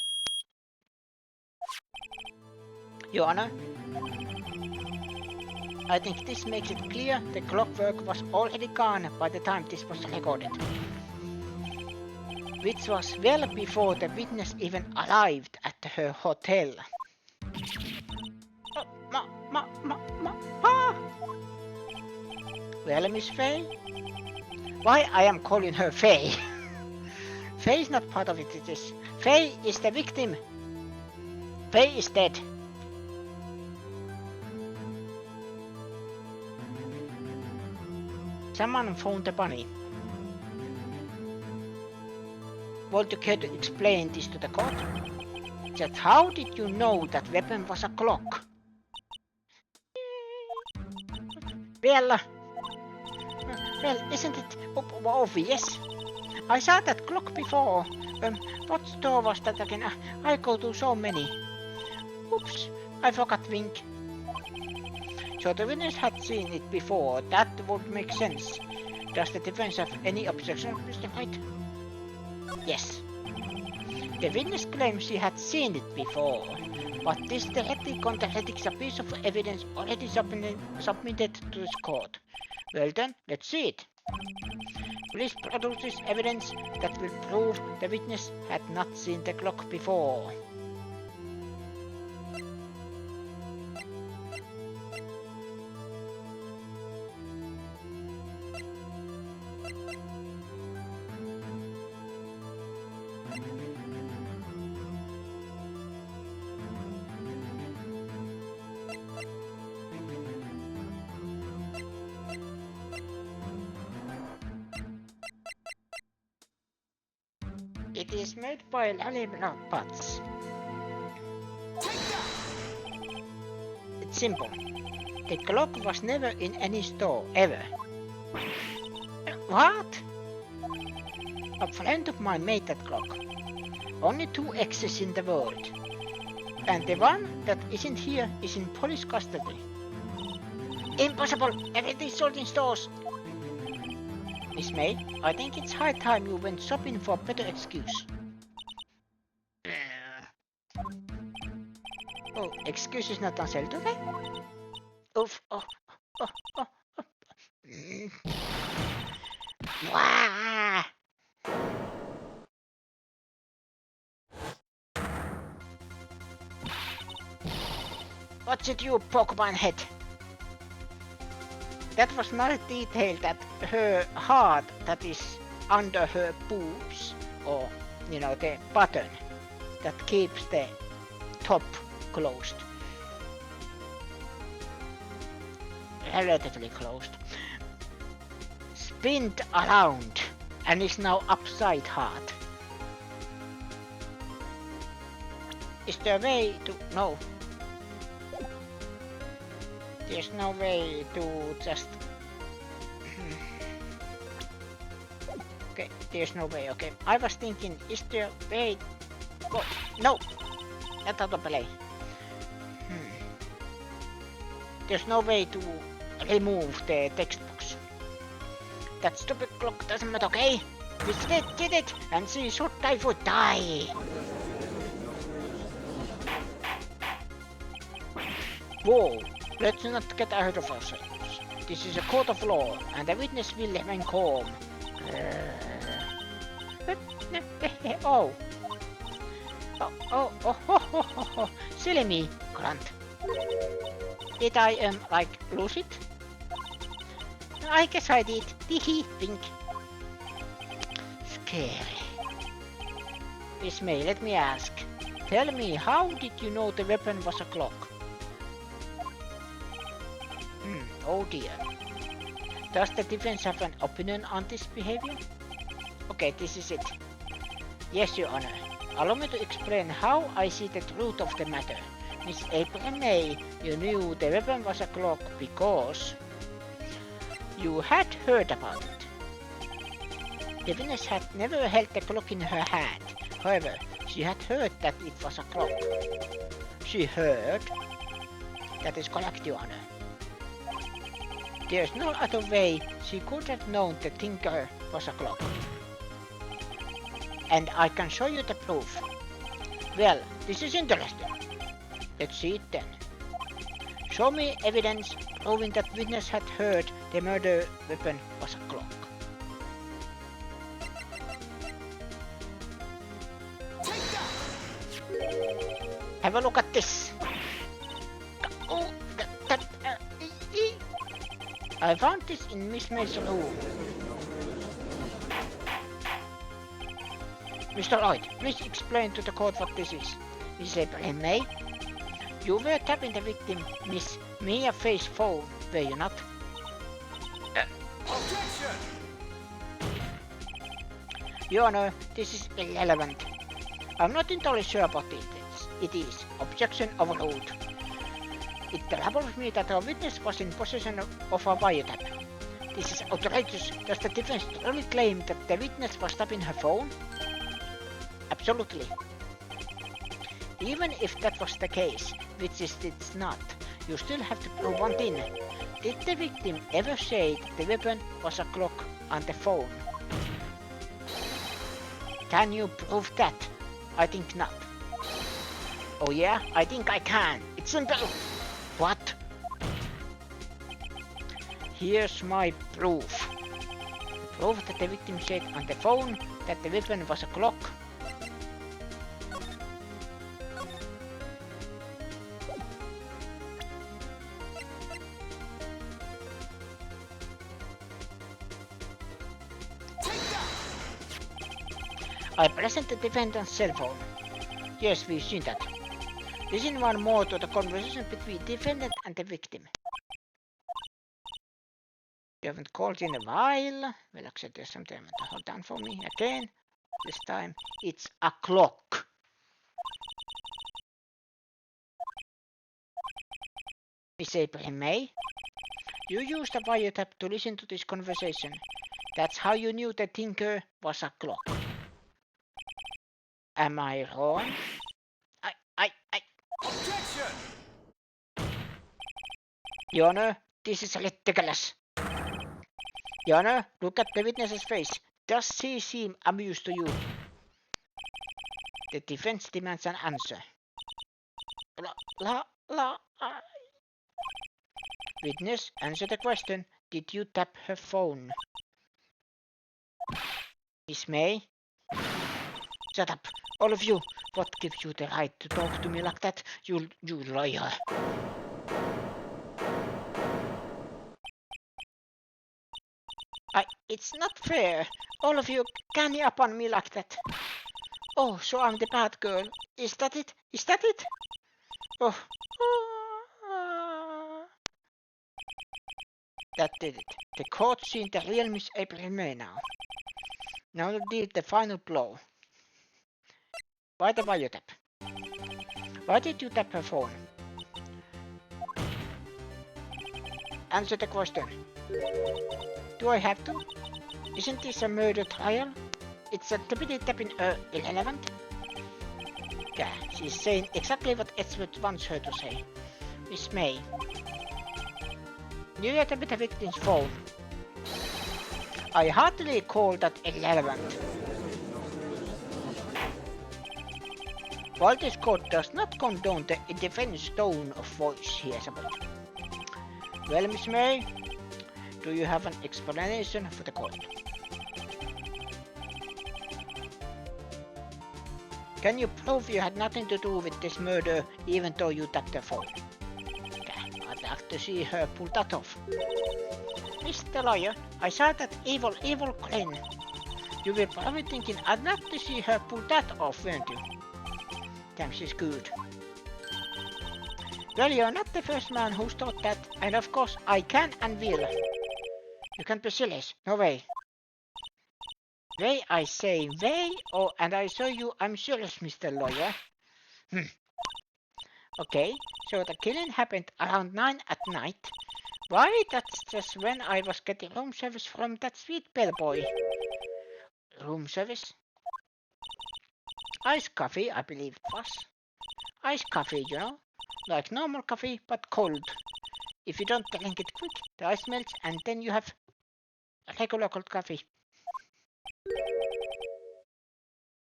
Your Honor, I think this makes it clear the clockwork was already gone by the time this was recorded. Which was well before the witness even arrived at her hotel. Well, Miss Faye? Why I am calling her Faye? Faye is not part of it. Faye is the victim. Faye is dead. Someone found the bunny. Want to care to explain this to the court? Just how did you know that weapon was a clock? Well, isn't it obvious? I saw that clock before. What store was that again? I go to so many. Oops, I forgot wink. So the witness had seen it before. That would make sense. Does the defense have any objection, Mr. Wright? Yes. The witness claims she had seen it before, but this directly contradicts a piece of evidence already submitted to this court. Well then, let's see it. Please produce this evidence that will prove the witness had not seen the clock before. It is made by Butz. It's simple. The clock was never in any store, ever. What? A friend of mine made that clock. Only 2 X's in the world. And the one that isn't here is in police custody. Impossible! Everything is sold in stores! Miss May, I think it's high time you went shopping for a better excuse. Oh, excuse is not on sale today? Oof, Wah! What's it you, Pokemon head? That was not a detail that her heart that is under her boobs, or, you know, the button that keeps the top closed. Relatively closed. Spinned around and is now upside hard. Is there a way to... No. There's no way to just... Okay, there's no way, okay. I was thinking, is there a way... Go... No! Not out of play. There's no way to remove the text box. That stupid clock doesn't matter, okay? We did it, and she should die for die. Whoa, let's not get ahead of ourselves. This is a court of law, and the witness will remain calm. Oh, silly me, grunt. Did I, lose it? I guess I did. Teehee, wink. Scary. Miss May, let me ask. Tell me, how did you know the weapon was a clock? Oh dear. Does the defense have an opinion on this behavior? Okay, this is it. Yes, Your Honor. Allow me to explain how I see the truth of the matter. Miss April May, you knew the weapon was a clock because you had heard about it. The witness had never held the clock in her hand. However, she had heard that it was a clock. She heard? That is correct, Your Honor. There's no other way she could have known the Tinker was a clock. And I can show you the proof. Well, this is interesting. Let's see it then. Show me evidence proving that witness had heard the murder weapon was a clock. Take that! Have a look at this. Oh, I found this in Miss May's room. Mr. Wright, please explain to the court what this is. Miss April May, you were tapping the victim, Miss Mia Faye's phone, were you not? Objection! Your Honor, this is irrelevant. I'm not entirely sure about it. It is. Objection overruled. It troubles me that our witness was in possession of a wiretap. This is outrageous. Does the defense truly claim that the witness was tapping her phone? Absolutely. Even if that was the case, which it's not, you still have to prove one thing. Did the victim ever say that the weapon was a clock on the phone? Can you prove that? I think not. Oh yeah? I think I can. It's simple. What? Here's my proof. Proof that the victim said on the phone that the weapon was a clock. I present the defendant's cell phone. Yes, we've seen that. Listen one more to the conversation between defendant and the victim. You haven't called in a while. Well, actually, there's something to hold down for me again. This time, it's a clock. Miss April May, you used a wiretap to listen to this conversation. That's how you knew the Tinker was a clock. Am I wrong? Objection! Your Honor, this is ridiculous. Your Honor, look at the witness's face. Does she seem amused to you? The defense demands an answer. Witness, answer the question. Did you tap her phone? Miss May? Shut up, all of you. What gives you the right to talk to me like that, you liar? It's not fair. All of you gang up on me like that. Oh, so I'm the bad girl. Is that it? Is that it? Oh. That did it. The court seen the real Miss April May now. Now to deal the final blow. Why the wiretap? Why did you tap her phone? Answer the question. Do I have to? Isn't this a murder trial? It's a deputy tapping irrelevant? Yeah, she's saying exactly what Edward wants her to say. Miss May. You had a bit of victim's phone. I hardly call that irrelevant. While this court does not condone the defense tone of voice he has about. Well, Miss May, do you have an explanation for the court? Can you prove you had nothing to do with this murder even though you tapped the phone? I'd like to see her pull that off. Mr. Lawyer, I saw that evil grin. You were probably thinking I'd like to see her pull that off, weren't you? Damn, she's good. Well, you're not the first man who's thought that, and of course I can and will. You can't be serious. No way. Way, I say, way, oh, and I saw you, I'm serious, Mr. Lawyer. Okay, so the killing happened around 9 at night. Why, that's just when I was getting room service from that sweet bellboy. Room service? Iced coffee, I believe it was. Iced coffee, you know? Like normal coffee, but cold. If you don't drink it quick, the ice melts and then you have regular cold coffee.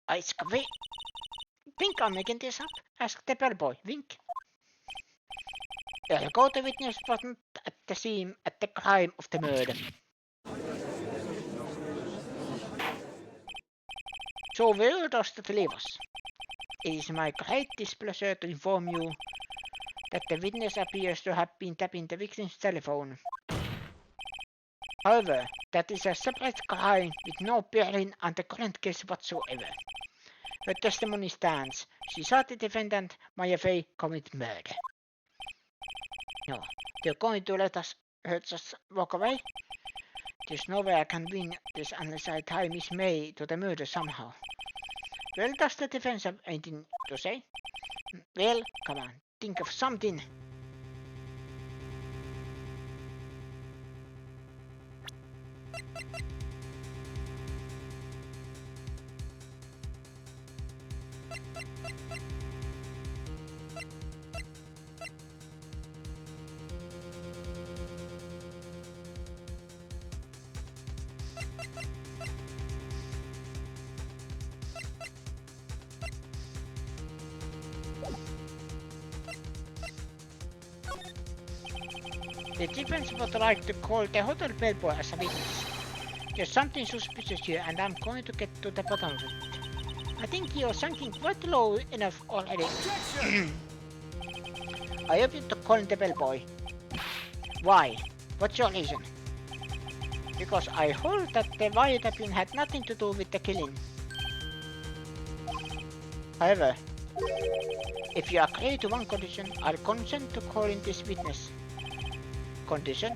Iced coffee? Think I'm making this up? Asked the bellboy. Wink. Ergo the witness wasn't at the scene at the crime of the murder. So where does that leave us? It is my great displeasure to inform you that the witness appears to have been tapping the victim's telephone. However, that is a separate crime with no bearing on the current case whatsoever. Her testimony stands. She saw the defendant, Maya Fey, commit murder. No, they're going to let her just walk away? There's no way I can win this unless I tie Miss May to the murder somehow. Well, does the defense have anything to say? Well, come on, think of something. The defense would like to call the hotel bellboy as a witness. There's something suspicious here and I'm going to get to the bottom of it. I think you're sinking quite low enough already. I hope you to call the bellboy. Why? What's your reason? Because I hold that the wiretapping had nothing to do with the killing. However, if you agree to one condition, I'll consent to calling this witness. Condition?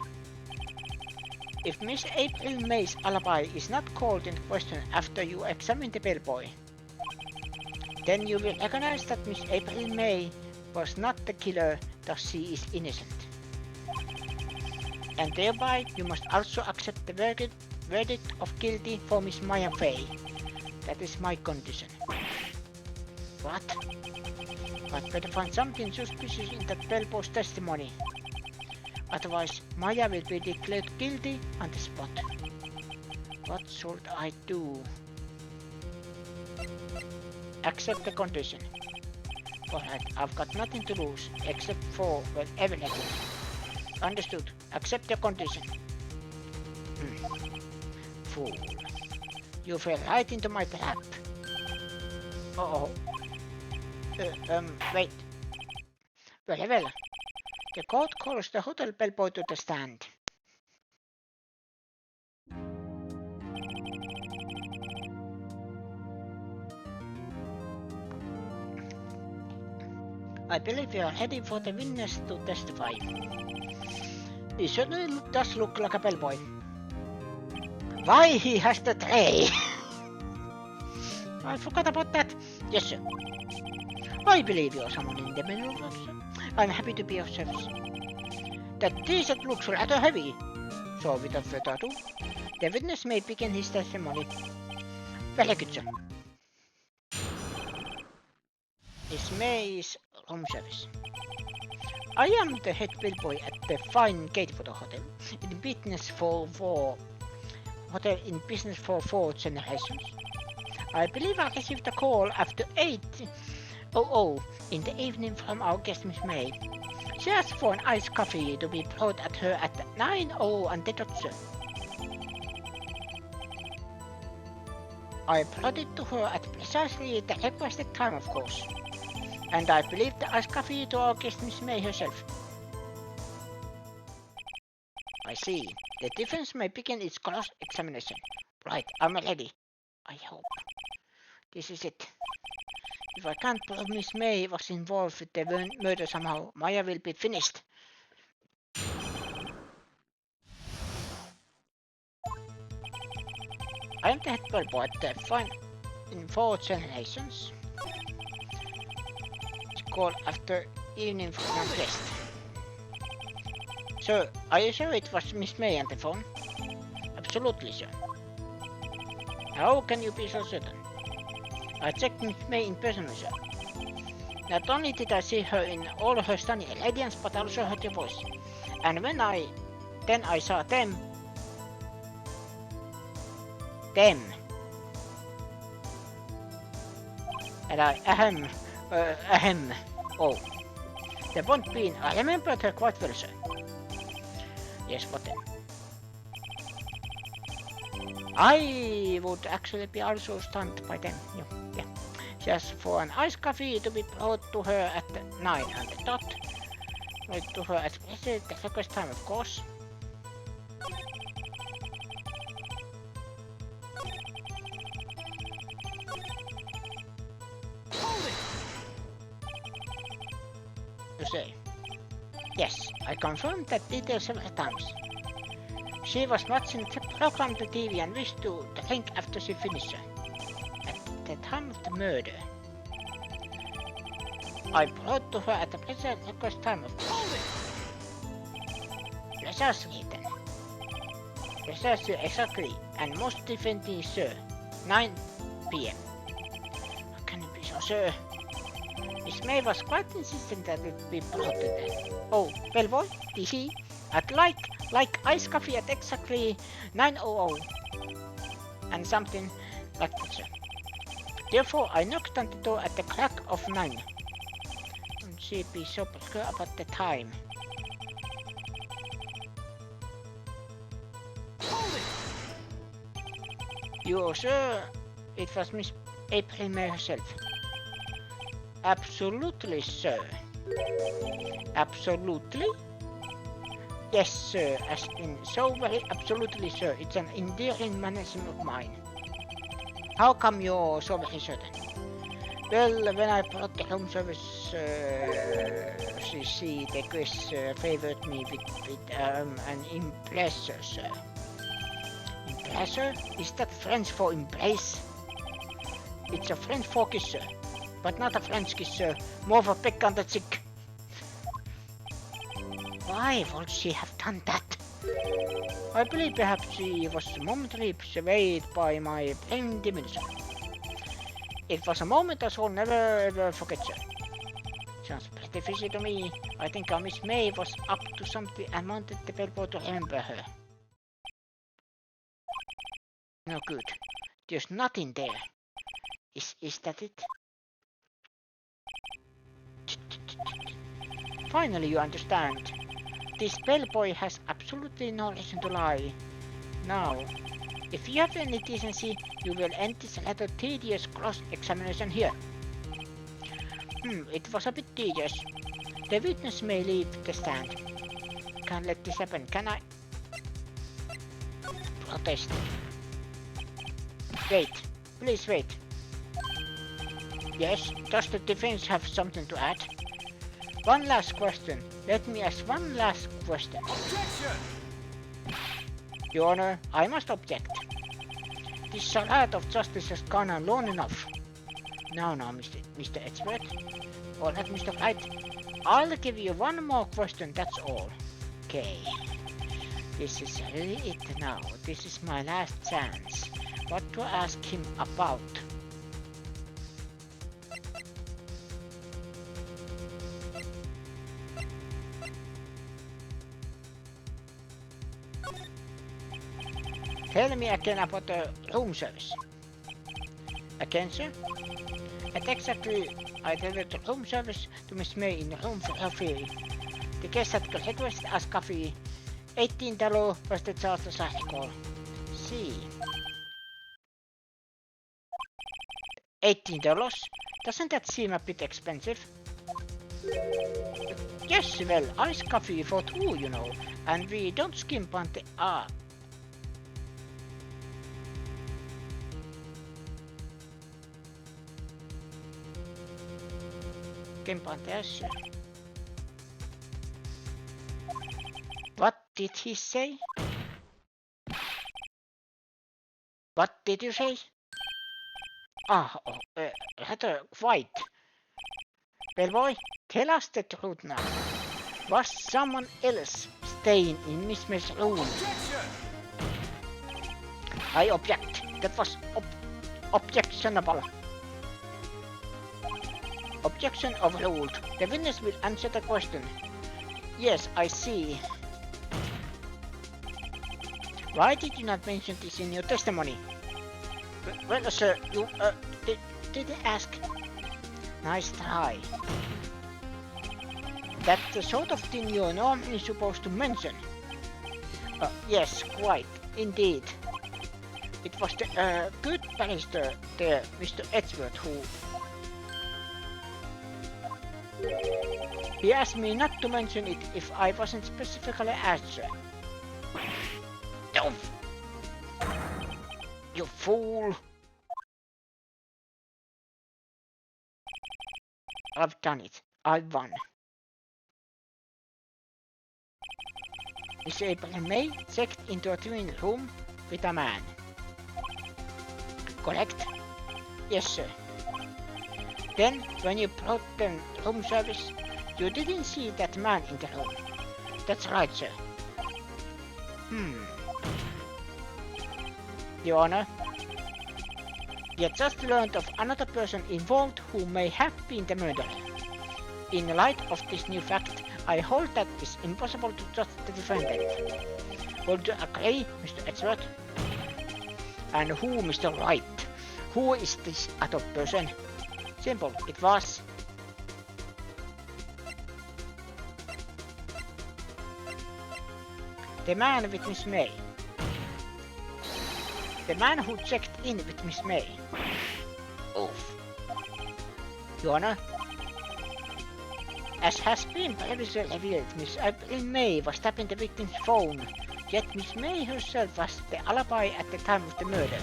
If Miss April May's alibi is not called into question after you examine the bellboy, then you will recognize that Miss April May was not the killer, thus she is innocent. And thereby you must also accept the verdict of guilty for Miss Maya Fey. That is my condition. What? I'd better find something suspicious in that bellboy's testimony. Otherwise, Maya will be declared guilty on the spot. What should I do? Accept the condition. Alright, I've got nothing to lose, except for, well, everything. Understood. Accept the condition. Fool. You fell right into my trap. Uh-oh. Wait. Well. The court calls the hotel bellboy to the stand. I believe we are ready for the witness to testify. He certainly does look like a bellboy. Why, he has the tray! I forgot about that. Yes, sir. I believe you are someone in the middle of sir. I'm happy to be of service. That t-shirt looks rather heavy. So without further ado, the witness may begin his testimony. Very good, sir. Miss May's room service. I am the head bellboy at the fine Gateway Hotel in business for four generations. I believe I received a call after 8:00 in the evening from our guest Miss May. She asked for an iced coffee to be brought at her at 9:00 on the dot, sir. I brought it to her at precisely the requested time, of course. And I believe the iced coffee to our guest Miss May herself. I see. The defense may begin its cross-examination. Right, I'm ready. I hope. This is it. If I can't prove Miss May was involved with the murder somehow, Maya will be finished. I am the head bellboy at the fine in 4 generations. It's called after evening from my guest. So, are you sure it was Miss May on the phone? Absolutely, sir. How can you be so certain? I checked Miss May in person, sir. Not only did I see her in all her stunning radiance, but also heard her voice. And then I saw them. And oh. The point being, I remembered her quite well, sir. Yes, what then? I would actually be also stunned by them. Yeah. Just for an iced coffee to be brought to her at 9 on the dot. Wait to her at the request time, of course. To say. Yes, I confirmed that detail several times. She was watching the program on the TV and wished to drink after she finished. At the time of the murder, I brought to her at the present request time, of course. Precisely then. Precisely, exactly, and most definitely, sir. 9 p.m. How can you be so sure? Miss May was quite insistent that it be brought to them. Oh, bellboy, DC, at like iced coffee at exactly 9:00 and something like that, sir. Therefore, I knocked on the door at the crack of 9. And she be so particular about the time. You are sure it was Miss April May herself? Absolutely, sir. Absolutely? Yes, sir, as in so very absolutely, sir. It's an endearing mannerism of mine. How come you're so very certain? Well, when I brought the home service, the guest favored me with an impressor, sir. Impressor? Is that French for embrace? It's a French for kiss, sir. But not a French kiss, sir. More of a peck on the cheek. Why would she have done that? I believe perhaps she was momentarily swayed by my brain diminution. It was a moment I shall never ever forget, sir. Sounds pretty fishy to me. I think our Miss May was up to something and wanted the bellboy to remember her. No good. There's nothing there. Is that it? Finally you understand. This bellboy has absolutely no reason to lie. Now, if you have any decency, you will end this rather tedious cross-examination here. It was a bit tedious. The witness may leave the stand. Can't let this happen, can I? Protest. Wait. Please wait. Yes, does the defense have something to add? One last question. Let me ask one last question. Objection! Your Honor, I must object. This charade of justice has gone on long enough. Now, Mr. Expert. Or not Mr. Wright. I'll give you one more question, that's all. Okay. This is really it now. This is my last chance. What to ask him about? Tell me again about the room service. Again, sir? At exactly, I delivered the room service to Miss May in the room for her fee. The guest had requested as coffee. $18 was the charge as I recall. See. $18? Doesn't that seem a bit expensive? Yes, well, iced coffee for 2, you know, and we don't skimp on the skimp on the S. What did he say? What did you say? Rather quite. Bellboy, tell us the truth now. Was someone else staying in Miss May's room? Objection! I object. That was objectionable. Objection overruled. The witness will answer the question. Yes, I see. Why did you not mention this in your testimony? Well, sir, you didn't ask. Nice try. That's the sort of thing you're normally supposed to mention. Yes, quite, indeed. It was the good barrister there, Mr. Edgeworth, who... He asked me not to mention it if I wasn't specifically asked, sir. Don't... You fool! I've done it. I won. Miss April May checked into a twin room with a man. Correct? Yes, sir. Then, when you brought the room service, you didn't see that man in the room. That's right, sir. Your Honor, you just learned of another person involved who may have been the murderer. In light of this new fact, I hold that it's impossible to judge the defendant. Would you agree, Mr. Edgeworth? And who, Mr. Wright? Who is this other person? Simple, it was... the man with Miss May. The man who checked in with Miss May. Oof. Your Honor, as has been previously revealed, Miss April May was tapping the victim's phone, yet Miss May herself was the alibi at the time of the murder.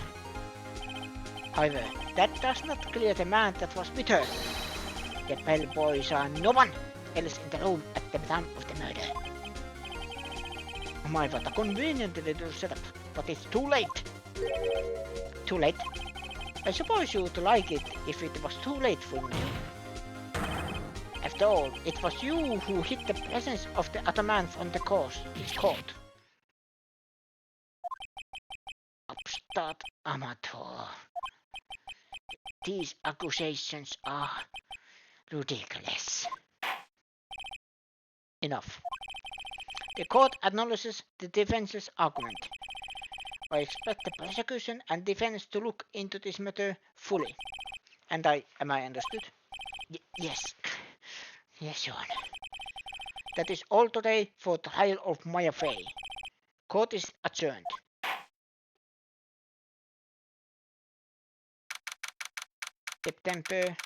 However, that does not clear the man that was with her. The bellboy saw no one else in the room at the time of the murder. Oh my, what a convenient little setup, but it's too late. Too late? I suppose you would like it if it was too late for you. After all, it was you who hid the presence of the other man from the court. Upstart amateur. These accusations are ridiculous. Enough. The court acknowledges the defense's argument. I expect the prosecution and defense to look into this matter fully. And am I understood? Yes. Yes, Your Honor. That is all today for trial of Maya Fey. Court is adjourned. September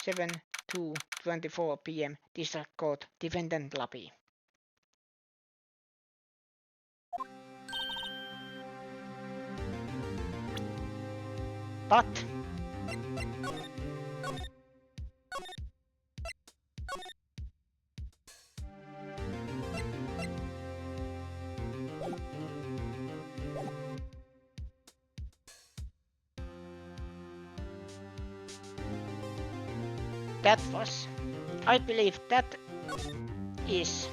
7 to 24 p.m. District Court, Defendant Lobby. But that was, I believe that is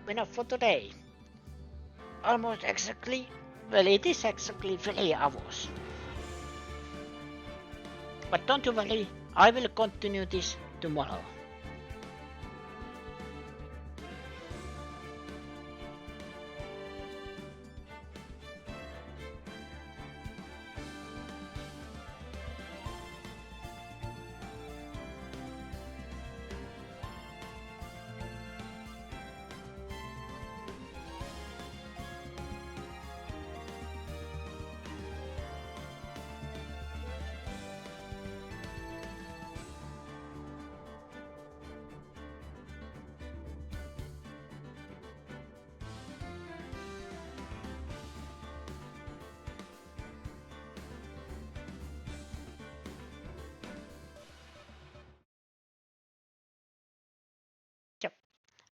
enough for today. Almost exactly, well, it is exactly 3 hours. But don't you worry, I will continue this tomorrow.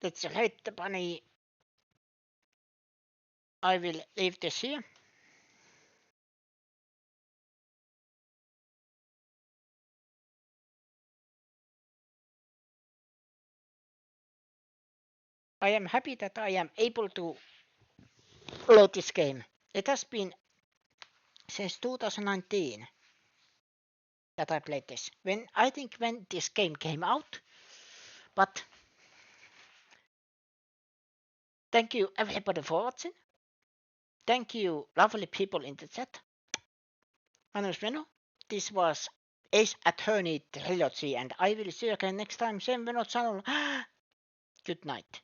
Let's rate the bunny I will leave this here. I am happy that I am able to load this game. It has been since 2019 that I played this. I think when this game came out, but thank you everybody for watching. Thank you lovely people in the chat. My name is Venno. This was Ace Attorney Trilogy, and I will see you again next time, same Venno channel. Good night.